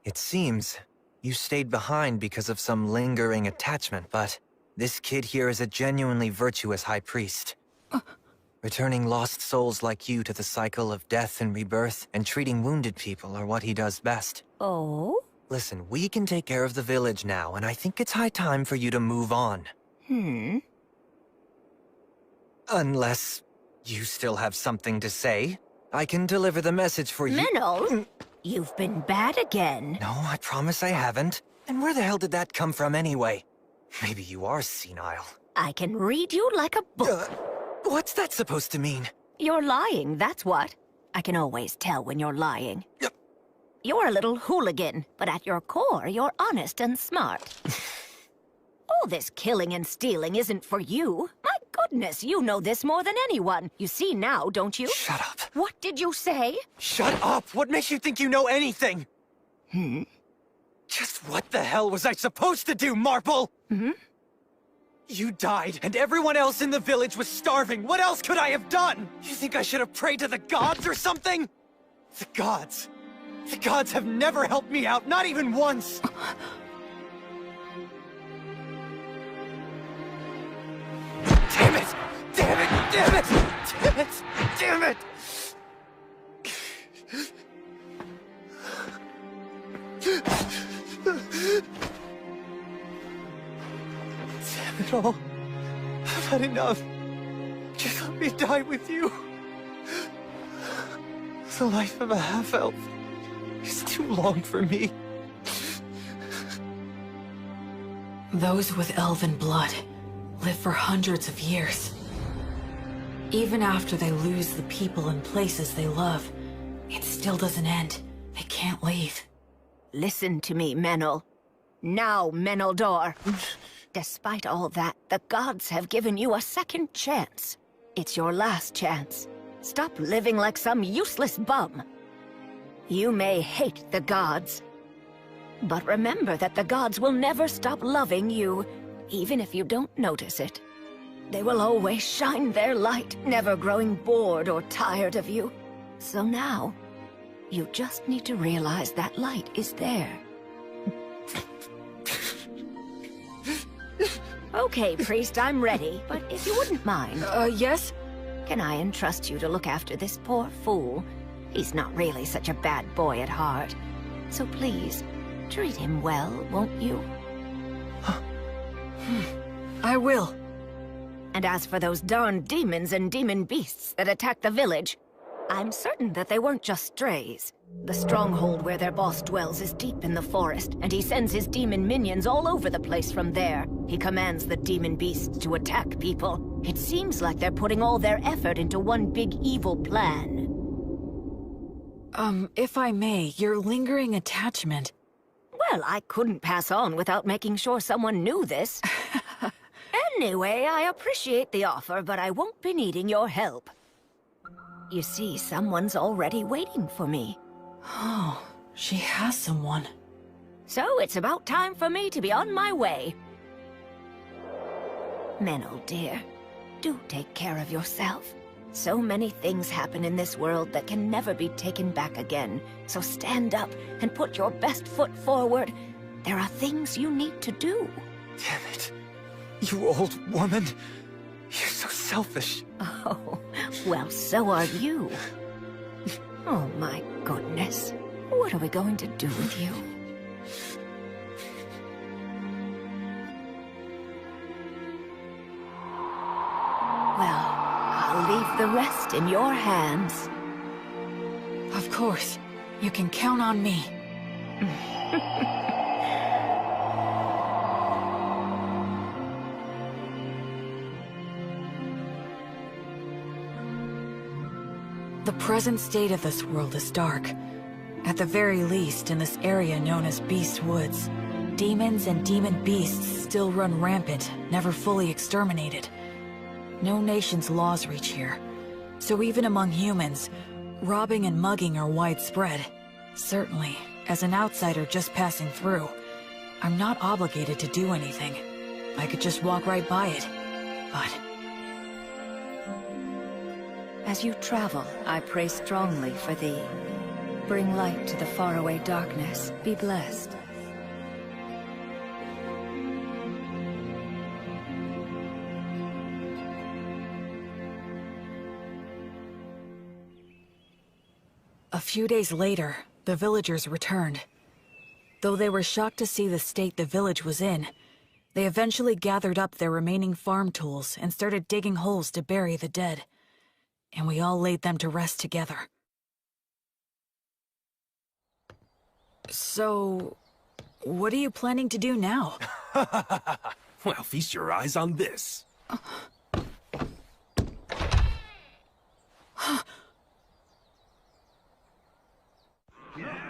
It seems you stayed behind because of some lingering attachment, but this kid here is a genuinely virtuous high priest. Returning lost souls like you to the cycle of death and rebirth, and treating wounded people are what he does best. Oh? Listen, we can take care of the village now, and I think it's high time for you to move on. Unless you still have something to say I can deliver the message for you. Menel, you've been bad again. No, I promise I haven't. And where the hell did that come from anyway? Maybe you are senile. I can read you like a book. What's that supposed to mean? You're lying, that's what. I can always tell when you're lying. You're a little hooligan, but at your core, you're honest and smart. All this killing and stealing isn't for you. My goodness, you know this more than anyone. You see now, don't you? Shut up. What did you say? Shut up! What makes you think you know anything? Just what the hell was I supposed to do, Marple? You died, and everyone else in the village was starving. What else could I have done? You think I should have prayed to the gods or something? The gods. The gods have never helped me out, not even once. Damn it! Damn it! Damn it! Damn it! Damn it! Damn it all. I've had enough. Just let me die with you. The life of a half-elf is too long for me. Those with elven blood live for hundreds of years. Even after they lose the people and places they love, it still doesn't end. They can't leave. Listen to me, Menel. Now, Meneldor. Despite all that, the gods have given you a second chance. It's your last chance. Stop living like some useless bum. You may hate the gods, but remember that the gods will never stop loving you, even if you don't notice it. They will always shine their light, never growing bored or tired of you. So now, you just need to realize that light is there. Okay, priest, I'm ready, but if you wouldn't mind... Yes? Can I entrust you to look after this poor fool? He's not really such a bad boy at heart. So please, treat him well, won't you? I will. And as for those darn demons and demon beasts that attacked the village, I'm certain that they weren't just strays. The stronghold where their boss dwells is deep in the forest, and he sends his demon minions all over the place from there. He commands the demon beasts to attack people. It seems like they're putting all their effort into one big evil plan. If I may, your lingering attachment... Well, I couldn't pass on without making sure someone knew this. Anyway, I appreciate the offer, but I won't be needing your help. You see, someone's already waiting for me. Oh, she has someone. So it's about time for me to be on my way. Menel, dear, do take care of yourself. So many things happen in this world that can never be taken back again. So stand up and put your best foot forward. There are things you need to do. Damn it. You old woman. You're so selfish. Oh, well, so are you. Oh my goodness. What are we going to do with you? Well, I'll leave the rest in your hands. Of course. You can count on me. The present state of this world is dark. At the very least, in this area known as Beast Woods. Demons and demon beasts still run rampant, never fully exterminated. No nation's laws reach here. So even among humans, robbing and mugging are widespread. Certainly, as an outsider just passing through, I'm not obligated to do anything. I could just walk right by it. But... As you travel, I pray strongly for thee. Bring light to the faraway darkness. Be blessed. A few days later, the villagers returned. Though they were shocked to see the state the village was in, they eventually gathered up their remaining farm tools and started digging holes to bury the dead. And we all laid them to rest together. So, what are you planning to do now? Well, feast your eyes on this.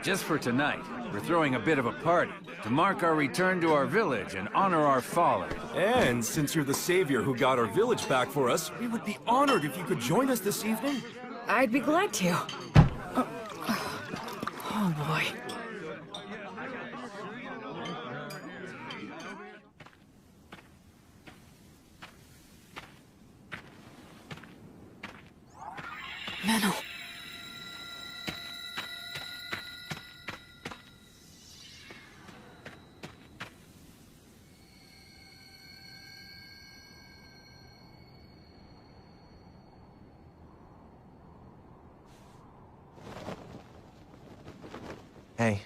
Just for tonight, we're throwing a bit of a party to mark our return to our village and honor our fallen. And since you're the savior who got our village back for us, we would be honored if you could join us this evening. I'd be glad to. Oh boy. Menno. Hey.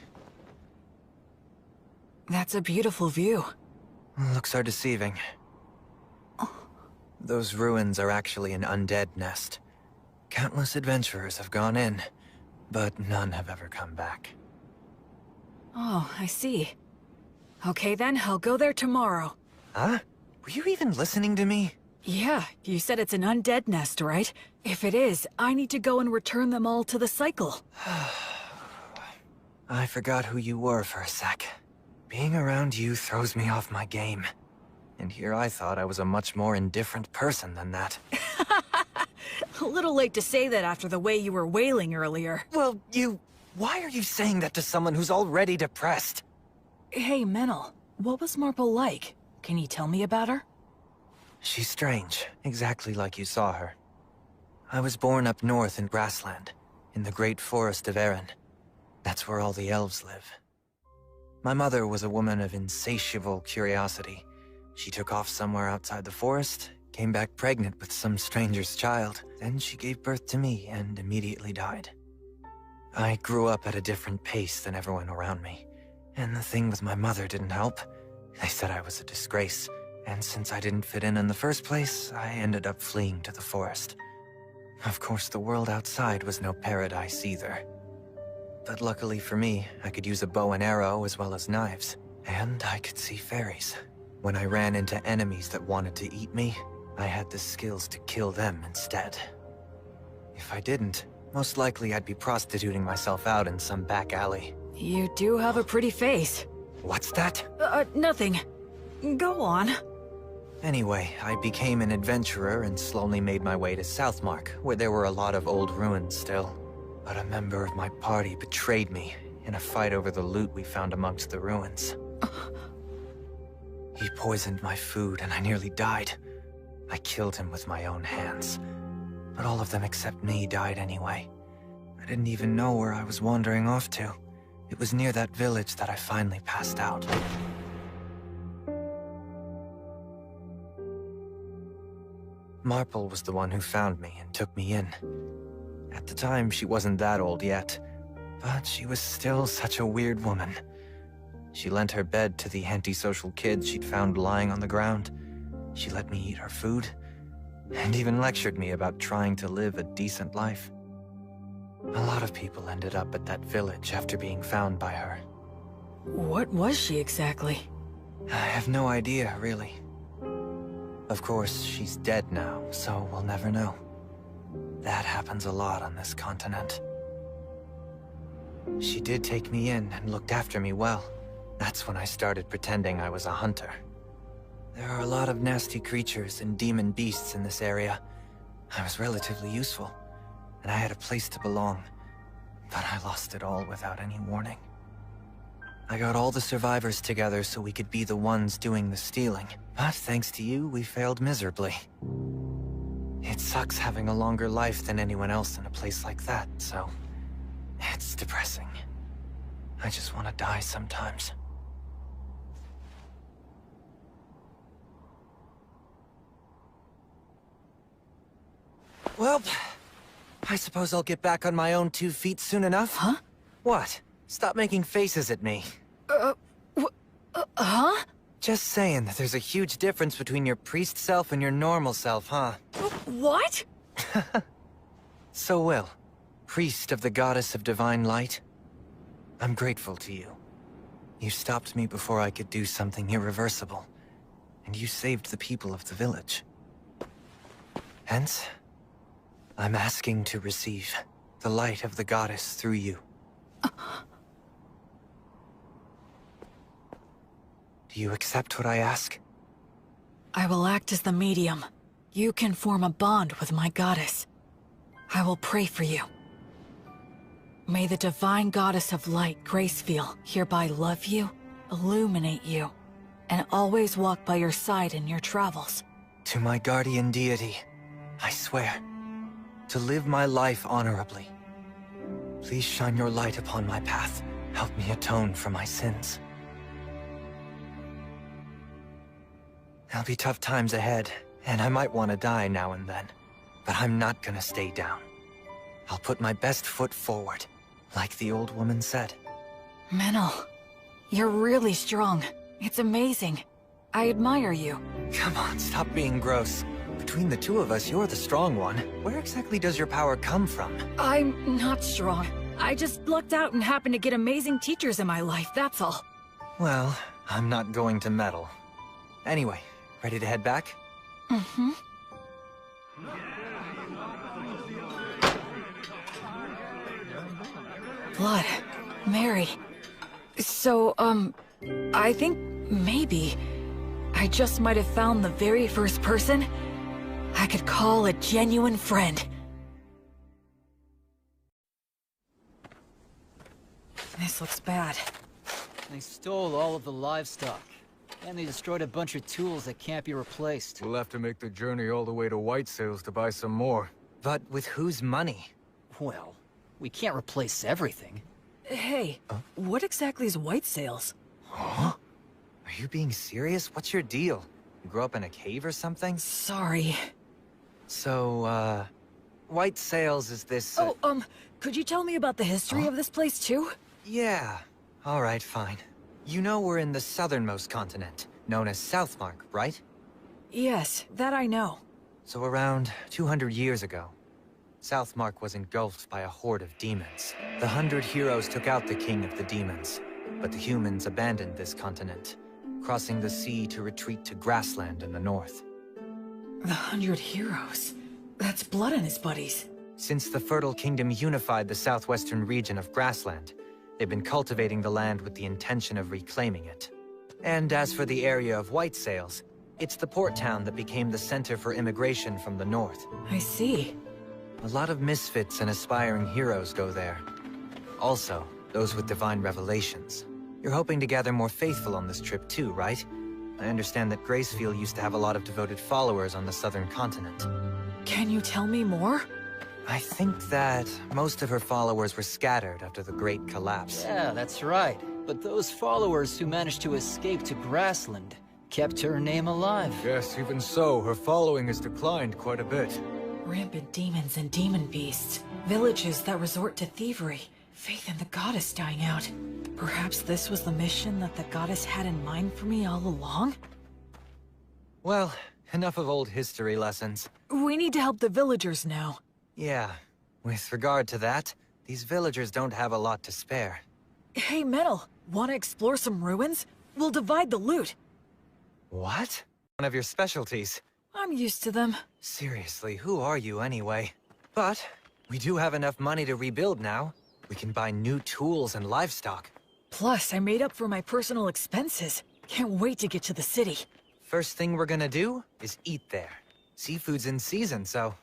That's a beautiful view. Looks are deceiving. Those ruins are actually an undead nest. Countless adventurers have gone in, but none have ever come back. Oh, I see. Okay then, I'll go there tomorrow. Huh? Were you even listening to me? Yeah, you said it's an undead nest, right? If it is, I need to go and return them all to the cycle. I forgot who you were for a sec. Being around you throws me off my game. And here I thought I was a much more indifferent person than that. A little late to say that after the way you were wailing earlier. Well, why are you saying that to someone who's already depressed? Hey, Menel, what was Marple like? Can you tell me about her? She's strange, exactly like you saw her. I was born up north in Grassland, in the great forest of Erin. That's where all the elves live. My mother was a woman of insatiable curiosity. She took off somewhere outside the forest, came back pregnant with some stranger's child. Then she gave birth to me and immediately died. I grew up at a different pace than everyone around me. And the thing with my mother didn't help. They said I was a disgrace, and since I didn't fit in the first place, I ended up fleeing to the forest. Of course, the world outside was no paradise either. But luckily for me, I could use a bow and arrow as well as knives, and I could see fairies. When I ran into enemies that wanted to eat me, I had the skills to kill them instead. If I didn't, most likely I'd be prostituting myself out in some back alley. You do have a pretty face. What's that? Nothing. Go on. Anyway, I became an adventurer and slowly made my way to Southmark, where there were a lot of old ruins still. But a member of my party betrayed me in a fight over the loot we found amongst the ruins. He poisoned my food and I nearly died. I killed him with my own hands. But all of them except me died anyway. I didn't even know where I was wandering off to. It was near that village that I finally passed out. Marple was the one who found me and took me in. At the time, she wasn't that old yet, but she was still such a weird woman. She lent her bed to the antisocial kids she'd found lying on the ground. She let me eat her food, and even lectured me about trying to live a decent life. A lot of people ended up at that village after being found by her. What was she exactly? I have no idea, really. Of course, she's dead now, so we'll never know. That happens a lot on this continent. She did take me in and looked after me well. That's when I started pretending I was a hunter. There are a lot of nasty creatures and demon beasts in this area. I was relatively useful, and I had a place to belong. But I lost it all without any warning. I got all the survivors together so we could be the ones doing the stealing. But thanks to you, we failed miserably. It sucks having a longer life than anyone else in a place like that, so... it's depressing. I just want to die sometimes. Well, I suppose I'll get back on my own 2 feet soon enough. Huh? What? Stop making faces at me. Huh? Just saying that there's a huge difference between your priest self and your normal self, huh? What? So Will, priest of the goddess of divine light? I'm grateful to you. You stopped me before I could do something irreversible, and you saved the people of the village. Hence, I'm asking to receive the light of the goddess through you. Do you accept what I ask? I will act as the medium. You can form a bond with my goddess. I will pray for you. May the divine goddess of light, Gracefeel, hereby love you, illuminate you, and always walk by your side in your travels. To my guardian deity, I swear to live my life honorably. Please shine your light upon my path. Help me atone for my sins. There'll be tough times ahead, and I might want to die now and then. But I'm not gonna stay down. I'll put my best foot forward, like the old woman said. Menel, you're really strong. It's amazing. I admire you. Come on, stop being gross. Between the two of us, you're the strong one. Where exactly does your power come from? I'm not strong. I just lucked out and happened to get amazing teachers in my life, that's all. Well, I'm not going to meddle. Anyway, ready to head back? Mm-hmm. Blood. Mary. So, I think maybe I just might have found the very first person I could call a genuine friend. This looks bad. They stole all of the livestock. And they destroyed a bunch of tools that can't be replaced. We'll have to make the journey all the way to White Sails to buy some more. But with whose money? Well, we can't replace everything. Hey, what exactly is White Sails? Huh? Are you being serious? What's your deal? You grew up in a cave or something? Sorry. So, White Sails is this... could you tell me about the history of this place too? Yeah. All right, fine. You know we're in the southernmost continent, known as Southmark, right? Yes, that I know. So around 200 years ago, Southmark was engulfed by a horde of demons. The 100 heroes took out the king of the demons, but the humans abandoned this continent, crossing the sea to retreat to grassland in the north. The 100 heroes? That's Blood and his buddies. Since the Fertile Kingdom unified the southwestern region of grassland, they've been cultivating the land with the intention of reclaiming it. And as for the area of White Sails, it's the port town that became the center for immigration from the north. I see. A lot of misfits and aspiring heroes go there. Also, those with divine revelations. You're hoping to gather more faithful on this trip too, right? I understand that Gracefeel used to have a lot of devoted followers on the southern continent. Can you tell me more? I think that most of her followers were scattered after the Great Collapse. Yeah, that's right. But those followers who managed to escape to Grassland kept her name alive. Yes, even so, her following has declined quite a bit. Rampant demons and demon beasts. Villages that resort to thievery. Faith in the goddess dying out. Perhaps this was the mission that the goddess had in mind for me all along? Well, enough of old history lessons. We need to help the villagers now. Yeah, with regard to that, these villagers don't have a lot to spare. Hey, Metal, wanna explore some ruins? We'll divide the loot. What? One of your specialties. I'm used to them. Seriously, who are you anyway? But we do have enough money to rebuild now. We can buy new tools and livestock. Plus, I made up for my personal expenses. Can't wait to get to the city. First thing we're gonna do is eat there. Seafood's in season, so...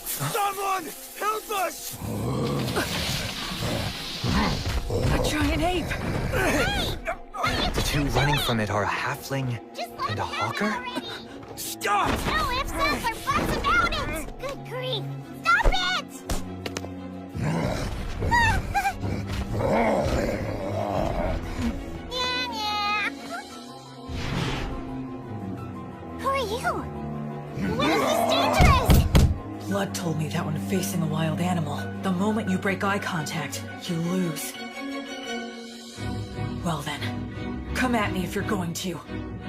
Someone! Help us! A giant ape! The two running from it are a halfling and a hawker? Stop! No ifs, ands, or buts about it! Good grief! Stop it! Who are you? What is this dangerous? Blood told me that when facing a wild animal, the moment you break eye contact, you lose. Well then, come at me if you're going to.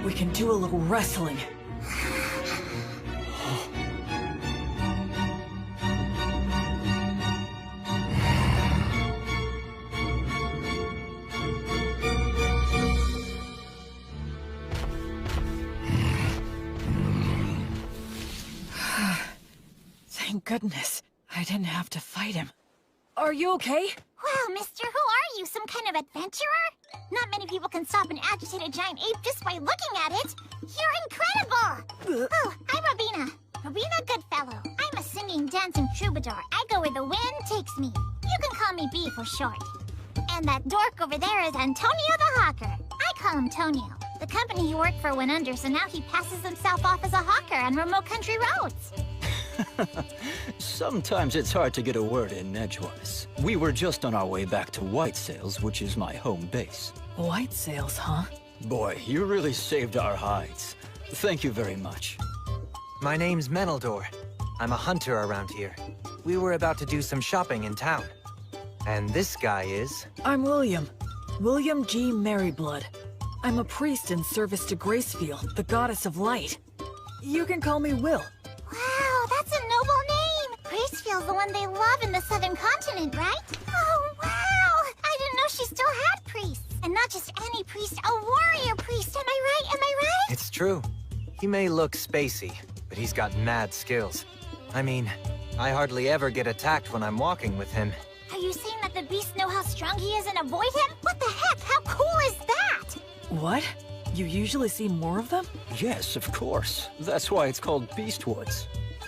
We can do a little wrestling. Thank goodness. I didn't have to fight him. Are you okay? Wow, mister, who are you? Some kind of adventurer? Not many people can stop an agitated giant ape just by looking at it. You're incredible! Oh, I'm Robina. Robina Goodfellow. I'm a singing, dancing troubadour. I go where the wind takes me. You can call me B for short. And that dork over there is Antonio the Hawker. I call him Tonio. The company he worked for went under, so now he passes himself off as a hawker on remote country roads. Sometimes it's hard to get a word in edgewise. We were just on our way back to White Sails, which is my home base. White Sails, huh? Boy, you really saved our hides. Thank you very much. My name's Menaldor. I'm a hunter around here. We were about to do some shopping in town. And this guy is... I'm William. William G. Merryblood. I'm a priest in service to Gracefield, the goddess of light. You can call me Will. Wow, that's a noble name! Gracefield's the one they love in the southern continent, right? Oh, wow! I didn't know she still had priests. And not just any priest, a warrior priest, am I right? Am I right? It's true. He may look spacey, but he's got mad skills. I mean, I hardly ever get attacked when I'm walking with him. Are you saying that the beasts know how strong he is and avoid him? What the heck? How cool is that? What? You usually see more of them? Yes, of course. That's why it's called Beastwoods.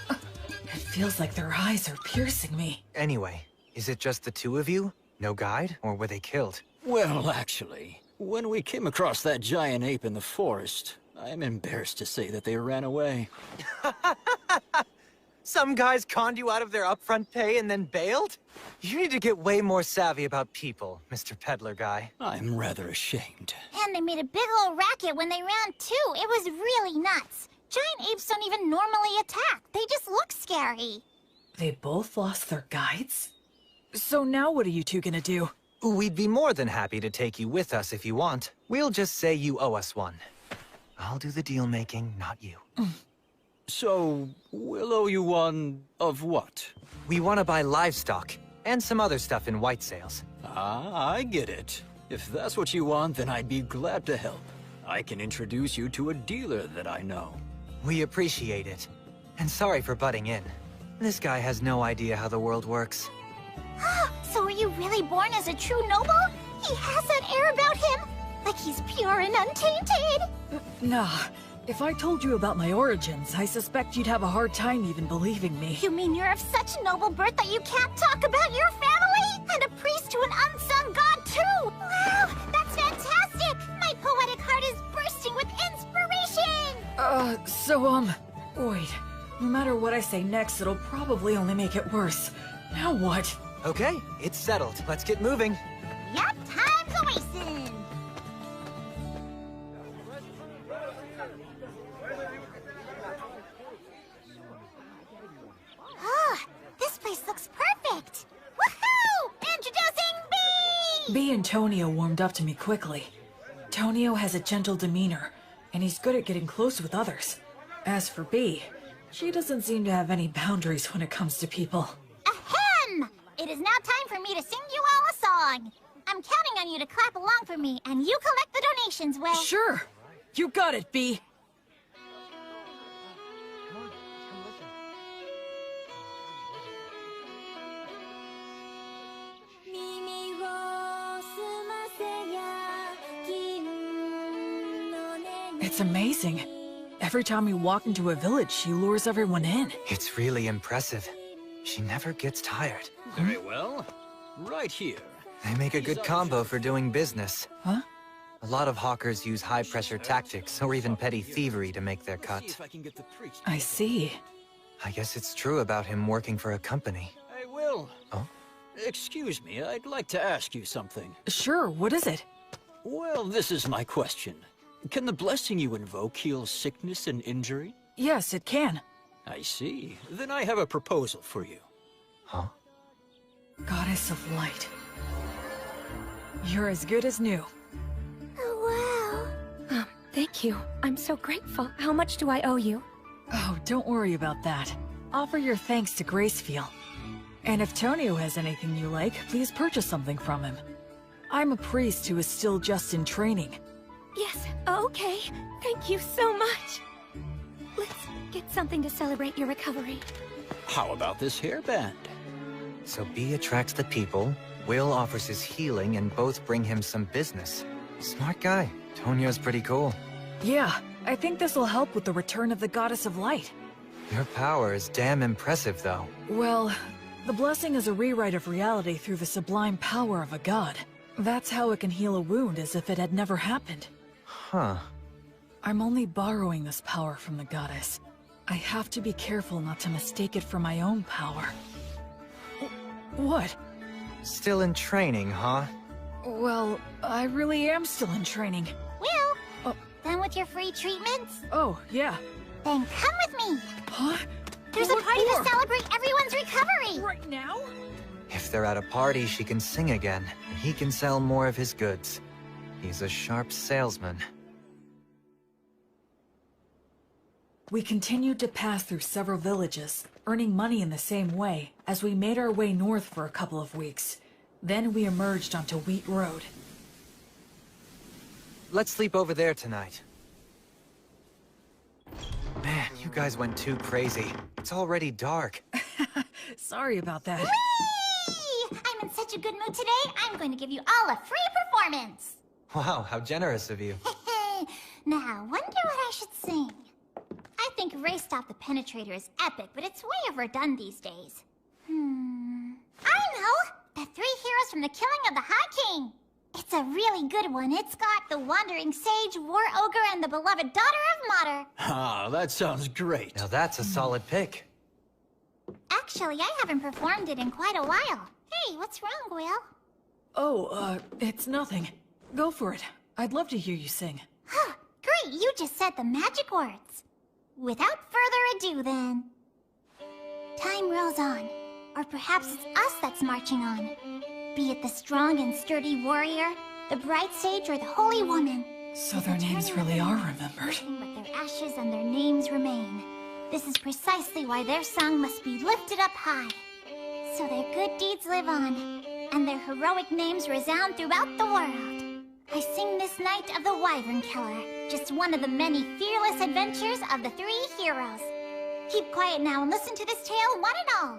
It feels like their eyes are piercing me. Anyway, is it just the two of you? No guide? Or were they killed? Well, actually, when we came across that giant ape in the forest, I'm embarrassed to say that they ran away. Some guys conned you out of their upfront pay and then bailed? You need to get way more savvy about people, Mr. Peddler Guy. I'm rather ashamed. And they made a big old racket when they ran too. It was really nuts. Giant apes don't even normally attack. They just look scary. They both lost their guides? So now what are you two gonna do? We'd be more than happy to take you with us if you want. We'll just say you owe us one. I'll do the deal-making, not you. So, we'll owe you one of what? We want to buy livestock, and some other stuff in White Sails. Ah, I get it. If that's what you want, then I'd be glad to help. I can introduce you to a dealer that I know. We appreciate it. And sorry for butting in. This guy has no idea how the world works. So were you really born as a true noble? He has that air about him? Like he's pure and untainted? Nah. If I told you about my origins, I suspect you'd have a hard time even believing me. You mean you're of such noble birth that you can't talk about your family? And a priest to an unsung god, too! Wow, that's fantastic! My poetic heart is bursting with inspiration! Wait. No matter what I say next, it'll probably only make it worse. Now what? Okay, it's settled. Let's get moving. Yup, time's a-wasting! This place looks perfect! Woohoo! Introducing B! B and Tonio warmed up to me quickly. Tonio has a gentle demeanor, and he's good at getting close with others. As for B, she doesn't seem to have any boundaries when it comes to people. Ahem! It is now time for me to sing you all a song. I'm counting on you to clap along for me, and you collect the donations, Will. Sure! You got it, B! It's amazing. Every time we walk into a village, she lures everyone in. It's really impressive. She never gets tired. Very well. Right here. They make a good combo for doing business. Huh? A lot of hawkers use high-pressure tactics or even petty thievery to make their cut. I see. I guess it's true about him working for a company. Hey, Will. Oh? Excuse me, I'd like to ask you something. Sure, what is it? Well, this is my question. Can the blessing you invoke heal sickness and injury? Yes, it can. I see. Then I have a proposal for you. Huh? Goddess of Light. You're as good as new. Oh, wow. Thank you. I'm so grateful. How much do I owe you? Oh, don't worry about that. Offer your thanks to Gracefield. And if Tonio has anything you like, please purchase something from him. I'm a priest who is still just in training. Yes, okay. Thank you so much. Let's get something to celebrate your recovery. How about this hairband? So B attracts the people, Will offers his healing, and both bring him some business. Smart guy. Tonio's pretty cool. Yeah, I think this will help with the return of the Goddess of Light. Your power is damn impressive, though. Well, the blessing is a rewrite of reality through the sublime power of a god. That's how it can heal a wound as if it had never happened. Huh. I'm only borrowing this power from the goddess. I have to be careful not to mistake it for my own power. What? Still in training, huh? Well, I really am still in training. Will? Done with your free treatments? Oh, yeah. Then come with me. Huh? There's a party to celebrate everyone's recovery. Right now? If they're at a party, she can sing again, and he can sell more of his goods. He's a sharp salesman. We continued to pass through several villages, earning money in the same way, as we made our way north for a couple of weeks. Then we emerged onto Wheat Road. Let's sleep over there tonight. Man, you guys went too crazy. It's already dark. Sorry about that. Whee! I'm in such a good mood today, I'm going to give you all a free performance. Wow, how generous of you. Now, wonder what I should sing. I think Race Stop the Penetrator is epic, but it's way overdone these days. I know! The three heroes from the killing of the High King! It's a really good one. It's got the Wandering Sage, War Ogre, and the beloved daughter of Mater. Ah, that sounds great. Now that's a solid pick. Actually, I haven't performed it in quite a while. Hey, what's wrong, Will? Oh, it's nothing. Go for it. I'd love to hear you sing. Great, you just said the magic words. Without further ado, then. Time rolls on. Or perhaps it's us that's marching on. Be it the strong and sturdy warrior, the bright sage, or the holy woman. So their names really are remembered. But their ashes and their names remain. This is precisely why their song must be lifted up high. So their good deeds live on, and their heroic names resound throughout the world. I sing this night of the Wyvern Killer, just one of the many fearless adventures of the three heroes. Keep quiet now and listen to this tale, one and all.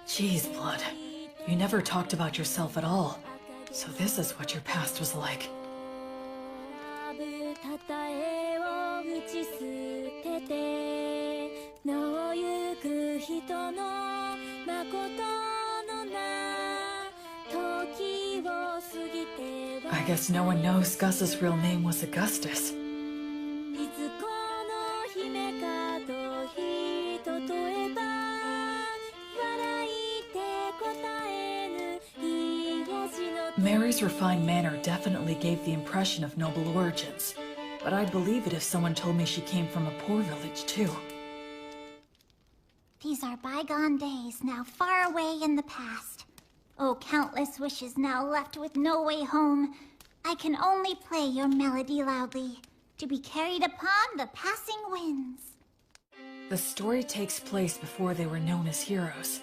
Jeez, Blood. You never talked about yourself at all. So this is what your past was like. I guess no one knows Gus's real name was Augustus. Mary's refined manner definitely gave the impression of noble origins, but I'd believe it if someone told me she came from a poor village, too. These are bygone days, now far away in the past. Oh, countless wishes now left with no way home. I can only play your melody loudly, to be carried upon the passing winds. The story takes place before they were known as heroes,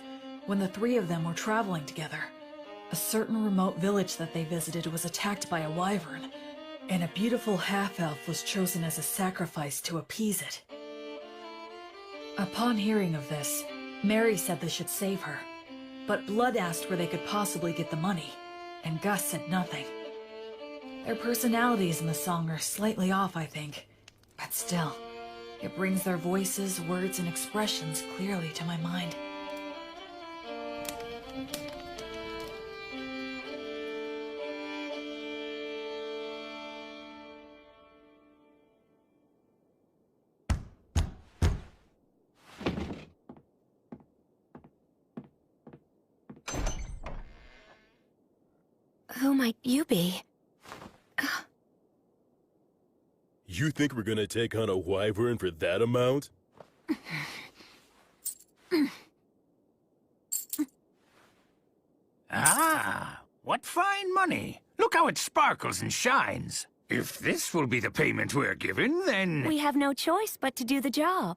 when the three of them were traveling together. A certain remote village that they visited was attacked by a wyvern, and a beautiful half-elf was chosen as a sacrifice to appease it. Upon hearing of this, Mary said they should save her, but Blood asked where they could possibly get the money, and Gus said nothing. Their personalities in the song are slightly off, I think, but still, it brings their voices, words, and expressions clearly to my mind. Who might you be? You think we're gonna take on a wyvern for that amount? Ah, what fine money. Look how it sparkles and shines. If this will be the payment we're given, then... We have no choice but to do the job.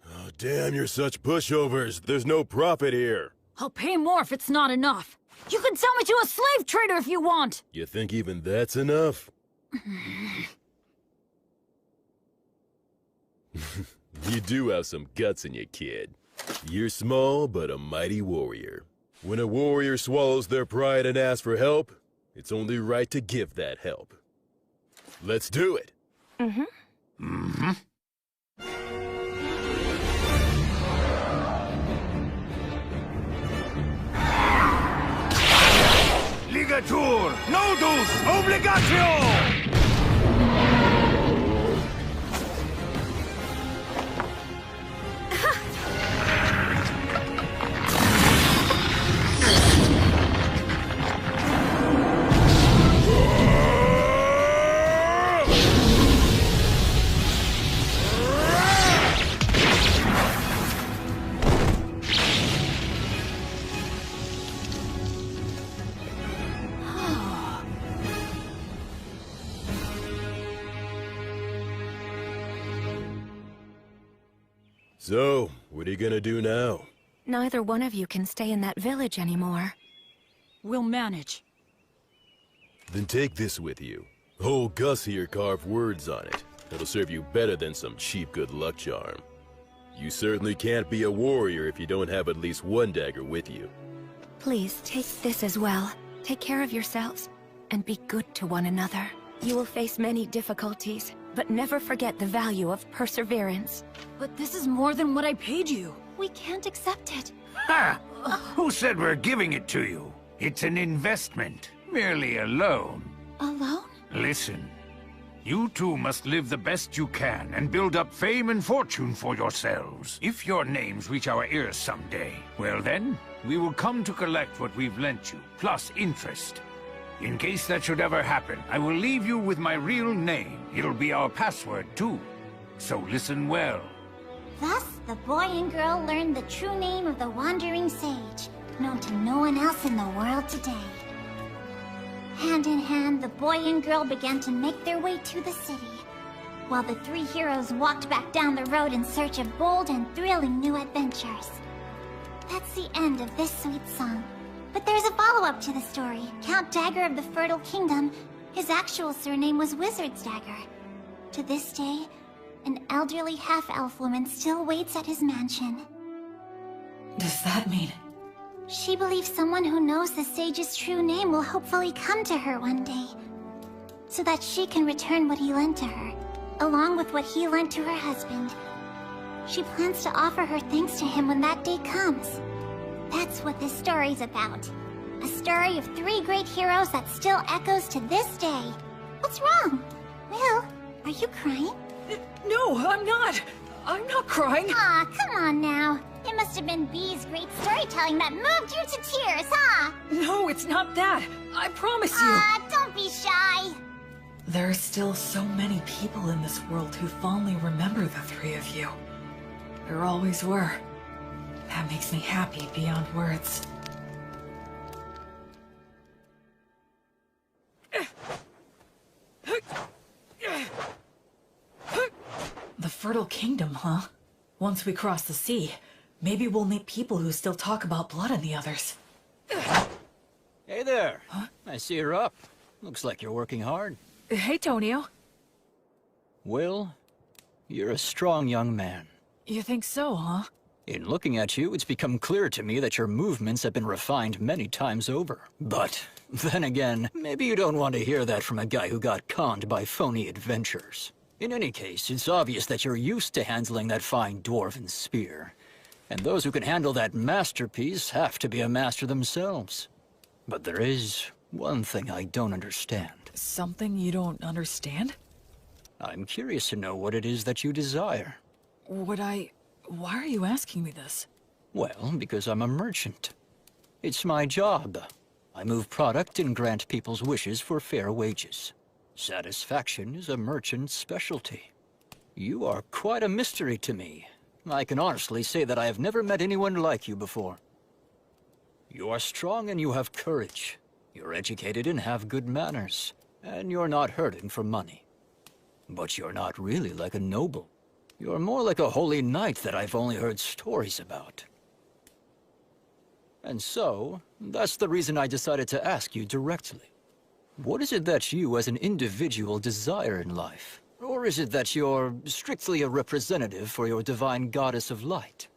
Oh, damn, you're such pushovers. There's no profit here. I'll pay more if it's not enough. You can sell me to a slave trader if you want! You think even that's enough? You do have some guts in you, kid. You're small, but a mighty warrior. When a warrior swallows their pride and asks for help, it's only right to give that help. Let's do it! Ligatur! Nodus! Obligatio! So, what are you gonna do now? Neither one of you can stay in that village anymore. We'll manage. Then take this with you. Old Gus here carved words on it. It'll serve you better than some cheap good luck charm. You certainly can't be a warrior if you don't have at least one dagger with you. Please, take this as well. Take care of yourselves, and be good to one another. You will face many difficulties, but never forget the value of perseverance. But this is more than what I paid you. We can't accept it. Ha! Who said we're giving it to you? It's an investment, merely a loan. A loan? Listen, you two must live the best you can and build up fame and fortune for yourselves. If your names reach our ears someday, well then, we will come to collect what we've lent you, plus interest. In case that should ever happen, I will leave you with my real name. It'll be our password, too. So listen well. Thus, the boy and girl learned the true name of the Wandering Sage, known to no one else in the world today. Hand in hand, the boy and girl began to make their way to the city, while the three heroes walked back down the road in search of bold and thrilling new adventures. That's the end of this sweet song. But there's a follow-up to the story. Count Dagger of the Fertile Kingdom, his actual surname was Wizard's Dagger. To this day, an elderly half-elf woman still waits at his mansion. Does that mean? She believes someone who knows the sage's true name will hopefully come to her one day, so that she can return what he lent to her, along with what he lent to her husband. She plans to offer her thanks to him when that day comes. That's what this story's about. A story of three great heroes that still echoes to this day. What's wrong? Will, are you crying? No, I'm not! I'm not crying! Aw, come on now. It must have been Bee's great storytelling that moved you to tears, huh? No, it's not that! I promise you! Aw, don't be shy! There are still so many people in this world who fondly remember the three of you. There always were. That makes me happy beyond words. The Fertile Kingdom, huh? Once we cross the sea, maybe we'll meet people who still talk about blood and the others. Hey there. Huh? I see you're up. Looks like you're working hard. Hey, Tonio. Will, you're a strong young man. You think so, huh? In looking at you, it's become clear to me that your movements have been refined many times over. But, then again, maybe you don't want to hear that from a guy who got conned by phony adventures. In any case, it's obvious that you're used to handling that fine dwarven spear. And those who can handle that masterpiece have to be a master themselves. But there is one thing I don't understand. Something you don't understand? I'm curious to know what it is that you desire. Why are you asking me this? Well, because I'm a merchant. It's my job. I move product and grant people's wishes for fair wages. Satisfaction is a merchant's specialty. You are quite a mystery to me. I can honestly say that I have never met anyone like you before. You are strong and you have courage. You're educated and have good manners. And you're not hurting for money. But you're not really like a noble. You're more like a holy knight that I've only heard stories about. And so, that's the reason I decided to ask you directly. What is it that you as an individual desire in life? Or is it that you're strictly a representative for your divine goddess of light?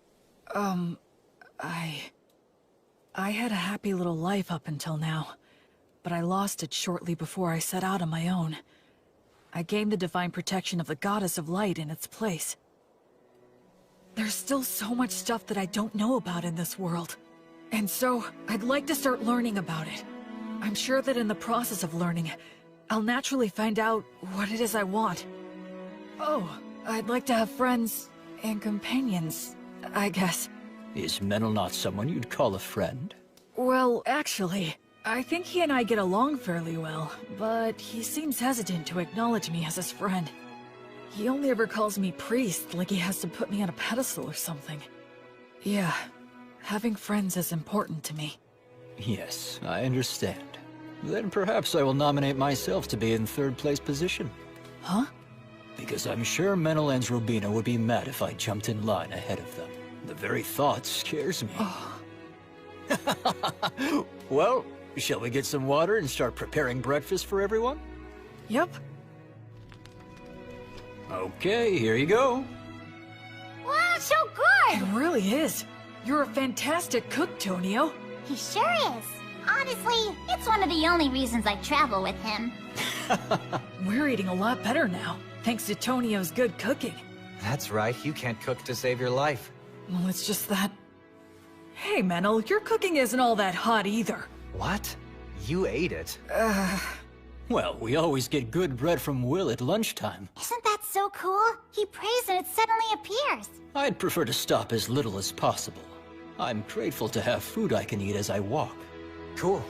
I had a happy little life up until now, but I lost it shortly before I set out on my own. I gained the divine protection of the goddess of light in its place. There's still so much stuff that I don't know about in this world. And so, I'd like to start learning about it. I'm sure that in the process of learning, I'll naturally find out what it is I want. Oh, I'd like to have friends and companions, I guess. Is Menel not someone you'd call a friend? Well, actually, I think he and I get along fairly well, but he seems hesitant to acknowledge me as his friend. He only ever calls me priest, like he has to put me on a pedestal or something. Yeah, having friends is important to me. Yes, I understand. Then perhaps I will nominate myself to be in third place position. Huh? Because I'm sure Menel and Robina would be mad if I jumped in line ahead of them. The very thought scares me. Well, shall we get some water and start preparing breakfast for everyone? Yep. Okay, here you go. Wow, so good! It really is. You're a fantastic cook, Tonio. He sure is. Honestly, it's one of the only reasons I travel with him. We're eating a lot better now, thanks to Tonio's good cooking. That's right, you can't cook to save your life. Well, it's just that... Hey, Menel, your cooking isn't all that hot either. What? You ate it. Well, we always get good bread from Will at lunchtime. Isn't that so cool? He prays and it suddenly appears. I'd prefer to stop as little as possible. I'm grateful to have food I can eat as I walk. Cool.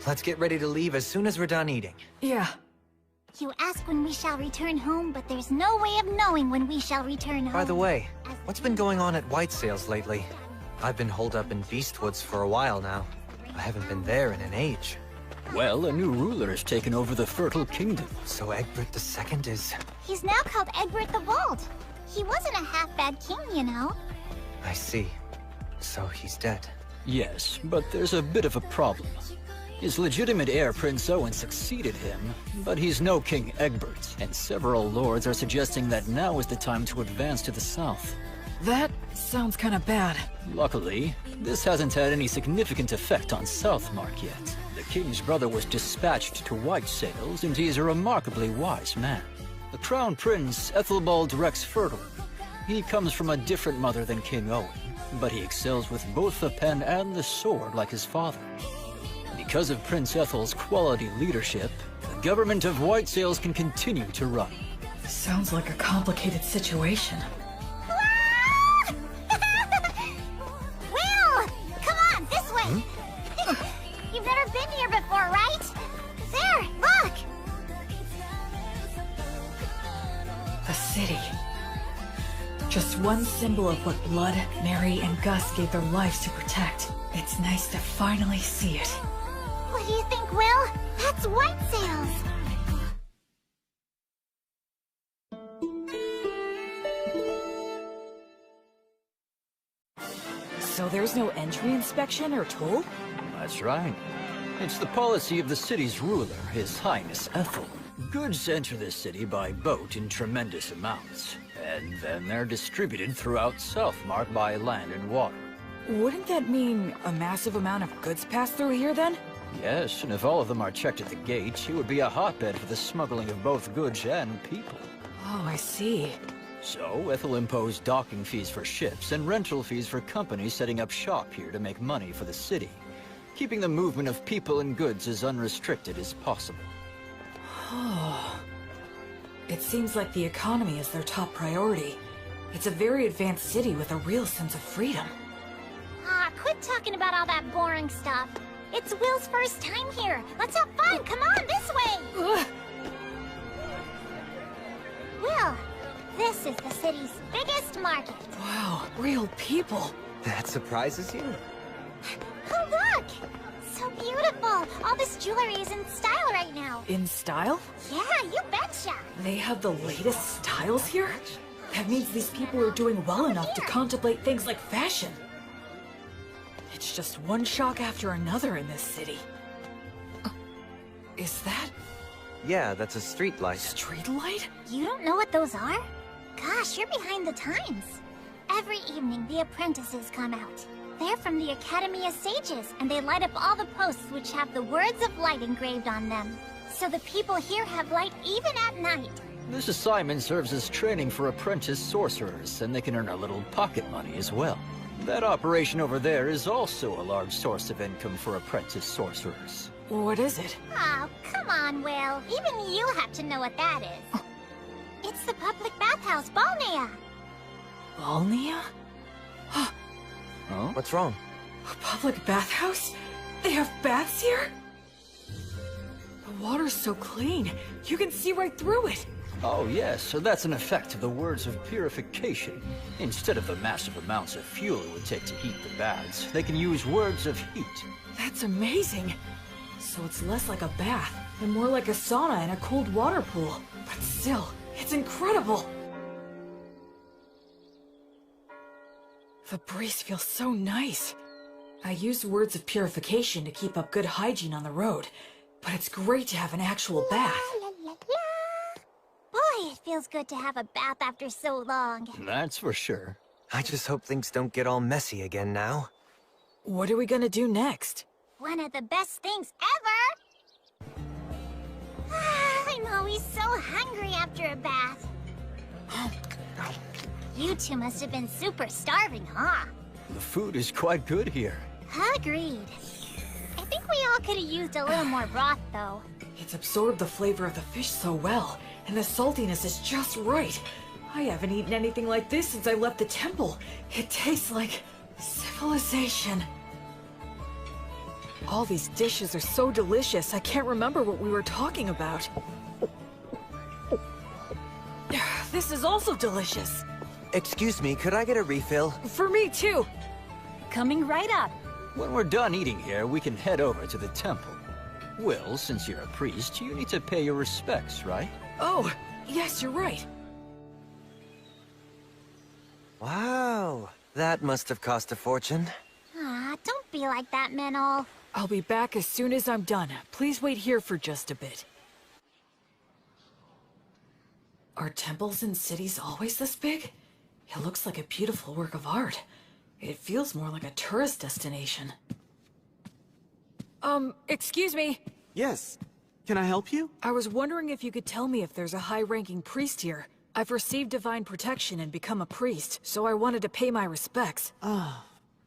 Let's get ready to leave as soon as we're done eating. Yeah. You ask when we shall return home, but there's no way of knowing when we shall return home. By the way, what's been going on at White Sails lately? I've been holed up in Beastwoods for a while now. I haven't been there in an age. Well, a new ruler has taken over the Fertile Kingdom. So Egbert II is... He's now called Egbert the Bold. He wasn't a half-bad king, you know. I see. So he's dead. Yes, but there's a bit of a problem. His legitimate heir, Prince Owen, succeeded him, but he's no King Egbert, and several lords are suggesting that now is the time to advance to the south. That sounds kind of bad. Luckily, this hasn't had any significant effect on Southmark yet. The king's brother was dispatched to White Sails, and he's a remarkably wise man. The Crown Prince, Ethelbald Rex Fertile. He comes from a different mother than King Owen, but he excels with both the pen and the sword like his father. Because of Prince Ethel's quality leadership, the government of White Sails can continue to run. Sounds like a complicated situation. Will! Come on, this way! You've never been here before, right? There, look! The city. Just one symbol of what Blood, Mary, and Gus gave their lives to protect. It's nice to finally see it. What do you think, Will? That's White Sails! So there's no entry inspection or toll? That's right. It's the policy of the city's ruler, His Highness Ethel. Goods enter the city by boat in tremendous amounts, and then they're distributed throughout Southmark by land and water. Wouldn't that mean a massive amount of goods pass through here then? Yes, and if all of them are checked at the gate, it would be a hotbed for the smuggling of both goods and people. Oh, I see. So, Ethel imposed docking fees for ships and rental fees for companies setting up shop here to make money for the city, keeping the movement of people and goods as unrestricted as possible. Oh. It seems like the economy is their top priority. It's a very advanced city with a real sense of freedom. Ah, quit talking about all that boring stuff. It's Will's first time here. Let's have fun. Come on, this way. Will, this is the city's biggest market. Wow, real people. That surprises you? Oh, look! So beautiful. All this jewelry is in style right now. In style? Yeah, you betcha. They have the latest styles here? That means these people are doing well enough to contemplate things like fashion. It's just one shock after another in this city. Is that Yeah, that's a street light. street light? You don't know what those are? Gosh, you're behind the times. Every evening, the apprentices come out. They're from the Academy of Sages, and they light up all the posts which have the words of light engraved on them. So the people here have light even at night. This assignment serves as training for apprentice sorcerers, and they can earn a little pocket money as well. That operation over there is also a large source of income for apprentice sorcerers. What is it? Oh, come on, Will. Even you have to know what that is. It's the public bathhouse, Balnea. Balnea? Huh? What's wrong? A public bathhouse? They have baths here? The water's so clean, you can see right through it. Oh yes, so that's an effect of the words of purification. Instead of the massive amounts of fuel it would take to heat the baths, they can use words of heat. That's amazing. So it's less like a bath, and more like a sauna and a cold water pool. But still, it's incredible. The breeze feels so nice. I use words of purification to keep up good hygiene on the road, but it's great to have an actual bath. La, la, la. Boy, it feels good to have a bath after so long. That's for sure. I just hope things don't get all messy again now. What are we gonna do next? One of the best things ever! I'm always so hungry after a bath. You two must have been super starving, huh? The food is quite good here. Agreed. I think we all could have used a little more broth, though. It's absorbed the flavor of the fish so well, and the saltiness is just right. I haven't eaten anything like this since I left the temple. It tastes like civilization. All these dishes are so delicious, I can't remember what we were talking about. This is also delicious. Excuse me, could I get a refill? For me, too. Coming right up. When we're done eating here, we can head over to the temple. Will, since you're a priest, you need to pay your respects, right? Oh, yes, you're right. Wow, that must have cost a fortune. Ah, don't be like that, Menel. I'll be back as soon as I'm done. Please wait here for just a bit. Are temples in cities always this big? It looks like a beautiful work of art. It feels more like a tourist destination. Excuse me. Yes. Can I help you? I was wondering if you could tell me if there's a high-ranking priest here. I've received divine protection and become a priest, so I wanted to pay my respects.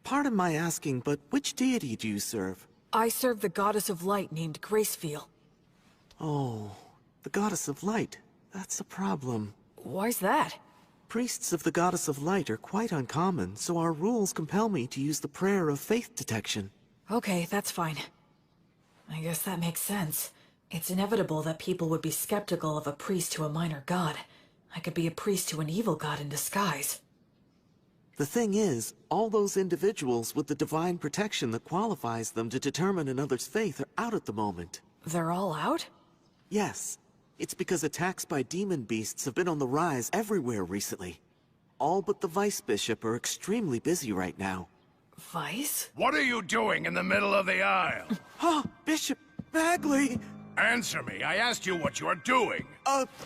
Pardon my asking, but which deity do you serve? I serve the goddess of light named Gracefeel. Oh, the goddess of light. That's a problem. Why's that? Priests of the goddess of light are quite uncommon, so our rules compel me to use the prayer of faith detection. Okay, that's fine. I guess that makes sense. It's inevitable that people would be skeptical of a priest to a minor god. I could be a priest to an evil god in disguise. The thing is, all those individuals with the divine protection that qualifies them to determine another's faith are out at the moment. They're all out? Yes. It's because attacks by demon beasts have been on the rise everywhere recently. All but the Vice Bishop are extremely busy right now. Vice? What are you doing in the middle of the aisle? Huh, Bishop Bagley! Answer me, I asked you what you are doing.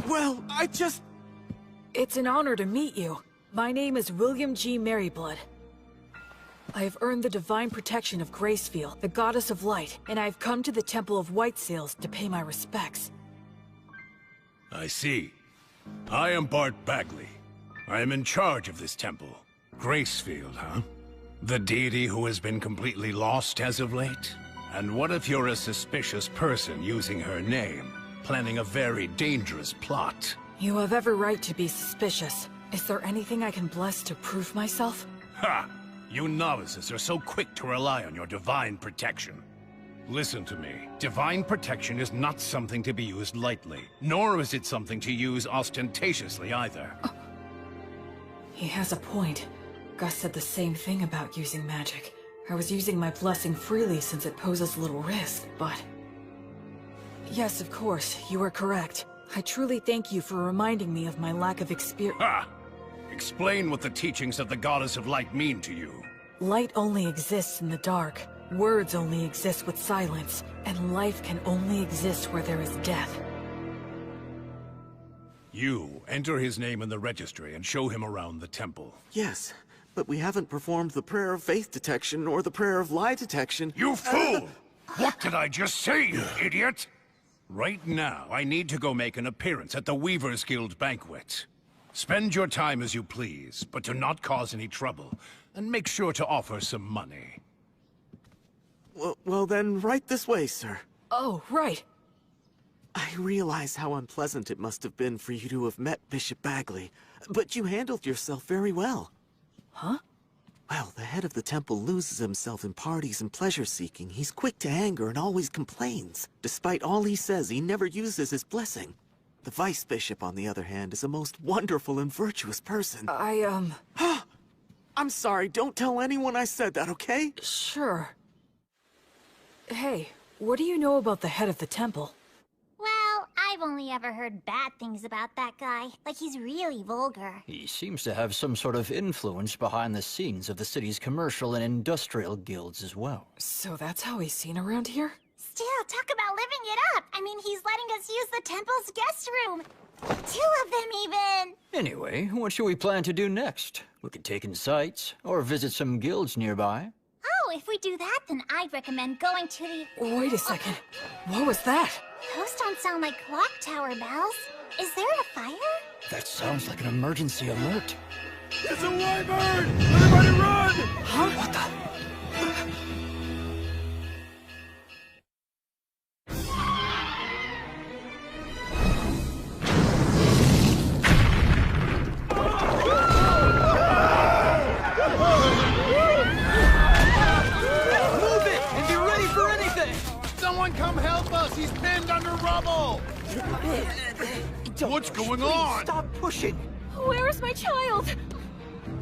Well, I just... It's an honor to meet you. My name is William G. Merryblood. I have earned the divine protection of Gracefeel, the goddess of light, and I have come to the Temple of White Sails to pay my respects. I see. I am Bart Bagley. I am in charge of this temple. Gracefield, huh? The deity who has been completely lost as of late? And what if you're a suspicious person using her name, planning a very dangerous plot? You have every right to be suspicious. Is there anything I can bless to prove myself? Ha! You novices are so quick to rely on your divine protection. Listen to me. Divine protection is not something to be used lightly, nor is it something to use ostentatiously either. He has a point. Gus said the same thing about using magic. I was using my blessing freely since it poses little risk, but... Yes, of course, you are correct. I truly thank you for reminding me of my lack of experience. Ha! Explain what the teachings of the Goddess of Light mean to you. Light only exists in the dark. Words only exist with silence. And life can only exist where there is death. You enter his name in the registry and show him around the temple. Yes, but we haven't performed the prayer of faith detection or the prayer of lie detection. You fool! What did I just say, you idiot? Right now, I need to go make an appearance at the Weavers Guild banquet. Spend your time as you please, but do not cause any trouble. And make sure to offer some money. Well then, right this way, sir. Oh, right. I realize how unpleasant it must have been for you to have met Bishop Bagley, but you handled yourself very well. Huh? Well, the head of the temple loses himself in parties and pleasure-seeking. He's quick to anger and always complains. Despite all he says, he never uses his blessing. The vice bishop, on the other hand, is a most wonderful and virtuous person. I'm sorry, don't tell anyone I said that, okay? Sure. Hey, what do you know about the head of the temple? Well, I've only ever heard bad things about that guy. Like, he's really vulgar. He seems to have some sort of influence behind the scenes of the city's commercial and industrial guilds as well. So that's how he's seen around here? Still, talk about living it up. I mean, he's letting us use the temple's guest room. 2 of them, even. Anyway, what should we plan to do next? We could take in sights, or visit some guilds nearby. Oh, if we do that, then I'd recommend going to the... Wait a second. What was that? Those don't sound like clock tower bells. Is there a fire? That sounds like an emergency alert. It's a wyvern! Everybody run! Huh? What the... Come help us! He's pinned under rubble! What's going on? Stop pushing! Where is my child?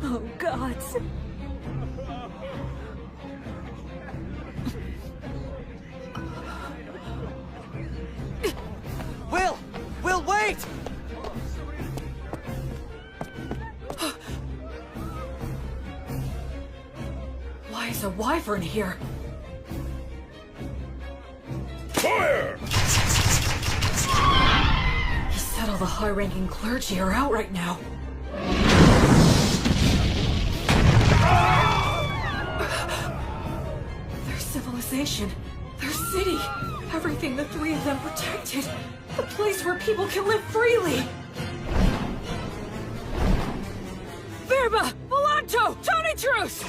Oh, gods. Will, wait! Why is a wyvern here? Fire! He said all the high-ranking clergy are out right now. Their civilization, their city, everything the 3 of them protected. The place where people can live freely. Verba! Volanto! Tony Truce!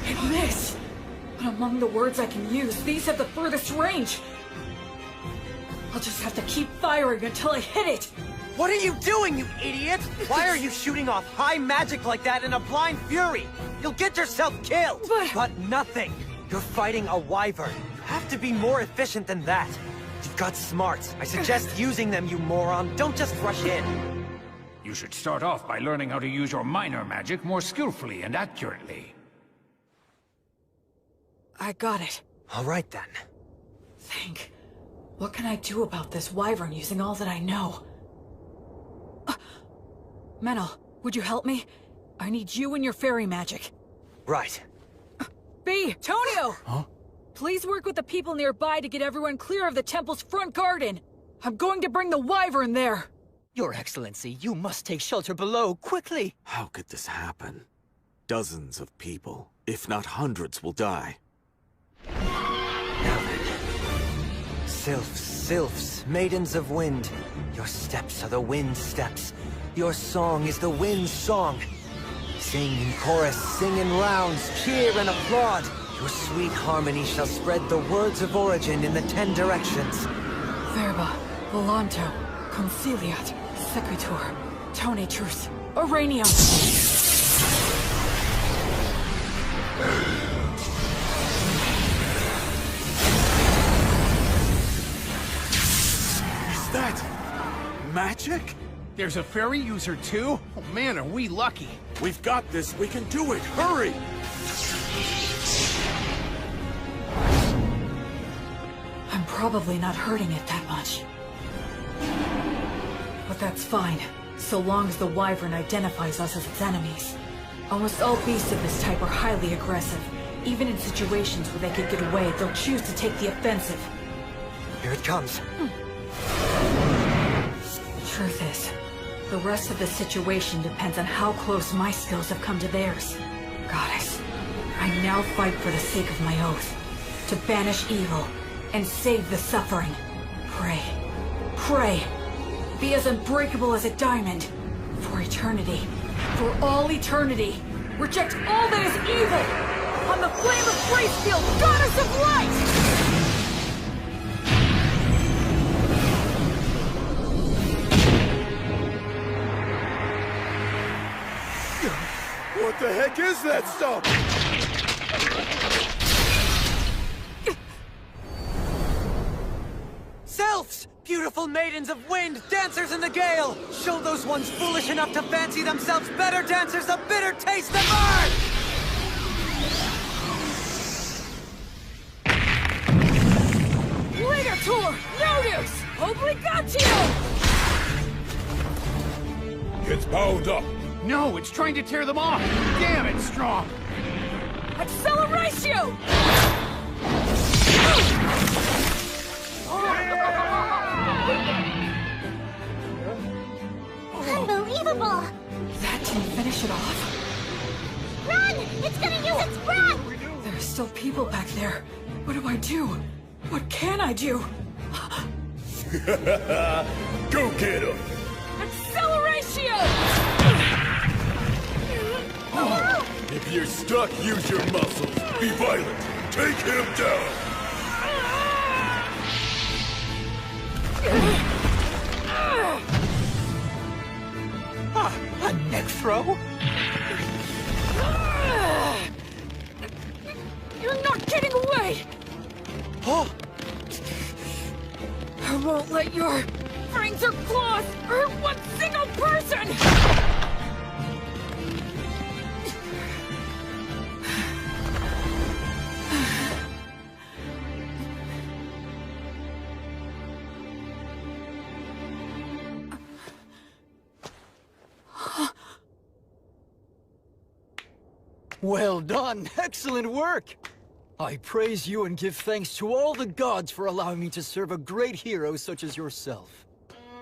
It missed. But among the words I can use, these have the furthest range. I'll just have to keep firing until I hit it. What are you doing, you idiot? Why are you shooting off high magic like that in a blind fury? You'll get yourself killed! But nothing! You're fighting a wyvern. You have to be more efficient than that. You've got smarts. I suggest using them, you moron. Don't just rush in. You should start off by learning how to use your minor magic more skillfully and accurately. I got it. All right, then. Think. What can I do about this wyvern using all that I know? Menel, would you help me? I need you and your fairy magic. Right. B, Tonio! Huh? Please work with the people nearby to get everyone clear of the temple's front garden. I'm going to bring the wyvern there. Your Excellency, you must take shelter below, quickly! How could this happen? Dozens of people, if not hundreds, will die. Now then. Sylphs, maidens of wind. Your steps are the wind's steps. Your song is the wind's song. Sing in chorus, sing in rounds, cheer and applaud. Your sweet harmony shall spread the words of origin in the 10 directions. Verba, Volanto, Conciliat, Sequitur, Tone Truce, Oranium. Is that magic? There's a fairy user too? Oh man, are we lucky. We've got this, we can do it, hurry! I'm probably not hurting it that much. But that's fine, so long as the wyvern identifies us as its enemies. Almost all beasts of this type are highly aggressive. Even in situations where they could get away, they'll choose to take the offensive. Here it comes. Truth is, the rest of the situation depends on how close my skills have come to theirs. Goddess, I now fight for the sake of my oath. To banish evil and save the suffering. Pray. Pray. Be as unbreakable as a diamond. For eternity. For all eternity. Reject all that is evil! On the flame of Gracefield, goddess of light! What the heck is that stuff? Selfs! Beautiful maidens of wind, dancers in the gale! Show those ones foolish enough to fancy themselves better dancers a bitter taste of earth! Ligator! Notice! Obligatio! It's bound up. No, it's trying to tear them off! Damn it, Strong! Acceleratio! Unbelievable! That didn't finish it off? Run! It's gonna use its breath! There are still people back there. What do I do? What can I do? Go get him! Acceleratio! If you're stuck, use your muscles. Be violent. Take him down. A neck throw? You're not getting away! Oh! I won't let your fangs or claws hurt one single person! Well done! Excellent work! I praise you and give thanks to all the gods for allowing me to serve a great hero such as yourself.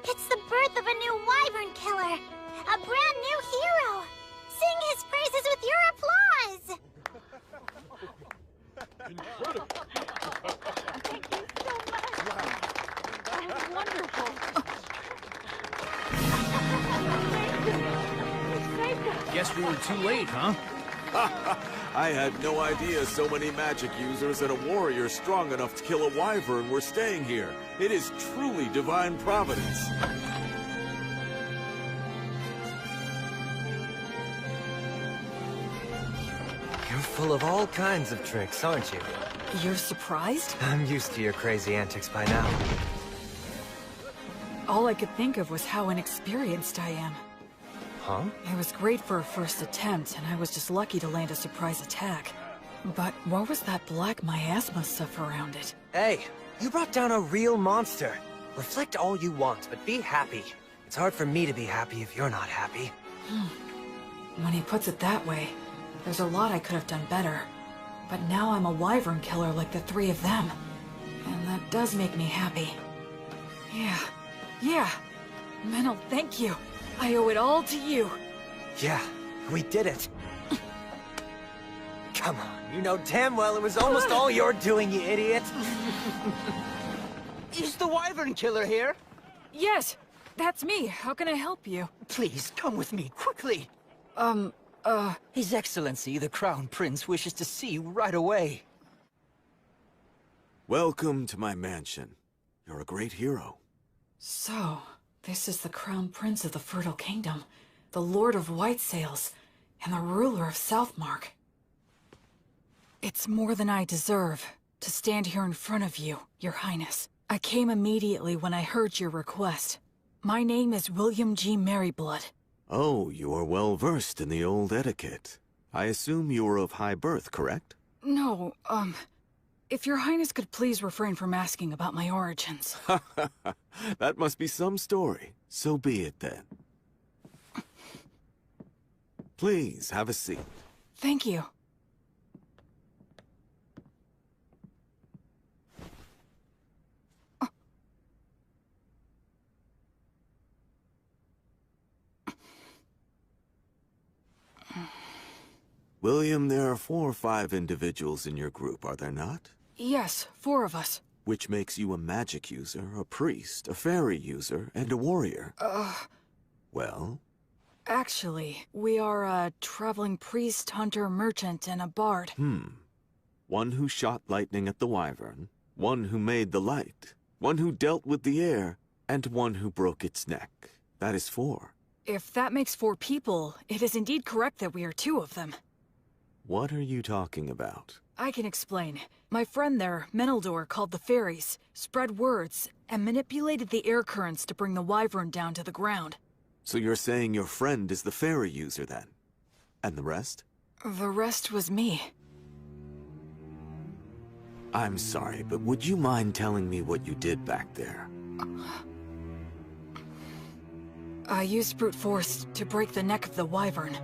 It's the birth of a new wyvern killer! A brand new hero! Sing his praises with your applause! Incredible! Thank you so much! That was wonderful! Guess we were too late, huh? I had no idea so many magic users and a warrior strong enough to kill a wyvern were staying here. It is truly divine providence. You're full of all kinds of tricks, aren't you? You're surprised? I'm used to your crazy antics by now. All I could think of was how inexperienced I am. Huh? It was great for a first attempt, and I was just lucky to land a surprise attack. But what was that black miasma stuff around it? Hey, you brought down a real monster. Reflect all you want, but be happy. It's hard for me to be happy if you're not happy. When he puts it that way, there's a lot I could have done better. But now I'm a wyvern killer like the three of them. And that does make me happy. Yeah. Menel, thank you. I owe it all to you. Yeah, we did it. Come on, you know damn well it was almost all your doing, you idiot. Is the wyvern killer here? Yes, that's me. How can I help you? Please, come with me, quickly. His Excellency, the Crown Prince, wishes to see you right away. Welcome to my mansion. You're a great hero. So, this is the Crown Prince of the Fertile Kingdom, the Lord of White Sails, and the ruler of Southmark. It's more than I deserve to stand here in front of you, Your Highness. I came immediately when I heard your request. My name is William G. Merryblood. Oh, you are well versed in the old etiquette. I assume you are of high birth, correct? No, if Your Highness could please refrain from asking about my origins. That must be some story. So be it then. Please, have a seat. Thank you. William, there are 4 or 5 individuals in your group, are there not? Yes, 4 of us. Which makes you a magic user, a priest, a fairy user, and a warrior. Well? Actually, we are a traveling priest, hunter, merchant, and a bard. One who shot lightning at the wyvern, one who made the light, one who dealt with the air, and one who broke its neck. That is 4. If that makes 4 people, it is indeed correct that we are 2 of them. What are you talking about? I can explain. My friend there, Menildor, called the fairies, spread words, and manipulated the air currents to bring the wyvern down to the ground. So you're saying your friend is the fairy user then? And the rest? The rest was me. I'm sorry, but would you mind telling me what you did back there? I used brute force to break the neck of the wyvern.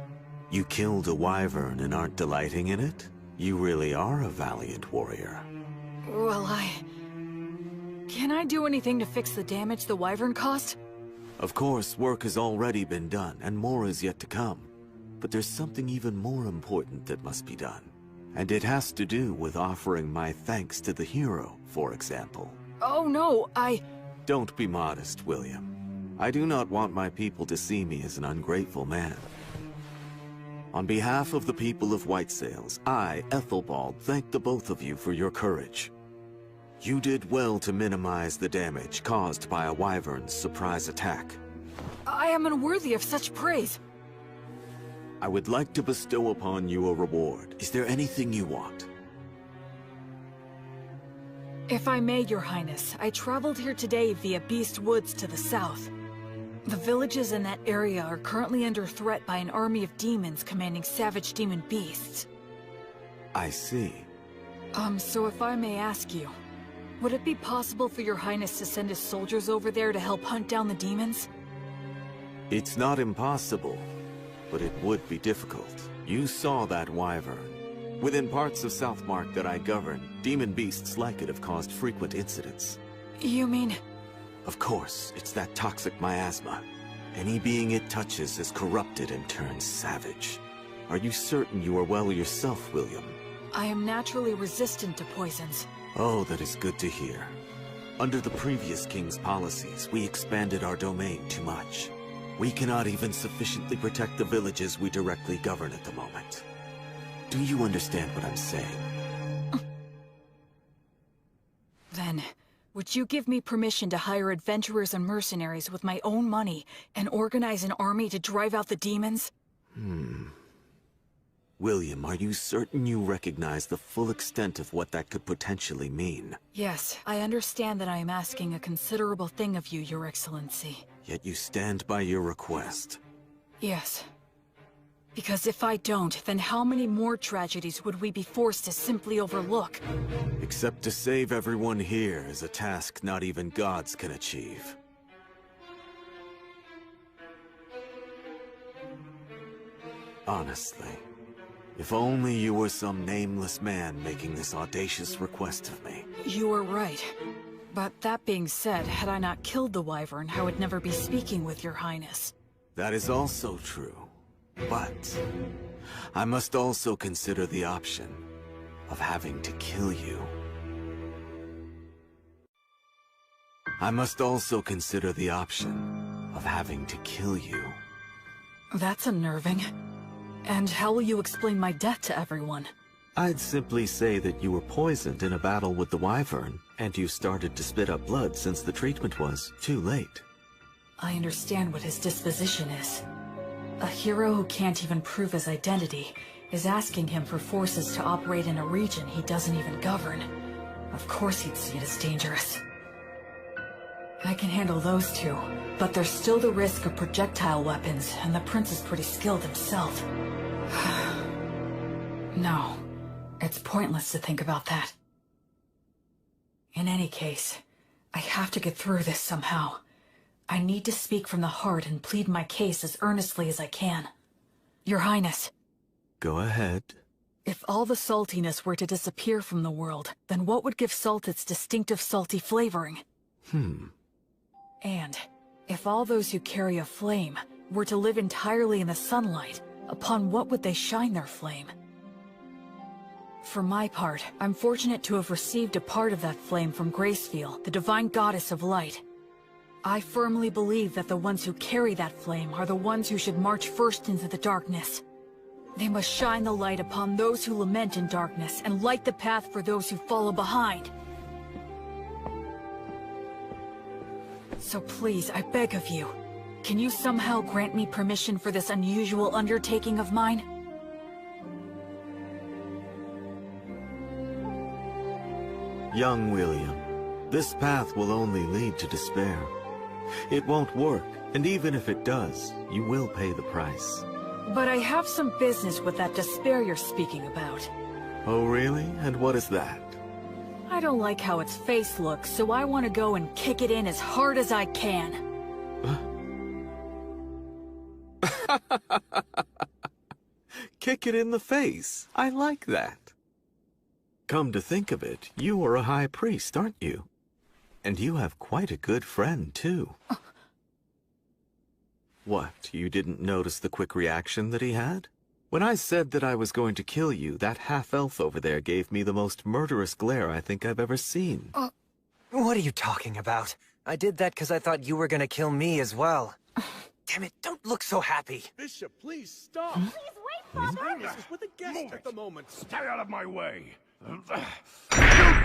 You killed a wyvern and aren't delighting in it? You really are a valiant warrior. Well, Can I do anything to fix the damage the wyvern caused? Of course, work has already been done, and more is yet to come. But there's something even more important that must be done. And it has to do with offering my thanks to the hero, for example. Oh no, Don't be modest, William. I do not want my people to see me as an ungrateful man. On behalf of the people of White Sails, I, Ethelbald, thank the both of you for your courage. You did well to minimize the damage caused by a wyvern's surprise attack. I am unworthy of such praise. I would like to bestow upon you a reward. Is there anything you want? If I may, Your Highness, I traveled here today via Beast Woods to the south. The villages in that area are currently under threat by an army of demons commanding savage demon beasts. I see. So if I may ask you, would it be possible for Your Highness to send his soldiers over there to help hunt down the demons? It's not impossible, but it would be difficult. You saw that wyvern. Within parts of Southmark that I govern, demon beasts like it have caused frequent incidents. You mean... Of course, it's that toxic miasma. Any being it touches is corrupted and turns savage. Are you certain you are well yourself, William? I am naturally resistant to poisons. Oh, that is good to hear. Under the previous king's policies, we expanded our domain too much. We cannot even sufficiently protect the villages we directly govern at the moment. Do you understand what I'm saying? Then, would you give me permission to hire adventurers and mercenaries with my own money and organize an army to drive out the demons? William, are you certain you recognize the full extent of what that could potentially mean? Yes, I understand that I am asking a considerable thing of you, Your Excellency. Yet you stand by your request. Yes. Because if I don't, then how many more tragedies would we be forced to simply overlook? Except to save everyone here is a task not even gods can achieve. Honestly, if only you were some nameless man making this audacious request of me. You are right. But that being said, had I not killed the wyvern, I would never be speaking with Your Highness. That is also true. But I must also consider the option of having to kill you. I must also consider the option of having to kill you. That's unnerving. And how will you explain my death to everyone? I'd simply say that you were poisoned in a battle with the wyvern, and you started to spit up blood since the treatment was too late. I understand what his disposition is. A hero who can't even prove his identity is asking him for forces to operate in a region he doesn't even govern. Of course he'd see it as dangerous. I can handle those two, but there's still the risk of projectile weapons, and the prince is pretty skilled himself. No, it's pointless to think about that. In any case, I have to get through this somehow. I need to speak from the heart and plead my case as earnestly as I can. Your Highness. Go ahead. If all the saltiness were to disappear from the world, then what would give salt its distinctive salty flavoring? And if all those who carry a flame were to live entirely in the sunlight, upon what would they shine their flame? For my part, I'm fortunate to have received a part of that flame from Gracefeel, the divine goddess of light. I firmly believe that the ones who carry that flame are the ones who should march first into the darkness. They must shine the light upon those who lament in darkness and light the path for those who follow behind. So please, I beg of you, can you somehow grant me permission for this unusual undertaking of mine? Young William, this path will only lead to despair. It won't work, and even if it does, you will pay the price. But I have some business with that despair you're speaking about. Oh really? And what is that? I don't like how its face looks, so I want to go and kick it in as hard as I can. Kick it in the face. I like that. Come to think of it, you are a high priest, aren't you? And you have quite a good friend, too. What, you didn't notice the quick reaction that he had? When I said that I was going to kill you, that half-elf over there gave me the most murderous glare I think I've ever seen. What are you talking about? I did that because I thought you were gonna kill me as well. Damn it, don't look so happy. Bishop, please stop. Please wait, Father! This is with a guest at the moment. Stay out of my way. You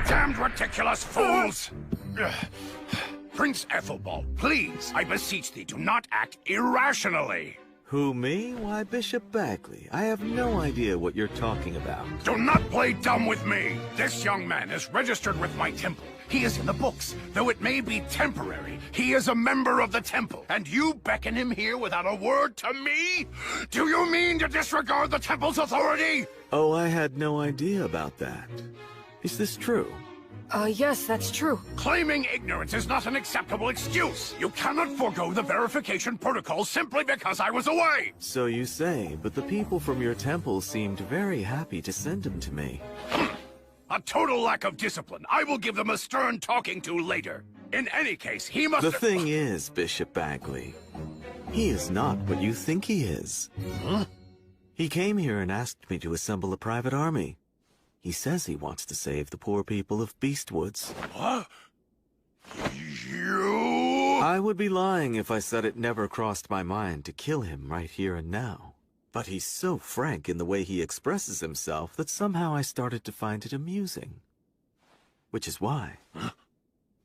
damned ridiculous fools! Prince Ethelbald, please, I beseech thee, do not act irrationally. Who, me? Why, Bishop Bagley. I have no idea what you're talking about. Do not play dumb with me. This young man is registered with my temple. He is in the books. Though it may be temporary, he is a member of the temple. And you beckon him here without a word to me? Do you mean to disregard the temple's authority? Oh, I had no idea about that. Is this true? Yes, that's true. Claiming ignorance is not an acceptable excuse. You cannot forego the verification protocol simply because I was away. So you say, but the people from your temple seemed very happy to send him to me. A total lack of discipline. I will give them a stern talking to later. In any case, he must... The thing is, Bishop Bagley, he is not what you think he is. Huh? He came here and asked me to assemble a private army. He says he wants to save the poor people of Beastwoods. What? You... I would be lying if I said it never crossed my mind to kill him right here and now. But he's so frank in the way he expresses himself that somehow I started to find it amusing. Which is why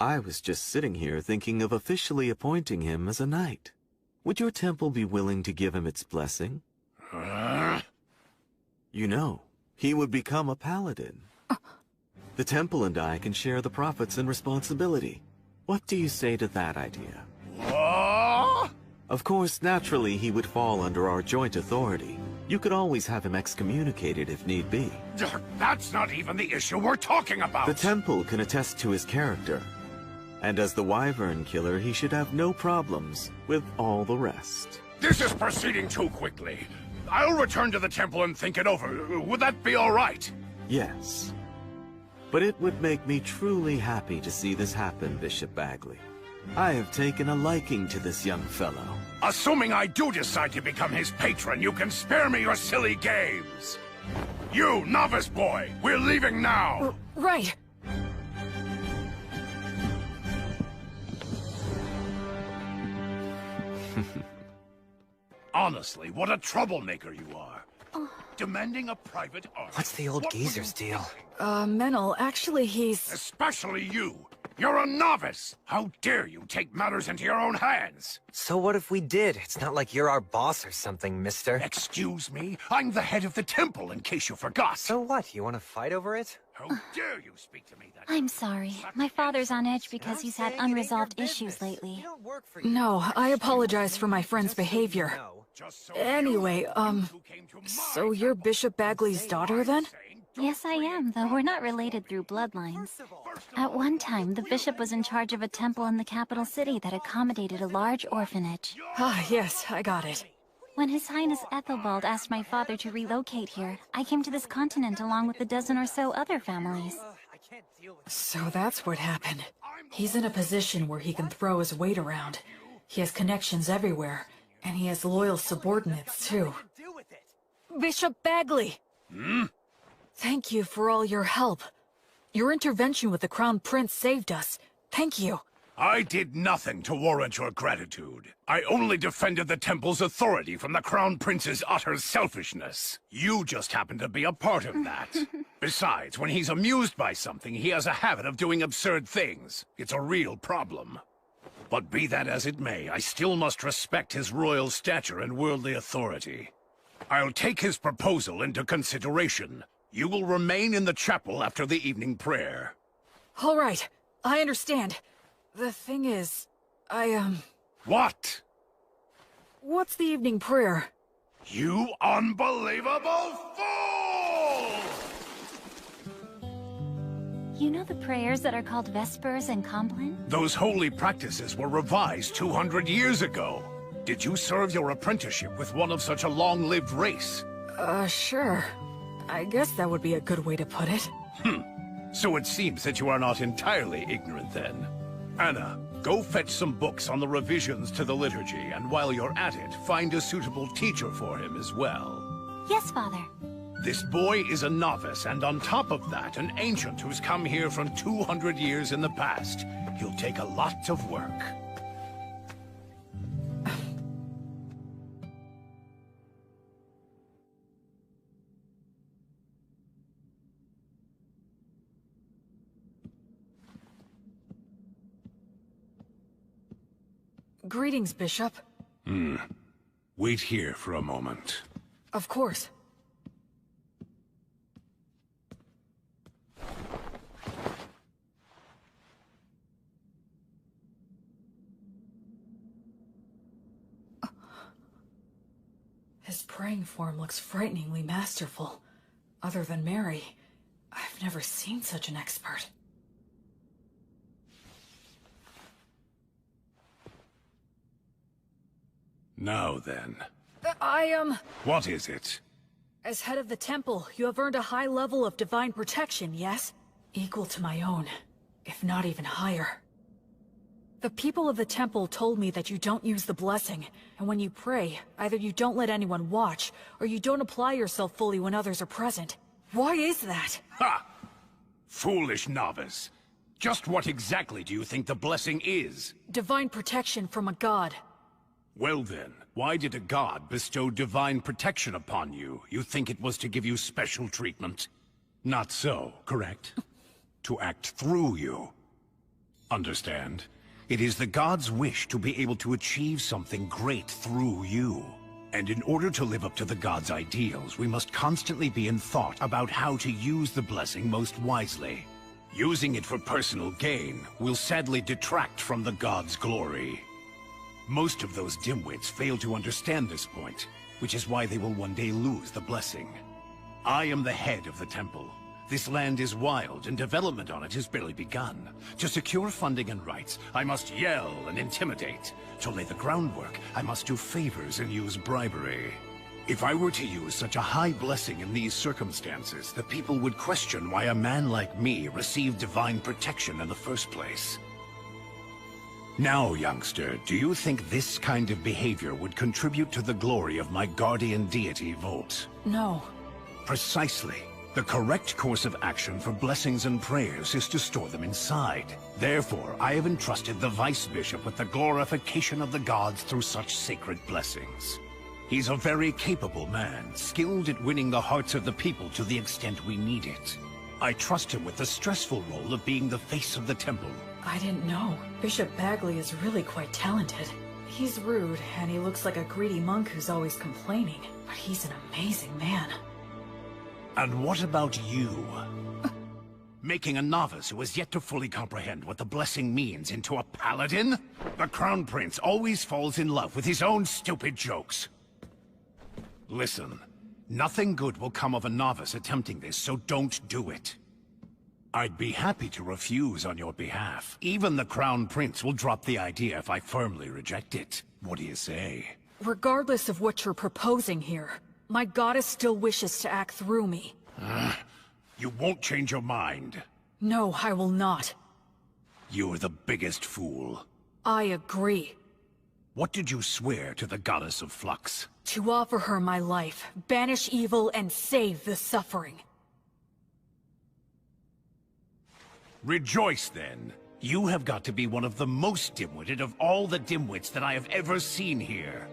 I was just sitting here thinking of officially appointing him as a knight. Would your temple be willing to give him its blessing? You know, he would become a paladin. The temple and I can share the profits and responsibility. What do you say to that idea? What? Of course, naturally, he would fall under our joint authority. You could always have him excommunicated if need be. That's not even the issue we're talking about! The temple can attest to his character. And as the Wyvern Killer, he should have no problems with all the rest. This is proceeding too quickly. I'll return to the temple and think it over. Would that be all right? Yes. But it would make me truly happy to see this happen, Bishop Bagley. I have taken a liking to this young fellow. Assuming I do decide to become his patron, you can spare me your silly games. You, novice boy, we're leaving now. Right. Honestly, what a troublemaker you are. Demanding a private army. What's the old geezer's deal? Menel, actually he's... Especially you. You're a novice. How dare you take matters into your own hands? So what if we did? It's not like you're our boss or something, mister. Excuse me? I'm the head of the temple, in case you forgot. So what? You want to fight over it? How dare you speak to me that I'm sorry. My father's on edge because he's had unresolved issues lately. No, I apologize for my friend's behavior. Anyway, so you're Bishop Bagley's daughter, then? Yes, I am, though we're not related through bloodlines. At one time, the bishop was in charge of a temple in the capital city that accommodated a large orphanage. Ah, yes, I got it. When His Highness Ethelbald asked my father to relocate here, I came to this continent along with a dozen or so other families. So that's what happened. He's in a position where he can throw his weight around. He has connections everywhere, and he has loyal subordinates, too. Bishop Bagley! Thank you for all your help. Your intervention with the Crown Prince saved us. Thank you. I did nothing to warrant your gratitude. I only defended the temple's authority from the Crown Prince's utter selfishness. You just happen to be a part of that. Besides, when he's amused by something, he has a habit of doing absurd things. It's a real problem. But be that as it may, I still must respect his royal stature and worldly authority. I'll take his proposal into consideration. You will remain in the chapel after the evening prayer. All right, I understand. The thing is, What? What's the evening prayer? You unbelievable fool! You know the prayers that are called Vespers and Compline? Those holy practices were revised 200 years ago. Did you serve your apprenticeship with one of such a long-lived race? Sure. I guess that would be a good way to put it. So it seems that you are not entirely ignorant then. Anna, go fetch some books on the revisions to the liturgy, and while you're at it, find a suitable teacher for him as well. Yes, Father. This boy is a novice, and on top of that, an ancient who's come here from 200 years in the past. He'll take a lot of work. Greetings, Bishop. Wait here for a moment. Of course. His praying form looks frighteningly masterful. Other than Mary, I've never seen such an expert. Now then. What is it? As head of the temple, you have earned a high level of divine protection, yes? Equal to my own, if not even higher. The people of the temple told me that you don't use the blessing, and when you pray, either you don't let anyone watch, or you don't apply yourself fully when others are present. Why is that? Ha! Foolish novice. Just what exactly do you think the blessing is? Divine protection from a god. Well then, why did a god bestow divine protection upon you? You think it was to give you special treatment? Not so, correct? To act through you. Understand? It is the god's wish to be able to achieve something great through you. And in order to live up to the god's ideals, we must constantly be in thought about how to use the blessing most wisely. Using it for personal gain will sadly detract from the god's glory. Most of those dimwits fail to understand this point, which is why they will one day lose the blessing. I am the head of the temple. This land is wild, and development on it has barely begun. To secure funding and rights, I must yell and intimidate. To lay the groundwork, I must do favors and use bribery. If I were to use such a high blessing in these circumstances, the people would question why a man like me received divine protection in the first place. Now, youngster, do you think this kind of behavior would contribute to the glory of my guardian deity, Volt? No. Precisely. The correct course of action for blessings and prayers is to store them inside. Therefore, I have entrusted the Vice Bishop with the glorification of the gods through such sacred blessings. He's a very capable man, skilled at winning the hearts of the people to the extent we need it. I trust him with the stressful role of being the face of the temple. I didn't know. Bishop Bagley is really quite talented. He's rude, and he looks like a greedy monk who's always complaining. But he's an amazing man. And what about you? Making a novice who has yet to fully comprehend what the blessing means into a paladin? The Crown Prince always falls in love with his own stupid jokes. Listen, nothing good will come of a novice attempting this, so don't do it. I'd be happy to refuse on your behalf. Even the Crown Prince will drop the idea if I firmly reject it. What do you say? Regardless of what you're proposing here, my goddess still wishes to act through me. You won't change your mind. No, I will not. You're the biggest fool. I agree. What did you swear to the goddess of flux? To offer her my life, banish evil, and save the suffering. Rejoice, then. You have got to be one of the most dim-witted of all the dimwits that I have ever seen here.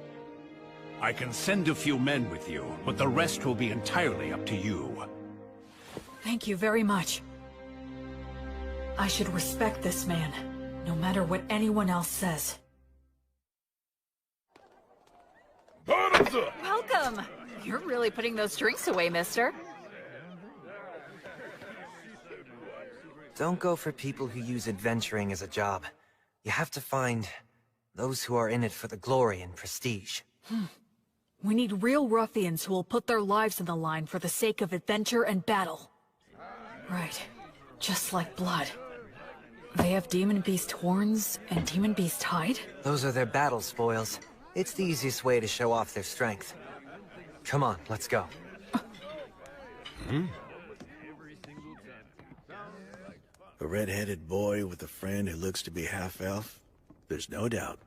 I can send a few men with you, but the rest will be entirely up to you. Thank you very much. I should respect this man, no matter what anyone else says. Welcome! You're really putting those drinks away, mister. Don't go for people who use adventuring as a job. You have to find those who are in it for the glory and prestige. We need real ruffians who will put their lives on the line for the sake of adventure and battle. Right. Just like blood. They have Demon Beast horns and Demon Beast hide? Those are their battle spoils. It's the easiest way to show off their strength. Come on, let's go. A red-headed boy with a friend who looks to be half-elf? There's no doubt.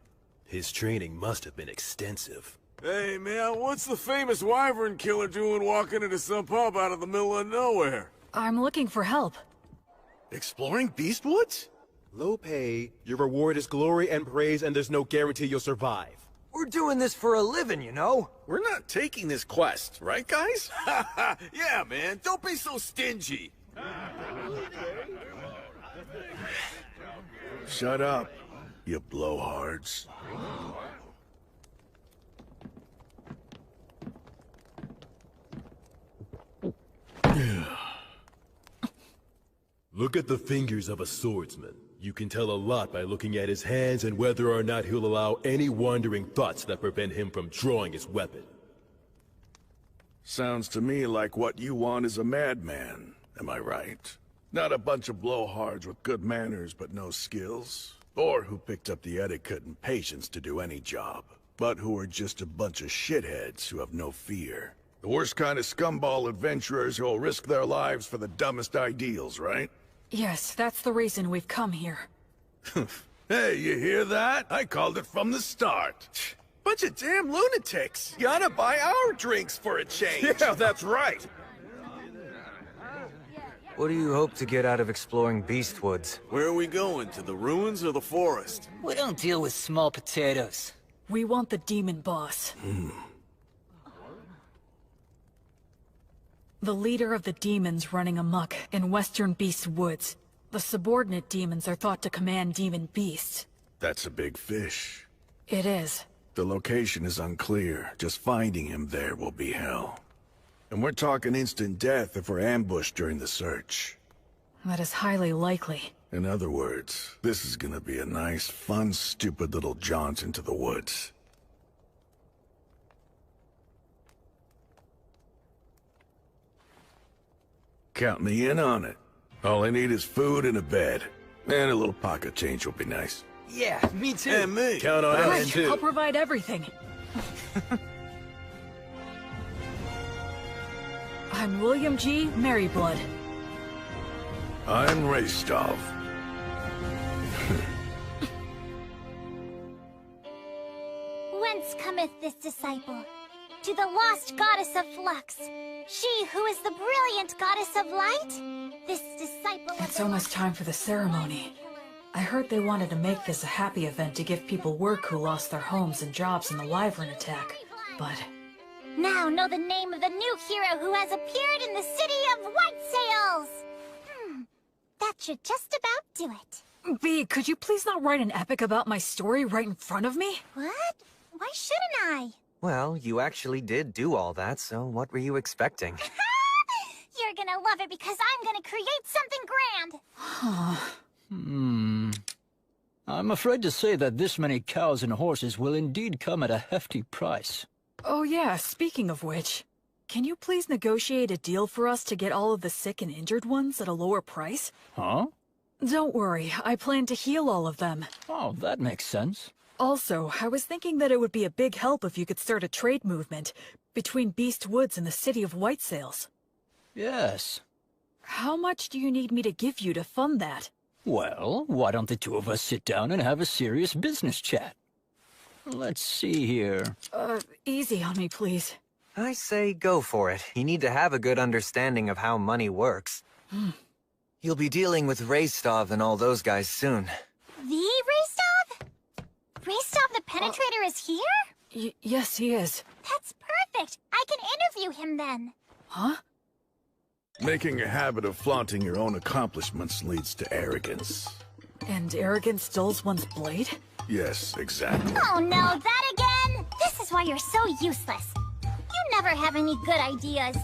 His training must have been extensive. Hey, man, what's the famous wyvern killer doing walking into some pub out of the middle of nowhere? I'm looking for help. Exploring Beastwoods? Low pay, your reward is glory and praise, and there's no guarantee you'll survive. We're doing this for a living, you know? We're not taking this quest, right, guys? Yeah, man, don't be so stingy. Shut up, you blowhards. Look at the fingers of a swordsman. You can tell a lot by looking at his hands and whether or not he'll allow any wandering thoughts that prevent him from drawing his weapon. Sounds to me like what you want is a madman, am I right? Not a bunch of blowhards with good manners but no skills, or who picked up the etiquette and patience to do any job, but who are just a bunch of shitheads who have no fear. The worst kind of scumball adventurers who'll risk their lives for the dumbest ideals, right? Yes, that's the reason we've come here. Hey, you hear that? I called it from the start. Bunch of damn lunatics. You ought to buy our drinks for a change. Yeah, that's right. What do you hope to get out of exploring Beastwoods? Where are we going? To the ruins or the forest? We don't deal with small potatoes. We want the demon boss. The leader of the demons running amok in Western Beast Woods. The subordinate demons are thought to command demon beasts. That's a big fish. It is. The location is unclear. Just finding him there will be hell. And we're talking instant death if we're ambushed during the search. That is highly likely. In other words, this is gonna be a nice, fun, stupid little jaunt into the woods. Count me in on it. All I need is food and a bed. And a little pocket change will be nice. Yeah, me too. And me. Count on us, Right, too. I'll provide everything. I'm William G. Merryblood. I'm Raystov. Whence cometh this disciple? To the lost goddess of flux. She who is the brilliant goddess of light? This disciple of It's almost time for the ceremony. I heard they wanted to make this a happy event to give people work who lost their homes and jobs in the Wyvern attack. But Now know the name of the new hero who has appeared in the city of White Sails! That should just about do it. B, could you please not write an epic about my story right in front of me? What? Why shouldn't I? Well, you actually did do all that, so what were you expecting? You're gonna love it because I'm gonna create something grand! I'm afraid to say that this many cows and horses will indeed come at a hefty price. Oh yeah, speaking of which, can you please negotiate a deal for us to get all of the sick and injured ones at a lower price? Huh? Don't worry, I plan to heal all of them. Oh, that makes sense. Also, I was thinking that it would be a big help if you could start a trade movement between Beast Woods and the city of White Sails. Yes. How much do you need me to give you to fund that? Well, why don't the two of us sit down and have a serious business chat? Let's see here. Easy on me, please. I say go for it. You need to have a good understanding of how money works. You'll be dealing with Raystov and all those guys soon. The Raystov? Raystov the Penetrator is here? Yes, he is. That's perfect. I can interview him then. Huh? Making a habit of flaunting your own accomplishments leads to arrogance. And arrogance dulls one's blade? Yes, exactly. Oh no, that again? This is why you're so useless. You never have any good ideas.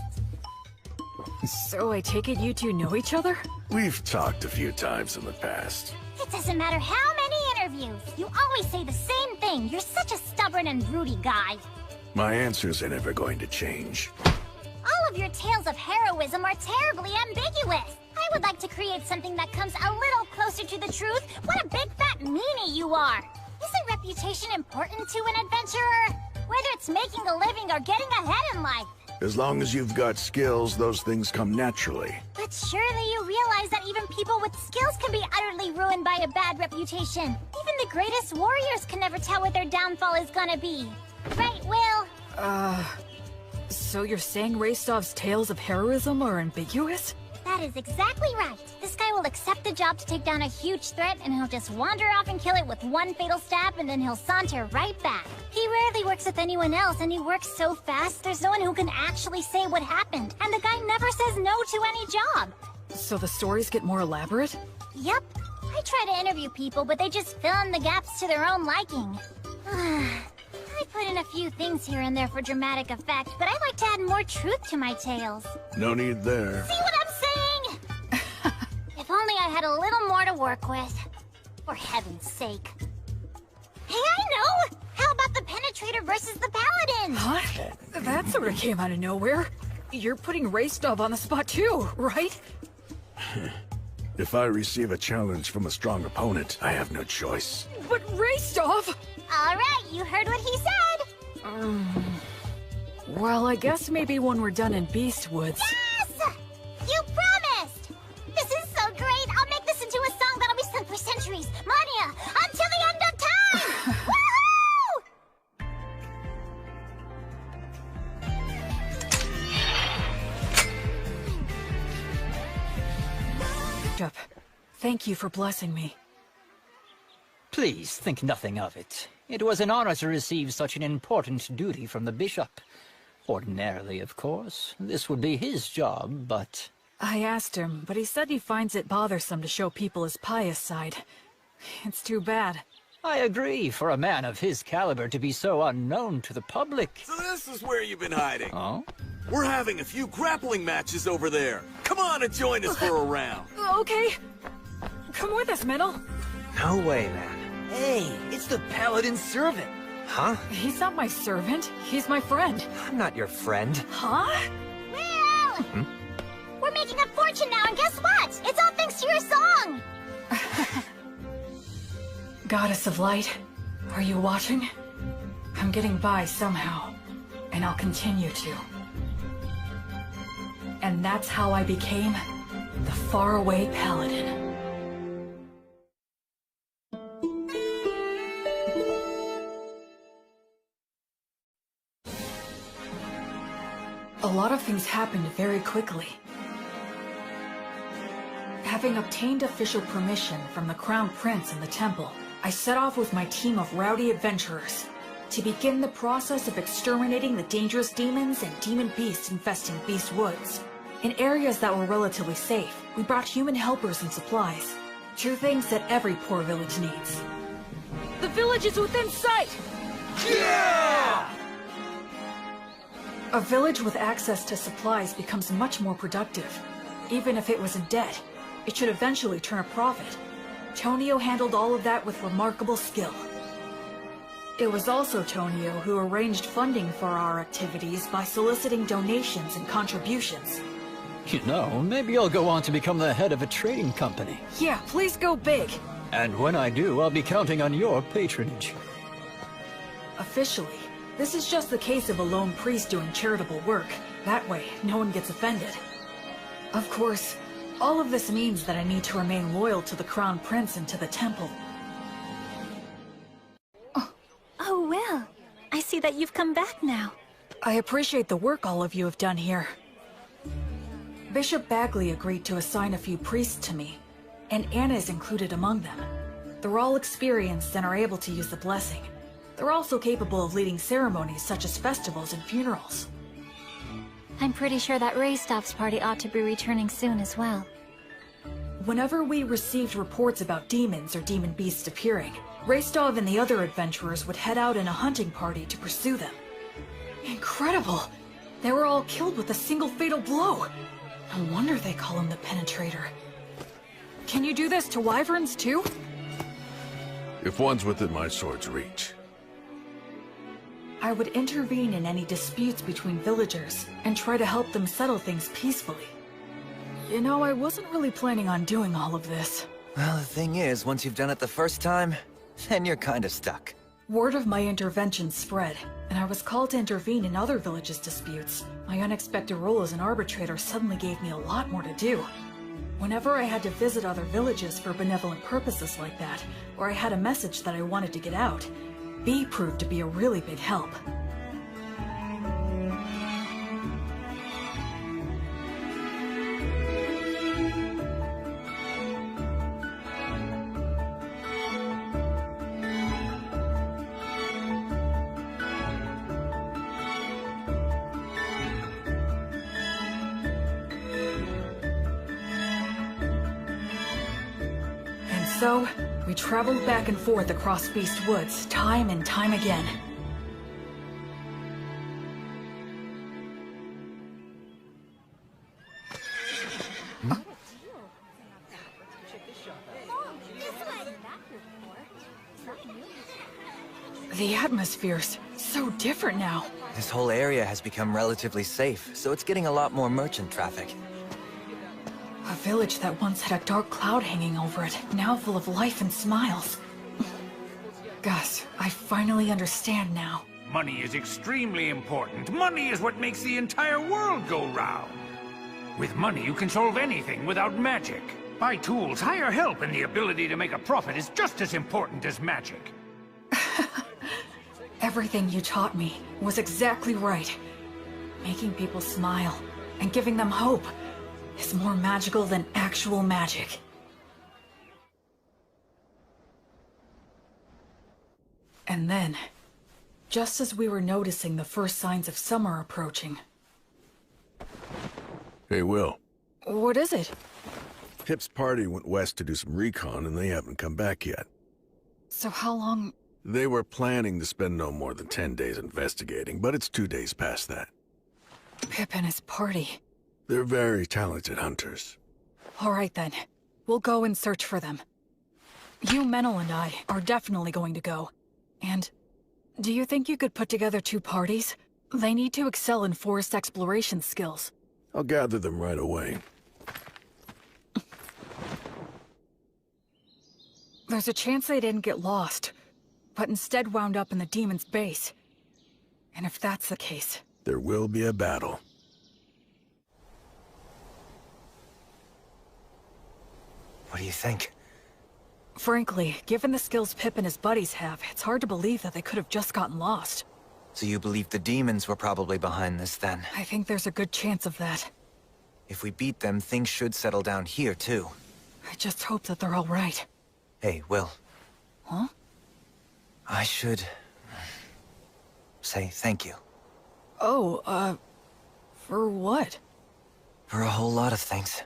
So I take it you two know each other? We've talked a few times in the past. It doesn't matter how many interviews. You always say the same thing. You're such a stubborn and broody guy. My answers are never going to change. All of your tales of heroism are terribly ambiguous. I would like to create something that comes a little closer to the truth. What a big fat meanie you are. Isn't reputation important to an adventurer? Whether it's making a living or getting ahead in life. As long as you've got skills, those things come naturally. But surely you realize that even people with skills can be utterly ruined by a bad reputation. Even the greatest warriors can never tell what their downfall is gonna be. Right, Will? So you're saying Raystov's tales of heroism are ambiguous? That is exactly right. This guy will accept the job to take down a huge threat, and he'll just wander off and kill it with one fatal stab, and then he'll saunter right back. He rarely works with anyone else, and he works so fast, there's no one who can actually say what happened. And the guy never says no to any job. So the stories get more elaborate? Yep. I try to interview people, but they just fill in the gaps to their own liking. I put in a few things here and there for dramatic effect, but I like to add more truth to my tales. No need there. See what I'm saying? If only I had a little more to work with. For heaven's sake. Hey, I know! How about the Penetrator versus the Paladin? Huh? That sort of came out of nowhere. You're putting Raystov on the spot too, right? If I receive a challenge from a strong opponent, I have no choice. But Raystov! Alright, you heard what he said! Well, I guess maybe when we're done in Beast Woods. Yes! You promised! This is so great! I'll make this into a song that'll be sung for centuries, millennia, until the end of time! Woohoo! Thank you for blessing me. Please think nothing of it. It was an honor to receive such an important duty from the bishop. Ordinarily, of course, this would be his job, but... I asked him, but he said he finds it bothersome to show people his pious side. It's too bad. I agree, for a man of his caliber to be so unknown to the public. So this is where you've been hiding. Oh? We're having a few grappling matches over there. Come on and join us for a round. Okay. Come with us, Metal. No way, man. Hey, it's the Paladin's servant. Huh? He's not my servant. He's my friend. I'm not your friend. Huh? Will! We're making a fortune now, and guess what? It's all thanks to your song! Goddess of Light, are you watching? I'm getting by somehow, and I'll continue to. And that's how I became the faraway Paladin. A lot of things happened very quickly. Having obtained official permission from the Crown Prince and the Temple, I set off with my team of rowdy adventurers to begin the process of exterminating the dangerous demons and demon beasts infesting Beast Woods. In areas that were relatively safe, we brought human helpers and supplies. Two things that every poor village needs. The village is within sight! Yeah! A village with access to supplies becomes much more productive. Even if it was in debt, it should eventually turn a profit. Tonio handled all of that with remarkable skill. It was also Tonio who arranged funding for our activities by soliciting donations and contributions. You know, maybe I'll go on to become the head of a trading company. Yeah, please go big. And when I do, I'll be counting on your patronage. Officially, this is just the case of a lone priest doing charitable work. That way, no one gets offended. Of course, all of this means that I need to remain loyal to the Crown Prince and to the temple. Oh, Will. I see that you've come back now. I appreciate the work all of you have done here. Bishop Bagley agreed to assign a few priests to me, and Anna is included among them. They're all experienced and are able to use the blessing. They're also capable of leading ceremonies such as festivals and funerals. I'm pretty sure that Raystoff's party ought to be returning soon as well. Whenever we received reports about demons or demon beasts appearing, Raystov and the other adventurers would head out in a hunting party to pursue them. Incredible! They were all killed with a single fatal blow! No wonder they call him the Penetrator. Can you do this to wyverns too? If one's within my sword's reach. I would intervene in any disputes between villagers and try to help them settle things peacefully. You know, I wasn't really planning on doing all of this. Well, the thing is, once you've done it the first time, then you're kinda stuck. Word of my intervention spread, and I was called to intervene in other villages' disputes. My unexpected role as an arbitrator suddenly gave me a lot more to do. Whenever I had to visit other villages for benevolent purposes like that, or I had a message that I wanted to get out, B proved to be a really big help. So, we traveled back and forth across Beast Woods, time and time again. The atmosphere's so different now. This whole area has become relatively safe, so it's getting a lot more merchant traffic. A village that once had a dark cloud hanging over it, now full of life and smiles. Gus, I finally understand now. Money is extremely important. Money is what makes the entire world go round. With money, you can solve anything without magic. Buy tools, hire help, and the ability to make a profit is just as important as magic. Everything you taught me was exactly right. Making people smile and giving them hope is more magical than actual magic. And then, just as we were noticing the first signs of summer approaching... Hey, Will. What is it? Pip's party went west to do some recon and they haven't come back yet. So how long... They were planning to spend no more than 10 days investigating, but it's 2 days past that. Pip and his party. They're very talented hunters. All right then. We'll go and search for them. You, Menel, and I are definitely going to go. And do you think you could put together 2 parties? They need to excel in forest exploration skills. I'll gather them right away. There's a chance they didn't get lost, but instead wound up in the demon's base. And if that's the case... There will be a battle. What do you think? Frankly, given the skills Pip and his buddies have, it's hard to believe that they could have just gotten lost. So you believe the demons were probably behind this, then? I think there's a good chance of that. If we beat them, things should settle down here, too. I just hope that they're all right. Hey, Will. Huh? I should... say thank you. Oh, for what? For a whole lot of things.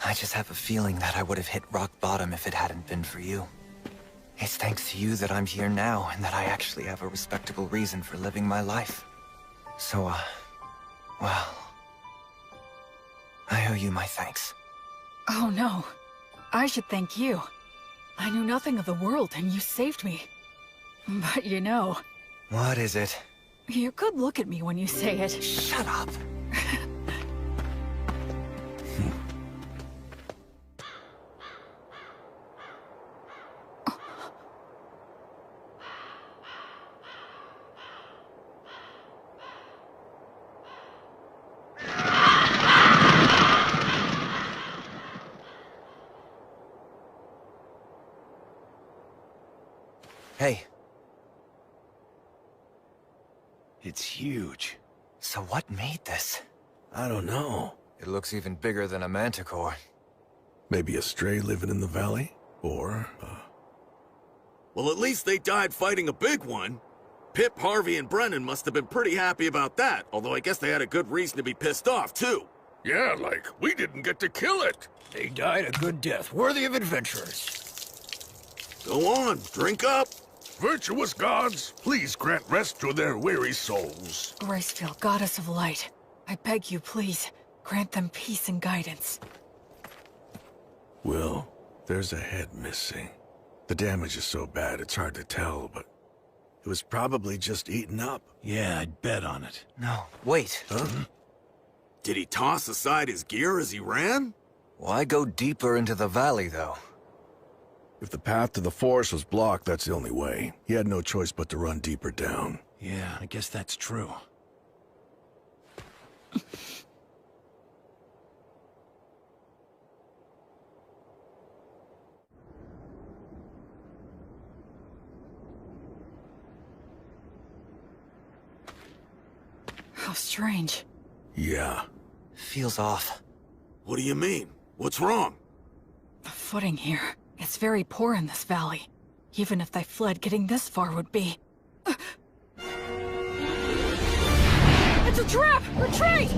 I just have a feeling that I would have hit rock bottom if it hadn't been for you. It's thanks to you that I'm here now, and that I actually have a respectable reason for living my life. So, well... I owe you my thanks. Oh no. I should thank you. I knew nothing of the world, and you saved me. But you know... What is it? You could look at me when you say it. Shut up! Hey. It's huge. So what made this? I don't know. It looks even bigger than a manticore. Maybe a stray living in the valley? Or, Well, at least they died fighting a big one. Pip, Harvey, and Brennan must have been pretty happy about that, although I guess they had a good reason to be pissed off, too. Yeah, like, we didn't get to kill it. They died a good death, worthy of adventurers. Go on, drink up. Virtuous gods, please grant rest to their weary souls. Gracefield, goddess of light, I beg you, please, grant them peace and guidance. Will, there's a head missing. The damage is so bad it's hard to tell, but it was probably just eaten up. Yeah, I'd bet on it. No, wait. Huh? Did he toss aside his gear as he ran? Why go deeper into the valley, though? If the path to the forest was blocked, that's the only way. He had no choice but to run deeper down. Yeah, I guess that's true. How strange. Yeah. Feels off. What do you mean? What's wrong? The footing here. It's very poor in this valley. Even if they fled, getting this far would be... It's a trap! Retreat!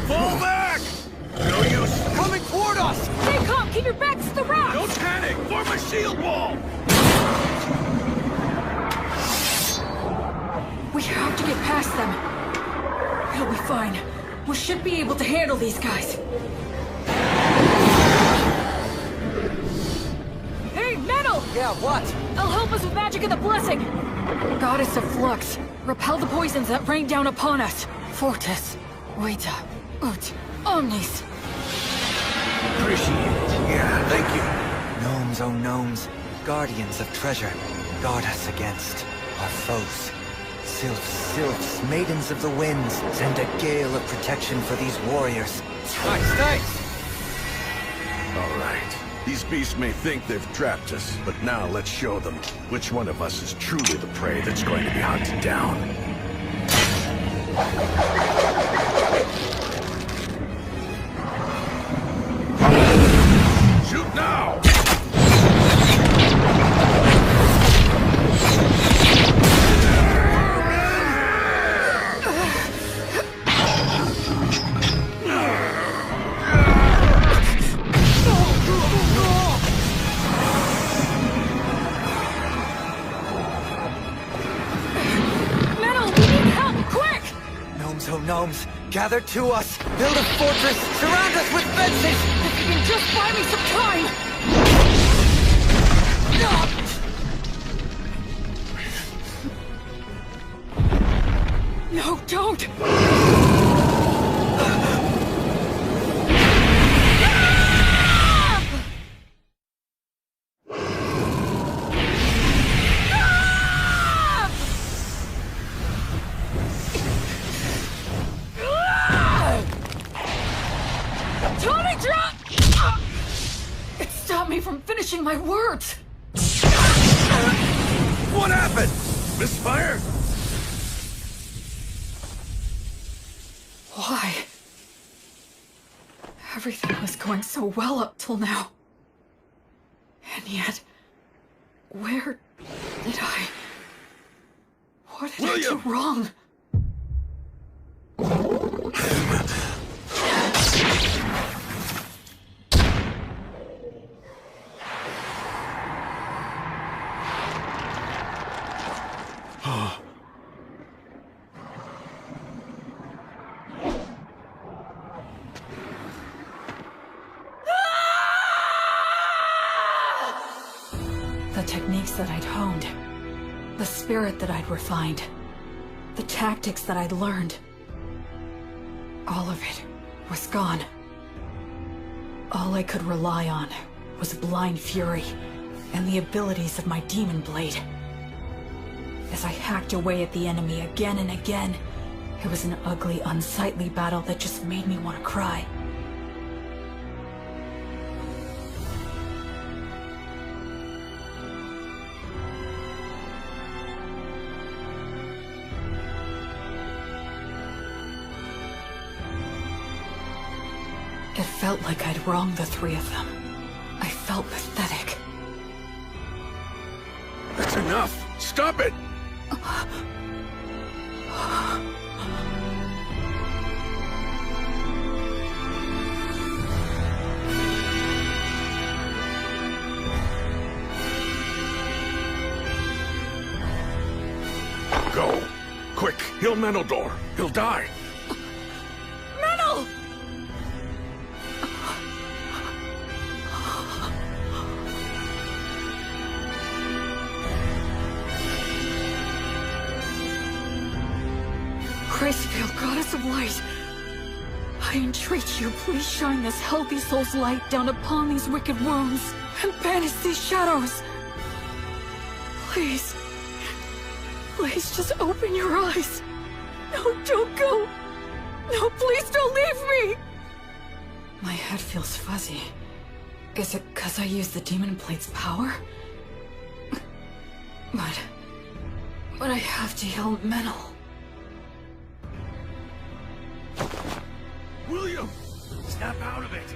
Fall back! No use. Coming toward us! Stay calm! Keep your backs to the rocks! Don't panic! Form a shield wall! We have to get past them. It'll be fine. We should be able to handle these guys. Hey, Metal! Yeah, what? I'll help us with magic of the blessing. Goddess of Flux, repel the poisons that rain down upon us. Fortis, Vita, Ut, Omnis. Appreciate it. Yeah, thank you. Gnomes, oh gnomes, guardians of treasure, guard us against our foes. Sylphs, maidens of the winds, send a gale of protection for these warriors. Nice! All right. These beasts may think they've trapped us, but now let's show them which one of us is truly the prey that's going to be hunted down. Shoot now! Gnomes, gather to us, build a fortress, surround us with fences! If you can just buy me some time! No, don't! It stopped me from finishing my words! What happened? Misfire? Why? Everything was going so well up till now. And yet, where did I... What did I do wrong? The techniques that I'd honed, the spirit that I'd refined, the tactics that I'd learned, all of it was gone. All I could rely on was blind fury and the abilities of my demon blade. As I hacked away at the enemy again and again, it was an ugly, unsightly battle that just made me want to cry. It felt like I'd wronged the three of them. I felt pathetic. That's enough! Stop it! Go! Quick! He'll Menildor! He'll die! Menel! Christfield, goddess of light, I entreat you, please shine this healthy soul's light down upon these wicked wounds and banish these shadows. Please. Please just open your eyes. No, don't go. No, please don't leave me. My head feels fuzzy. Is it 'cause I used the Demon Plate's power? But I have to heal Menel. William! Snap out of it!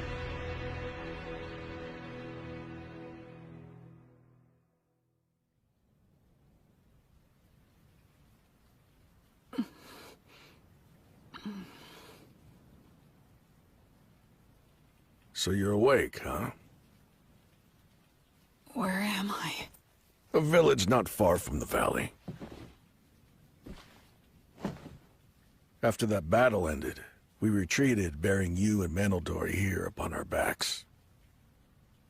So you're awake, huh? Where am I? A village not far from the valley. After that battle ended, we retreated, bearing you and Menildor here upon our backs.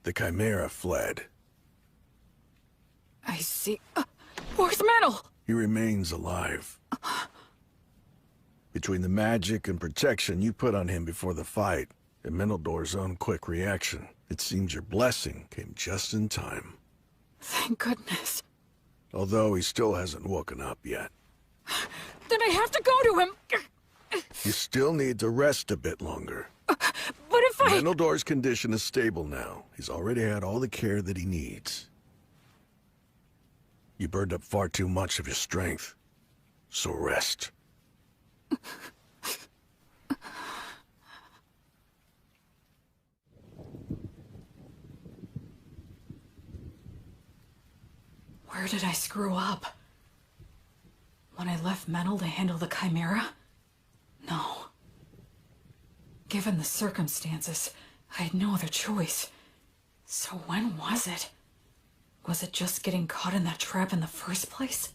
The Chimera fled. I see. Where's Menel? He remains alive. Between the magic and protection you put on him before the fight, and Menildor's own quick reaction, it seems your blessing came just in time. Thank goodness. Although he still hasn't woken up yet. Then I have to go to him. You still need to rest a bit longer. But if I... Menildor's condition is stable now. He's already had all the care that he needs. You burned up far too much of your strength. So rest. Where did I screw up? When I left Menel to handle the Chimera? No. Given the circumstances, I had no other choice. So when was it? Was it just getting caught in that trap in the first place?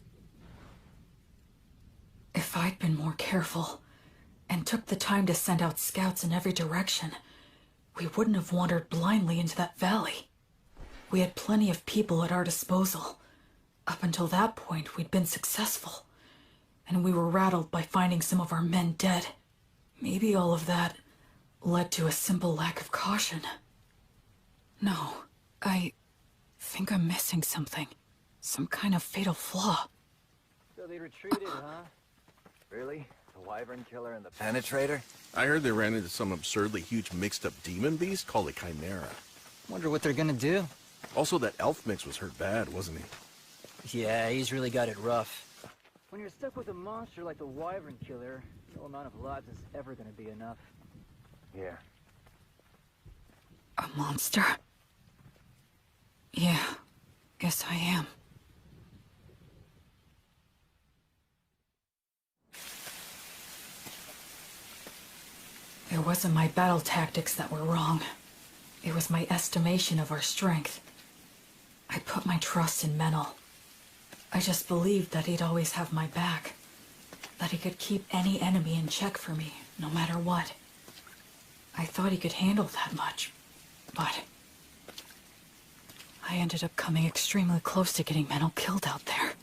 If I'd been more careful, and took the time to send out scouts in every direction, we wouldn't have wandered blindly into that valley. We had plenty of people at our disposal. Up until that point, we'd been successful. And we were rattled by finding some of our men dead. Maybe all of that led to a simple lack of caution. No, I think I'm missing something. Some kind of fatal flaw. So they retreated, huh? Really? The Wyvern Killer and the Penetrator? I heard they ran into some absurdly huge mixed-up demon beast called a Chimera. Wonder what they're gonna do. Also, that elf mix was hurt bad, wasn't he? Yeah, he's really got it rough. When you're stuck with a monster like the Wyvern Killer, no amount of lives is ever gonna be enough. Yeah. A monster? Yeah, guess I am. It wasn't my battle tactics that were wrong. It was my estimation of our strength. I put my trust in Menel. I just believed that he'd always have my back. That he could keep any enemy in check for me, no matter what. I thought he could handle that much, but... I ended up coming extremely close to getting Menel killed out there.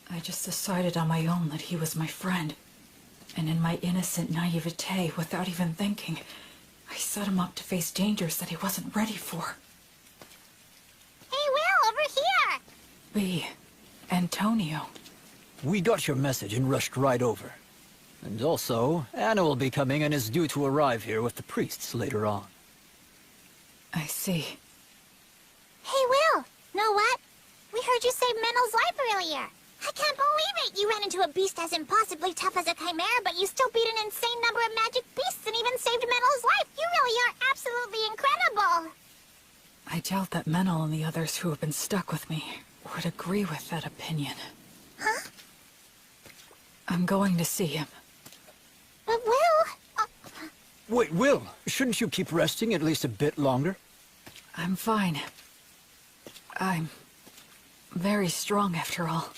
I just decided on my own that he was my friend. And in my innocent naivete, without even thinking, I set him up to face dangers that he wasn't ready for. Hey, Will, over here! B. Antonio. We got your message and rushed right over. And also, Anna will be coming and is due to arrive here with the priests later on. I see. Hey, Will, know what? We heard you save Menel's life earlier. I can't believe it! You ran into a beast as impossibly tough as a chimera, but you still beat an insane number of magic beasts and even saved Menel's life! You really are absolutely incredible! I doubt that Menel and the others who have been stuck with me would agree with that opinion. Huh? I'm going to see him. But Will... Wait, Will, shouldn't you keep resting at least a bit longer? I'm fine. I'm very strong after all.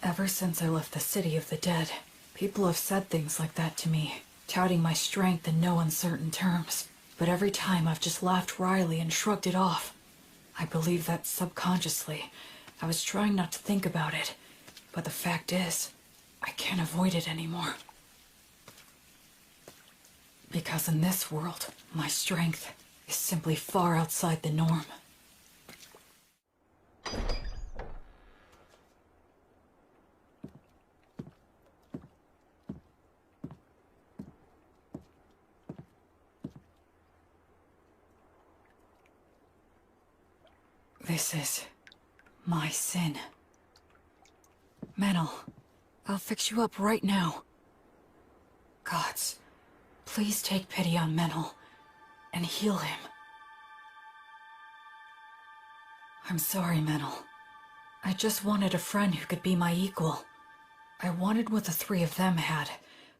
Ever since I left the City of the Dead, people have said things like that to me, touting my strength in no uncertain terms. But every time I've just laughed wryly and shrugged it off. I believe that subconsciously, I was trying not to think about it. But the fact is, I can't avoid it anymore. Because in this world, my strength is simply far outside the norm. This is my sin. Menel, I'll fix you up right now. Gods, please take pity on Menel and heal him. I'm sorry, Menel. I just wanted a friend who could be my equal. I wanted what the three of them had.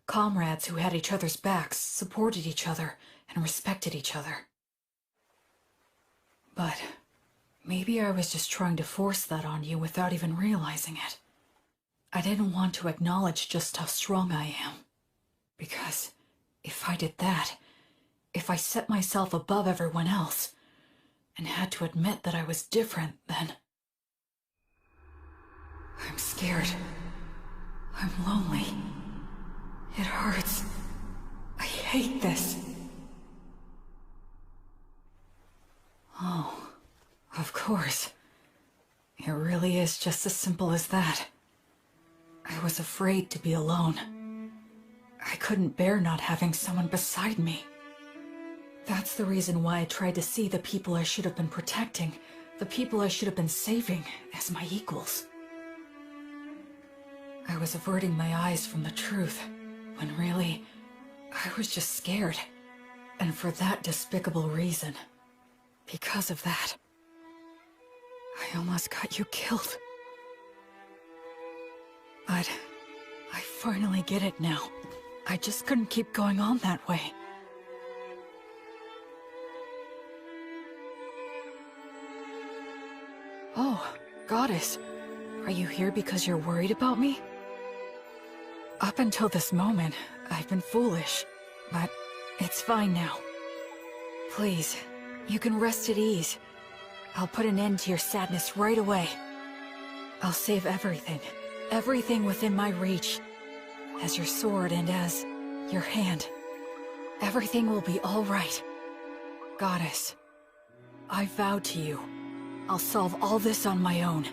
Comrades who had each other's backs, supported each other, and respected each other. But maybe I was just trying to force that on you without even realizing it. I didn't want to acknowledge just how strong I am. Because if I did that, if I set myself above everyone else, and had to admit that I was different, then... I'm scared. I'm lonely. It hurts. I hate this. Oh, of course. It really is just as simple as that. I was afraid to be alone. I couldn't bear not having someone beside me. That's the reason why I tried to see the people I should have been protecting, the people I should have been saving, as my equals. I was averting my eyes from the truth, when really, I was just scared. And for that despicable reason. Because of that, I almost got you killed. But I finally get it now. I just couldn't keep going on that way. Oh, Goddess. Are you here because you're worried about me? Up until this moment, I've been foolish. But it's fine now. Please, you can rest at ease. I'll put an end to your sadness right away. I'll save everything. Everything within my reach. As your sword and as your hand. Everything will be all right. Goddess, I vow to you, I'll solve all this on my own.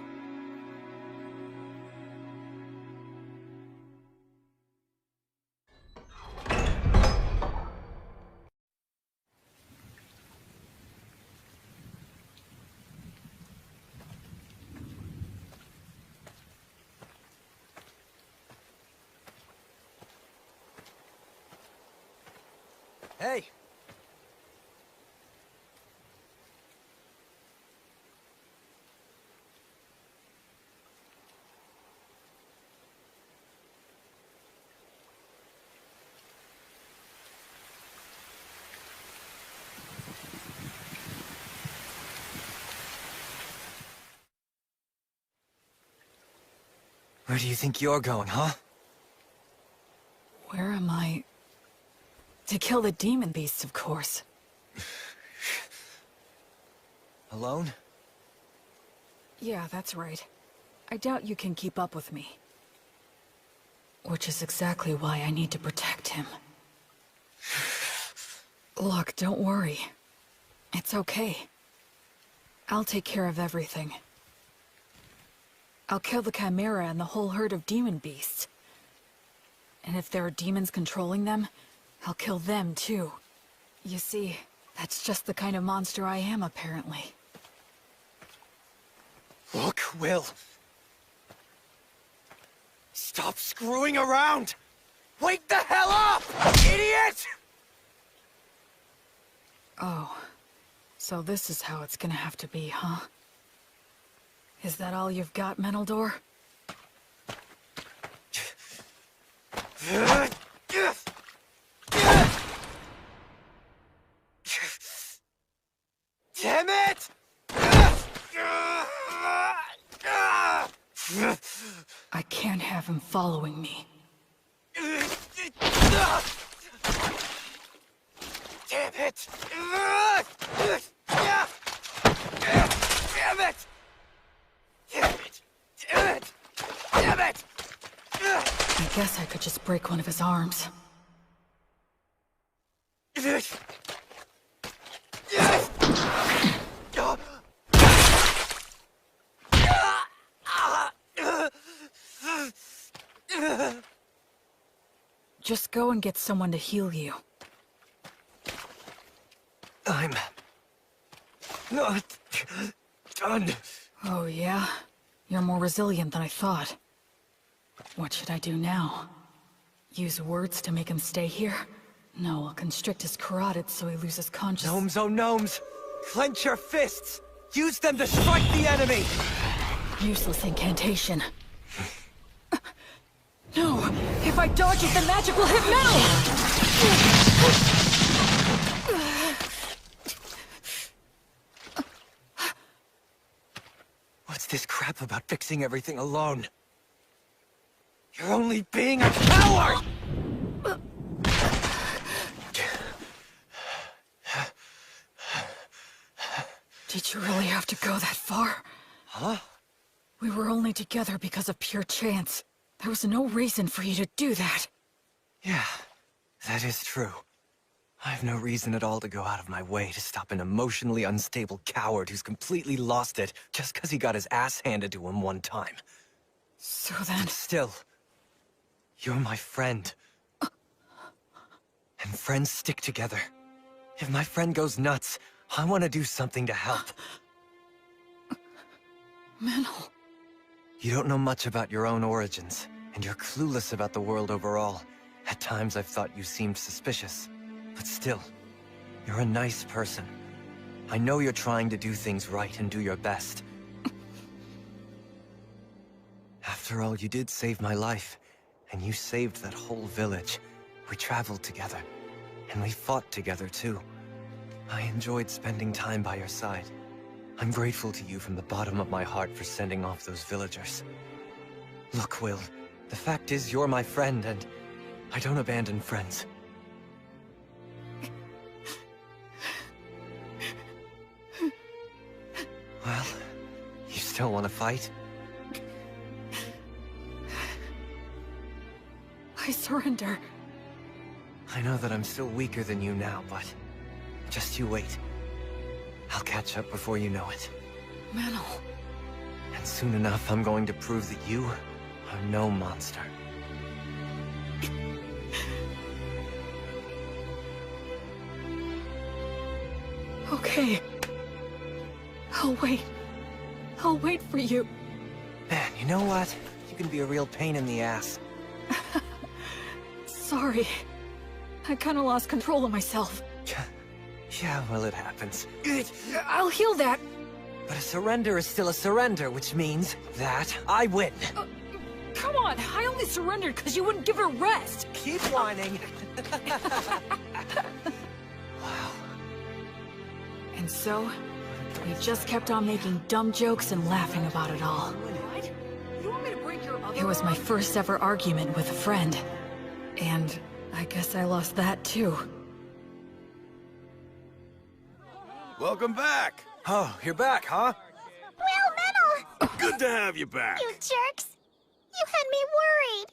Hey! Where do you think you're going, huh? Where am I? To kill the demon beasts, of course. Alone? Yeah, that's right. I doubt you can keep up with me. Which is exactly why I need to protect him. Look, don't worry. It's okay. I'll take care of everything. I'll kill the Chimera and the whole herd of demon beasts. And if there are demons controlling them, I'll kill them too. You see, That's just the kind of monster I am, apparently. Look, Will. Stop screwing around! Wake the hell up, idiot! Oh. So this is how it's gonna have to be, huh? Is that all you've got, Meneldor? Damn it! I can't have him following me. Damn it! Damn it! Damn it! Damn it! Damn it! I guess I could just break one of his arms. Just go and get someone to heal you. I'm not done. Oh, yeah? You're more resilient than I thought. What should I do now? Use words to make him stay here? No, I'll constrict his carotid so he loses consciousness. Gnomes, oh gnomes! Clench your fists! Use them to strike the enemy! Useless incantation. No! If I dodge it, the magic will hit metal! What's this crap about fixing everything alone? You're only being a coward! Did you really have to go that far? Huh? We were only together because of pure chance. There was no reason for you to do that. Yeah, that is true. I have no reason at all to go out of my way to stop an emotionally unstable coward who's completely lost it just because he got his ass handed to him one time. So then... But still, you're my friend. And friends stick together. If my friend goes nuts, I want to do something to help. Menel... You don't know much about your own origins, and you're clueless about the world overall. At times I've thought you seemed suspicious. But still, you're a nice person. I know you're trying to do things right and do your best. After all, you did save my life, and you saved that whole village. We traveled together, and we fought together too. I enjoyed spending time by your side. I'm grateful to you from the bottom of my heart for sending off those villagers. Look, Will, the fact is you're my friend, and I don't abandon friends. Well, you still want to fight? I surrender. I know that I'm still weaker than you now, but just you wait. I'll catch up before you know it. Menel... And soon enough, I'm going to prove that you are no monster. Okay. I'll wait. I'll wait for you. Man, you know what? You can be a real pain in the ass. Sorry. I kinda lost control of myself. Yeah, well, it happens. I'll heal that. But a surrender is still a surrender, which means that I win. Come on, I only surrendered because you wouldn't give her rest. Keep whining. Wow. And so, we just kept on making dumb jokes and laughing about it all. What? You want me to break your other It was my first ever argument with a friend. And I guess I lost that too. Welcome back! Oh, you're back, huh? Will, Menel! Good to have you back! You jerks! You had me worried!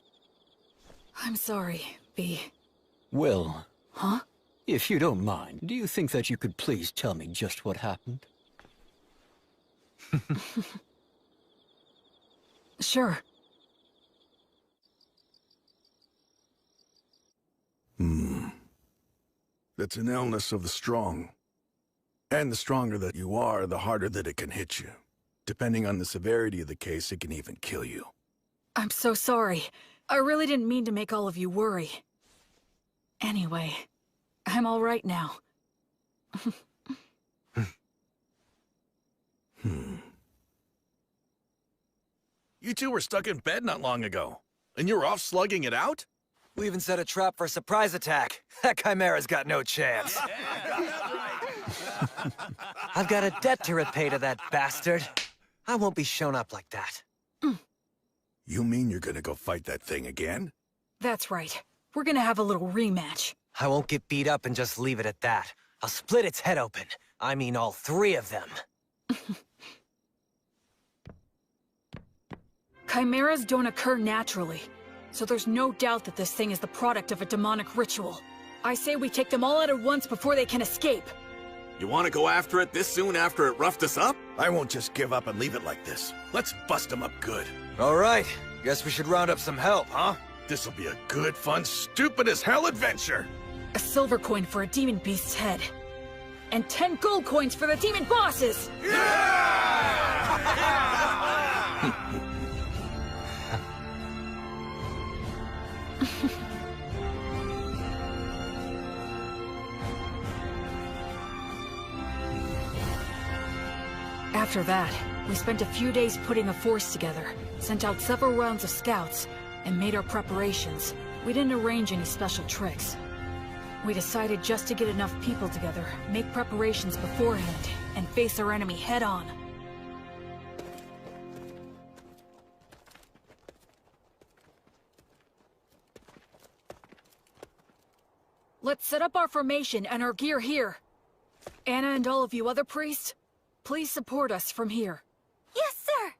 I'm sorry, B. Will. Huh? If you don't mind, do you think that you could please tell me just what happened? Sure. It's an illness of the strong. And the stronger that you are, the harder that it can hit you. Depending on the severity of the case, it can even kill you. I'm so sorry. I really didn't mean to make all of you worry. Anyway, I'm all right now. You two were stuck in bed not long ago, and you were off slugging it out? We even set a trap for a surprise attack. That Chimera's got no chance. I've got a debt to repay to that bastard. I won't be shown up like that. You mean you're gonna go fight that thing again? That's right. We're gonna have a little rematch. I won't get beat up and just leave it at that. I'll split its head open. I mean all three of them. Chimeras don't occur naturally, so there's no doubt that this thing is the product of a demonic ritual. I say we take them all out at once before they can escape. You want to go after it this soon after it roughed us up? I won't just give up and leave it like this. Let's bust them up good. All right. Guess we should round up some help, huh? This'll be a good, fun, stupid-as-hell adventure. A silver coin for a demon beast's head. And 10 gold coins for the demon bosses! After that, we spent a few days putting a force together, sent out several rounds of scouts, and made our preparations. We didn't arrange any special tricks. We decided just to get enough people together, make preparations beforehand, and face our enemy head-on. Let's set up our formation and our gear here. Anna and all of you other priests, please support us from here. Yes, sir!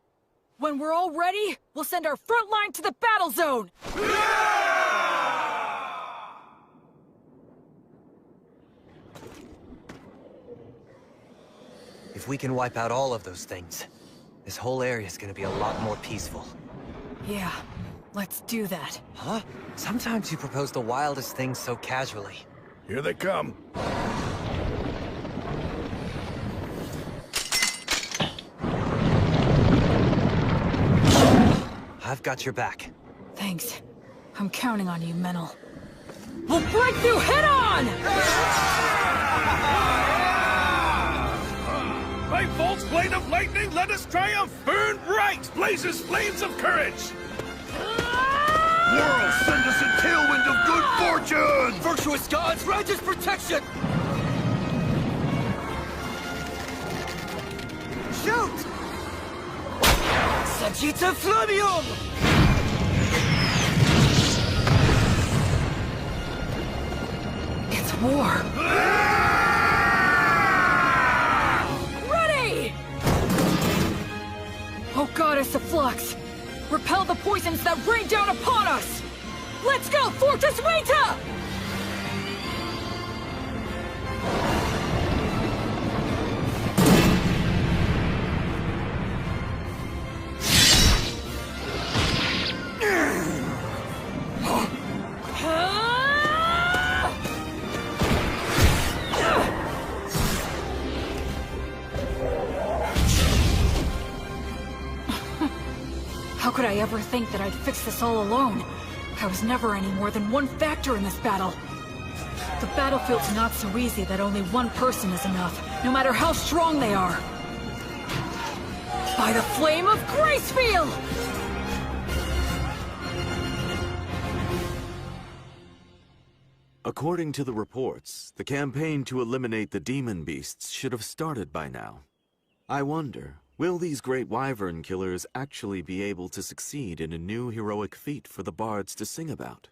When we're all ready, we'll send our front line to the battle zone! If we can wipe out all of those things, this whole area's gonna be a lot more peaceful. Yeah, let's do that. Huh? Sometimes you propose the wildest things so casually. Here they come. I've got your back. Thanks. I'm counting on you, Menel. We'll break through head-on! By Volt's blade of lightning, let us triumph! Burn bright, blazes flames of courage! World, send us a tailwind of good fortune! Virtuous gods, righteous protection! Shoot! Sagitta Flavium! It's war. Ready! Oh goddess of flux! Repel the poisons that rain down upon us! Let's go, Fortress Vita! How could I ever think that I'd fix this all alone? I was never any more than one factor in this battle. The battlefield's not so easy that only one person is enough, no matter how strong they are. By the flame of Gracefield! According to the reports, the campaign to eliminate the demon beasts should have started by now. I wonder, will these great wyvern killers actually be able to succeed in a new heroic feat for the bards to sing about?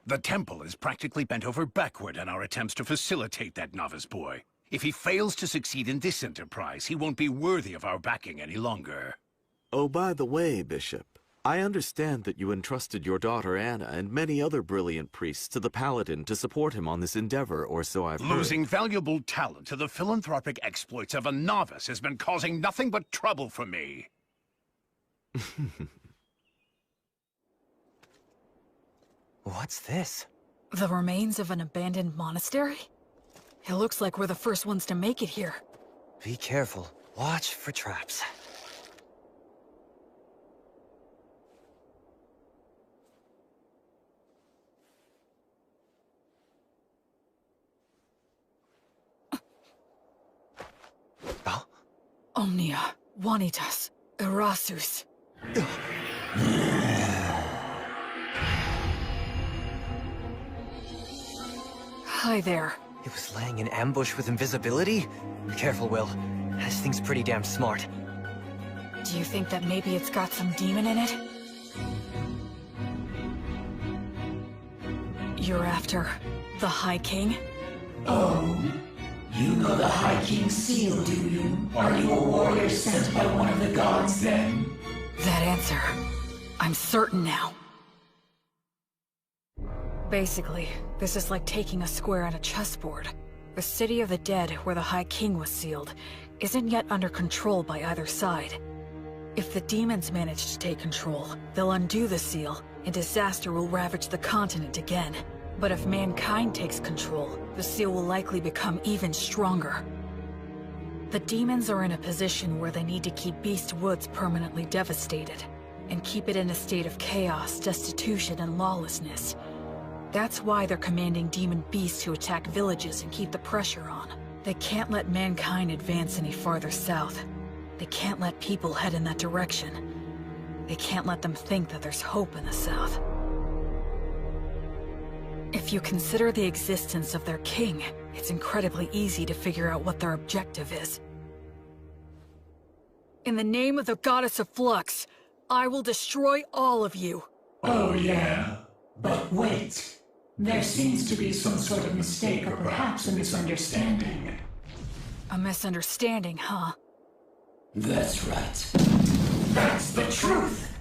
The temple is practically bent over backward in our attempts to facilitate that novice boy. If he fails to succeed in this enterprise, he won't be worthy of our backing any longer. Oh, by the way, Bishop, I understand that you entrusted your daughter Anna and many other brilliant priests to the Paladin to support him on this endeavor, or so I've heard. Losing valuable talent to the philanthropic exploits of a novice has been causing nothing but trouble for me. What's this? The remains of an abandoned monastery? It looks like we're the first ones to make it here. Be careful. Watch for traps. Omnia, Vanitas, Erasus. Hi there. It was laying in ambush with invisibility? Careful, Will. This thing's pretty damn smart. Do you think that maybe it's got some demon in it? You're after the High King? Oh, you know the High King's seal, do you? Are you a warrior sent by one of the gods, then? That answer, I'm certain now. Basically, this is like taking a square on a chessboard. The city of the dead, where the High King was sealed, isn't yet under control by either side. If the demons manage to take control, they'll undo the seal, and disaster will ravage the continent again. But if mankind takes control, the seal will likely become even stronger. The demons are in a position where they need to keep Beast Woods permanently devastated, and keep it in a state of chaos, destitution, and lawlessness. That's why they're commanding demon beasts to attack villages and keep the pressure on. They can't let mankind advance any farther south. They can't let people head in that direction. They can't let them think that there's hope in the south. If you consider the existence of their king, it's incredibly easy to figure out what their objective is. In the name of the goddess of flux, I will destroy all of you. Oh yeah, but wait. There seems to be some sort of mistake or perhaps a misunderstanding. A misunderstanding, huh? That's right. That's the truth!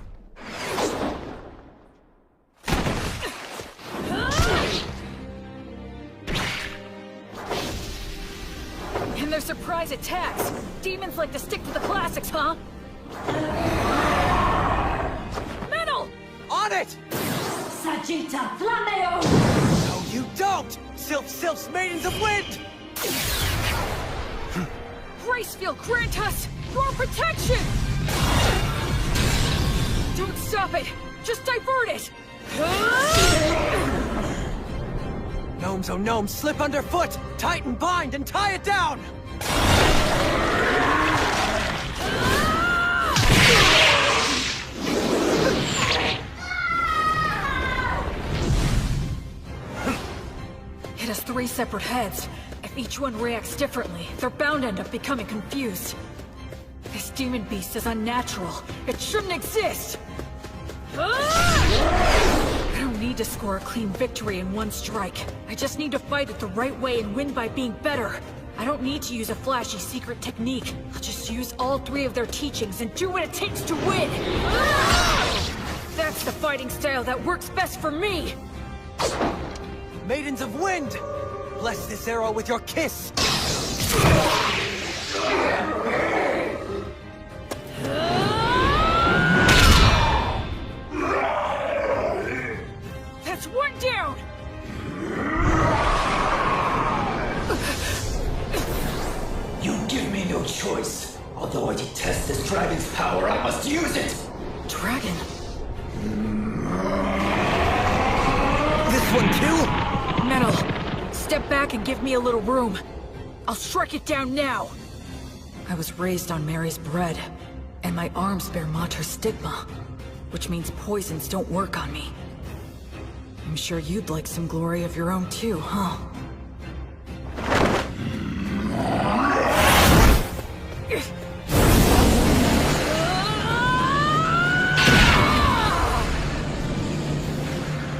And their surprise attacks! Demons like to stick to the classics, huh? Metal! On it! Sagitta Flameo! No, you don't! Sylph's Maidens of Wind! Gracefield, grant us your protection! Don't stop it! Just divert it! Gnomes, oh gnomes, slip underfoot! Tighten, bind, and tie it down! It has 3 separate heads. If each one reacts differently, they're bound to end up becoming confused. This demon beast is unnatural. It shouldn't exist! I don't need to score a clean victory in one strike. I just need to fight it the right way and win by being better. I don't need to use a flashy secret technique. I'll just use all 3 of their teachings and do what it takes to win! That's the fighting style that works best for me! Maidens of Wind! Bless this arrow with your kiss! That's one down! You give me no choice. Although I detest this dragon's power, I must use it! Dragon? This one too? Metal, step back and give me a little room. I'll strike it down now. I was raised on Mary's bread, and my arms bear Mater's stigma, which means poisons don't work on me. I'm sure you'd like some glory of your own too, huh?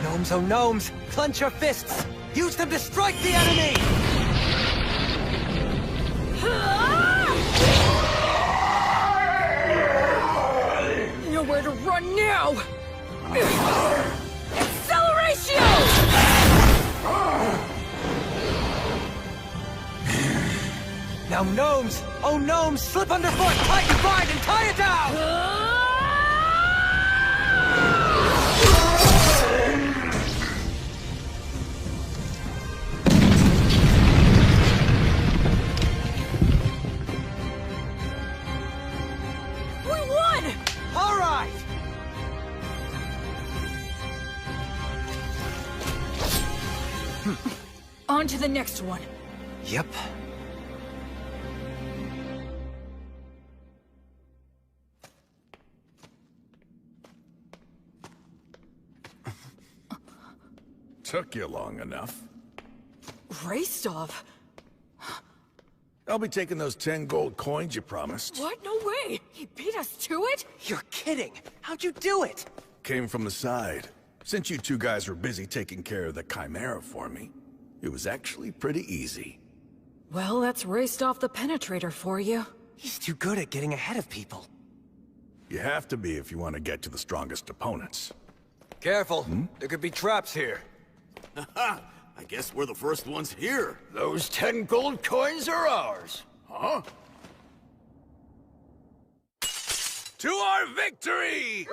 Gnomes, oh gnomes, clench your fists! Use them to strike the enemy! Nowhere to run now! Acceleration! Now gnomes, oh gnomes, slip underfoot, tighten, bind, and tie it down! on to the next one. Yep. Took you long enough. Rastov? I'll be taking those 10 gold coins you promised. What? No way! He beat us to it? You're kidding! How'd you do it? Came from the side. Since you two guys were busy taking care of the Chimera for me, it was actually pretty easy. Well, that's Rastov the Penetrator for you. He's too good at getting ahead of people. You have to be if you want to get to the strongest opponents. Careful, there could be traps here. Haha! I guess we're the first ones here. Those 10 gold coins are ours. Huh? To our victory!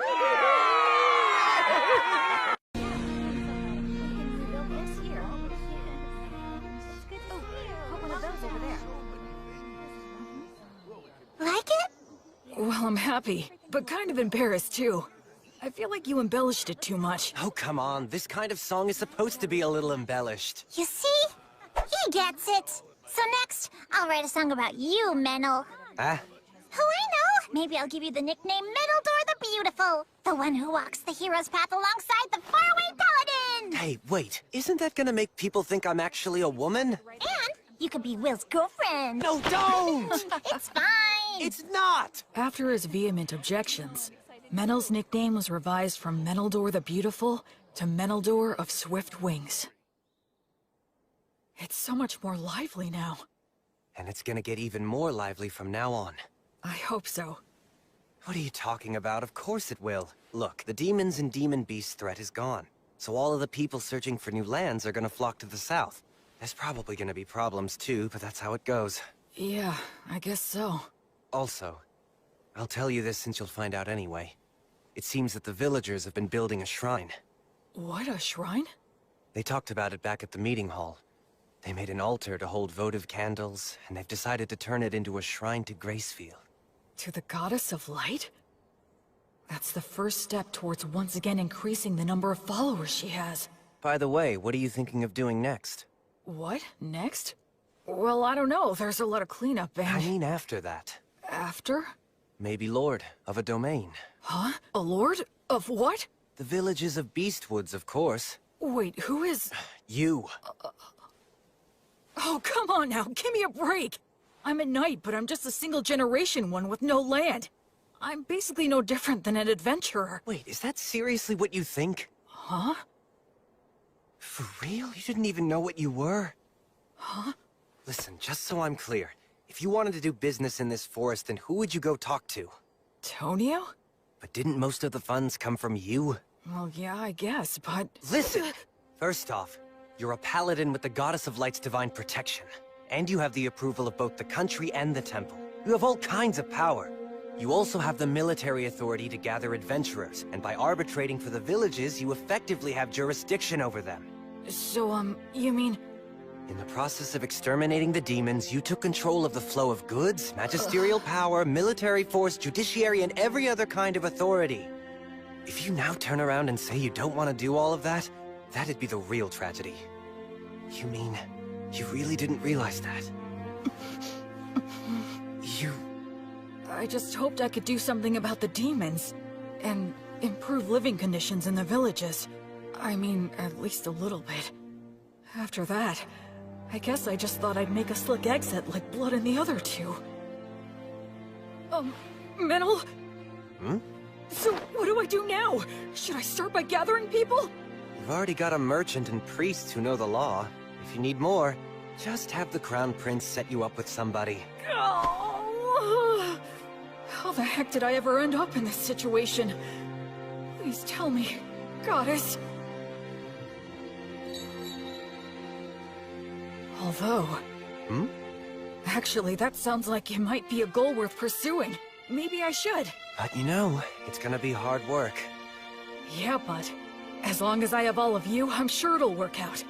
Like it? Well, I'm happy, but kind of embarrassed too. I feel like you embellished it too much. Oh, come on. This kind of song is supposed to be a little embellished. You see? He gets it. So next, I'll write a song about you, Menel. Ah? Who I know? Maybe I'll give you the nickname Meneldor the Beautiful. The one who walks the hero's path alongside the faraway paladin. Hey, wait. Isn't that gonna make people think I'm actually a woman? And you could be Will's girlfriend. No, don't! It's fine. It's not! After his vehement objections, Menel's nickname was revised from Meneldor the Beautiful to Meneldor of Swift Wings. It's so much more lively now. And it's gonna get even more lively from now on. I hope so. What are you talking about? Of course it will. Look, the demons and demon beast threat is gone. So all of the people searching for new lands are gonna flock to the south. There's probably gonna be problems too, but that's how it goes. Yeah, I guess so. Also, I'll tell you this since you'll find out anyway. It seems that the villagers have been building a shrine. What, a shrine? They talked about it back at the meeting hall. They made an altar to hold votive candles, and they've decided to turn it into a shrine to Gracefield. To the Goddess of Light? That's the first step towards once again increasing the number of followers she has. By the way, what are you thinking of doing next? What? Next? Well, I don't know. There's a lot of cleanup and... I mean after that. After? Maybe Lord of a domain. Huh? A lord? Of what? The villages of Beastwoods, of course. Wait, who is... You. Oh, come on now, give me a break! I'm a knight, but I'm just a single-generation one with no land. I'm basically no different than an adventurer. Wait, is that seriously what you think? Huh? For real? You didn't even know what you were? Huh? Listen, just so I'm clear, if you wanted to do business in this forest, then who would you go talk to? Tonio? But didn't most of the funds come from you? Well, yeah, I guess, but... Listen! First off, you're a paladin with the Goddess of Light's divine protection. And you have the approval of both the country and the temple. You have all kinds of power. You also have the military authority to gather adventurers, and by arbitrating for the villages, you effectively have jurisdiction over them. So, you mean... In the process of exterminating the demons, you took control of the flow of goods, magisterial power, military force, judiciary, and every other kind of authority. If you now turn around and say you don't want to do all of that, that'd be the real tragedy. You mean, you really didn't realize that? I just hoped I could do something about the demons, and improve living conditions in the villages. I mean, at least a little bit. After that, I guess I just thought I'd make a slick exit like Blood and the other two. Menel? Hmm? So, what do I do now? Should I start by gathering people? You've already got a merchant and priests who know the law. If you need more, just have the Crown Prince set you up with somebody. Oh. How the heck did I ever end up in this situation? Please tell me, Goddess. Although... Hmm? Actually, that sounds like it might be a goal worth pursuing. Maybe I should. But you know, it's gonna be hard work. Yeah, but as long as I have all of you, I'm sure it'll work out.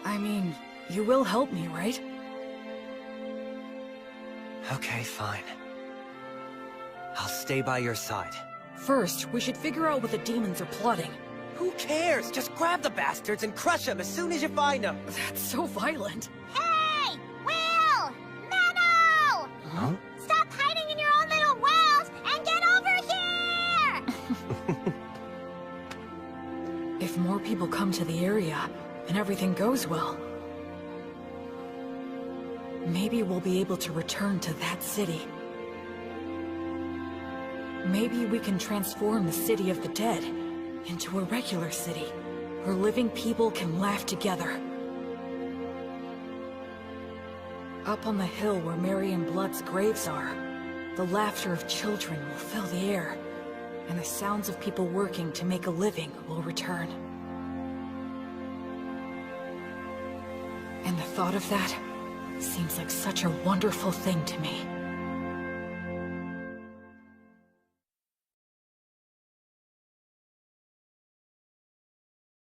I mean, you will help me, right? Okay, fine. I'll stay by your side. First, we should figure out what the demons are plotting. Who cares? Just grab the bastards and crush them as soon as you find them. That's so violent. Hey! Will! Menno! Huh? Stop hiding in your own little world and get over here! If more people come to the area, and everything goes well, maybe we'll be able to return to that city. Maybe we can transform the city of the dead into a regular city, where living people can laugh together. Up on the hill where Mary and Blood's graves are, the laughter of children will fill the air, and the sounds of people working to make a living will return. And the thought of that seems like such a wonderful thing to me.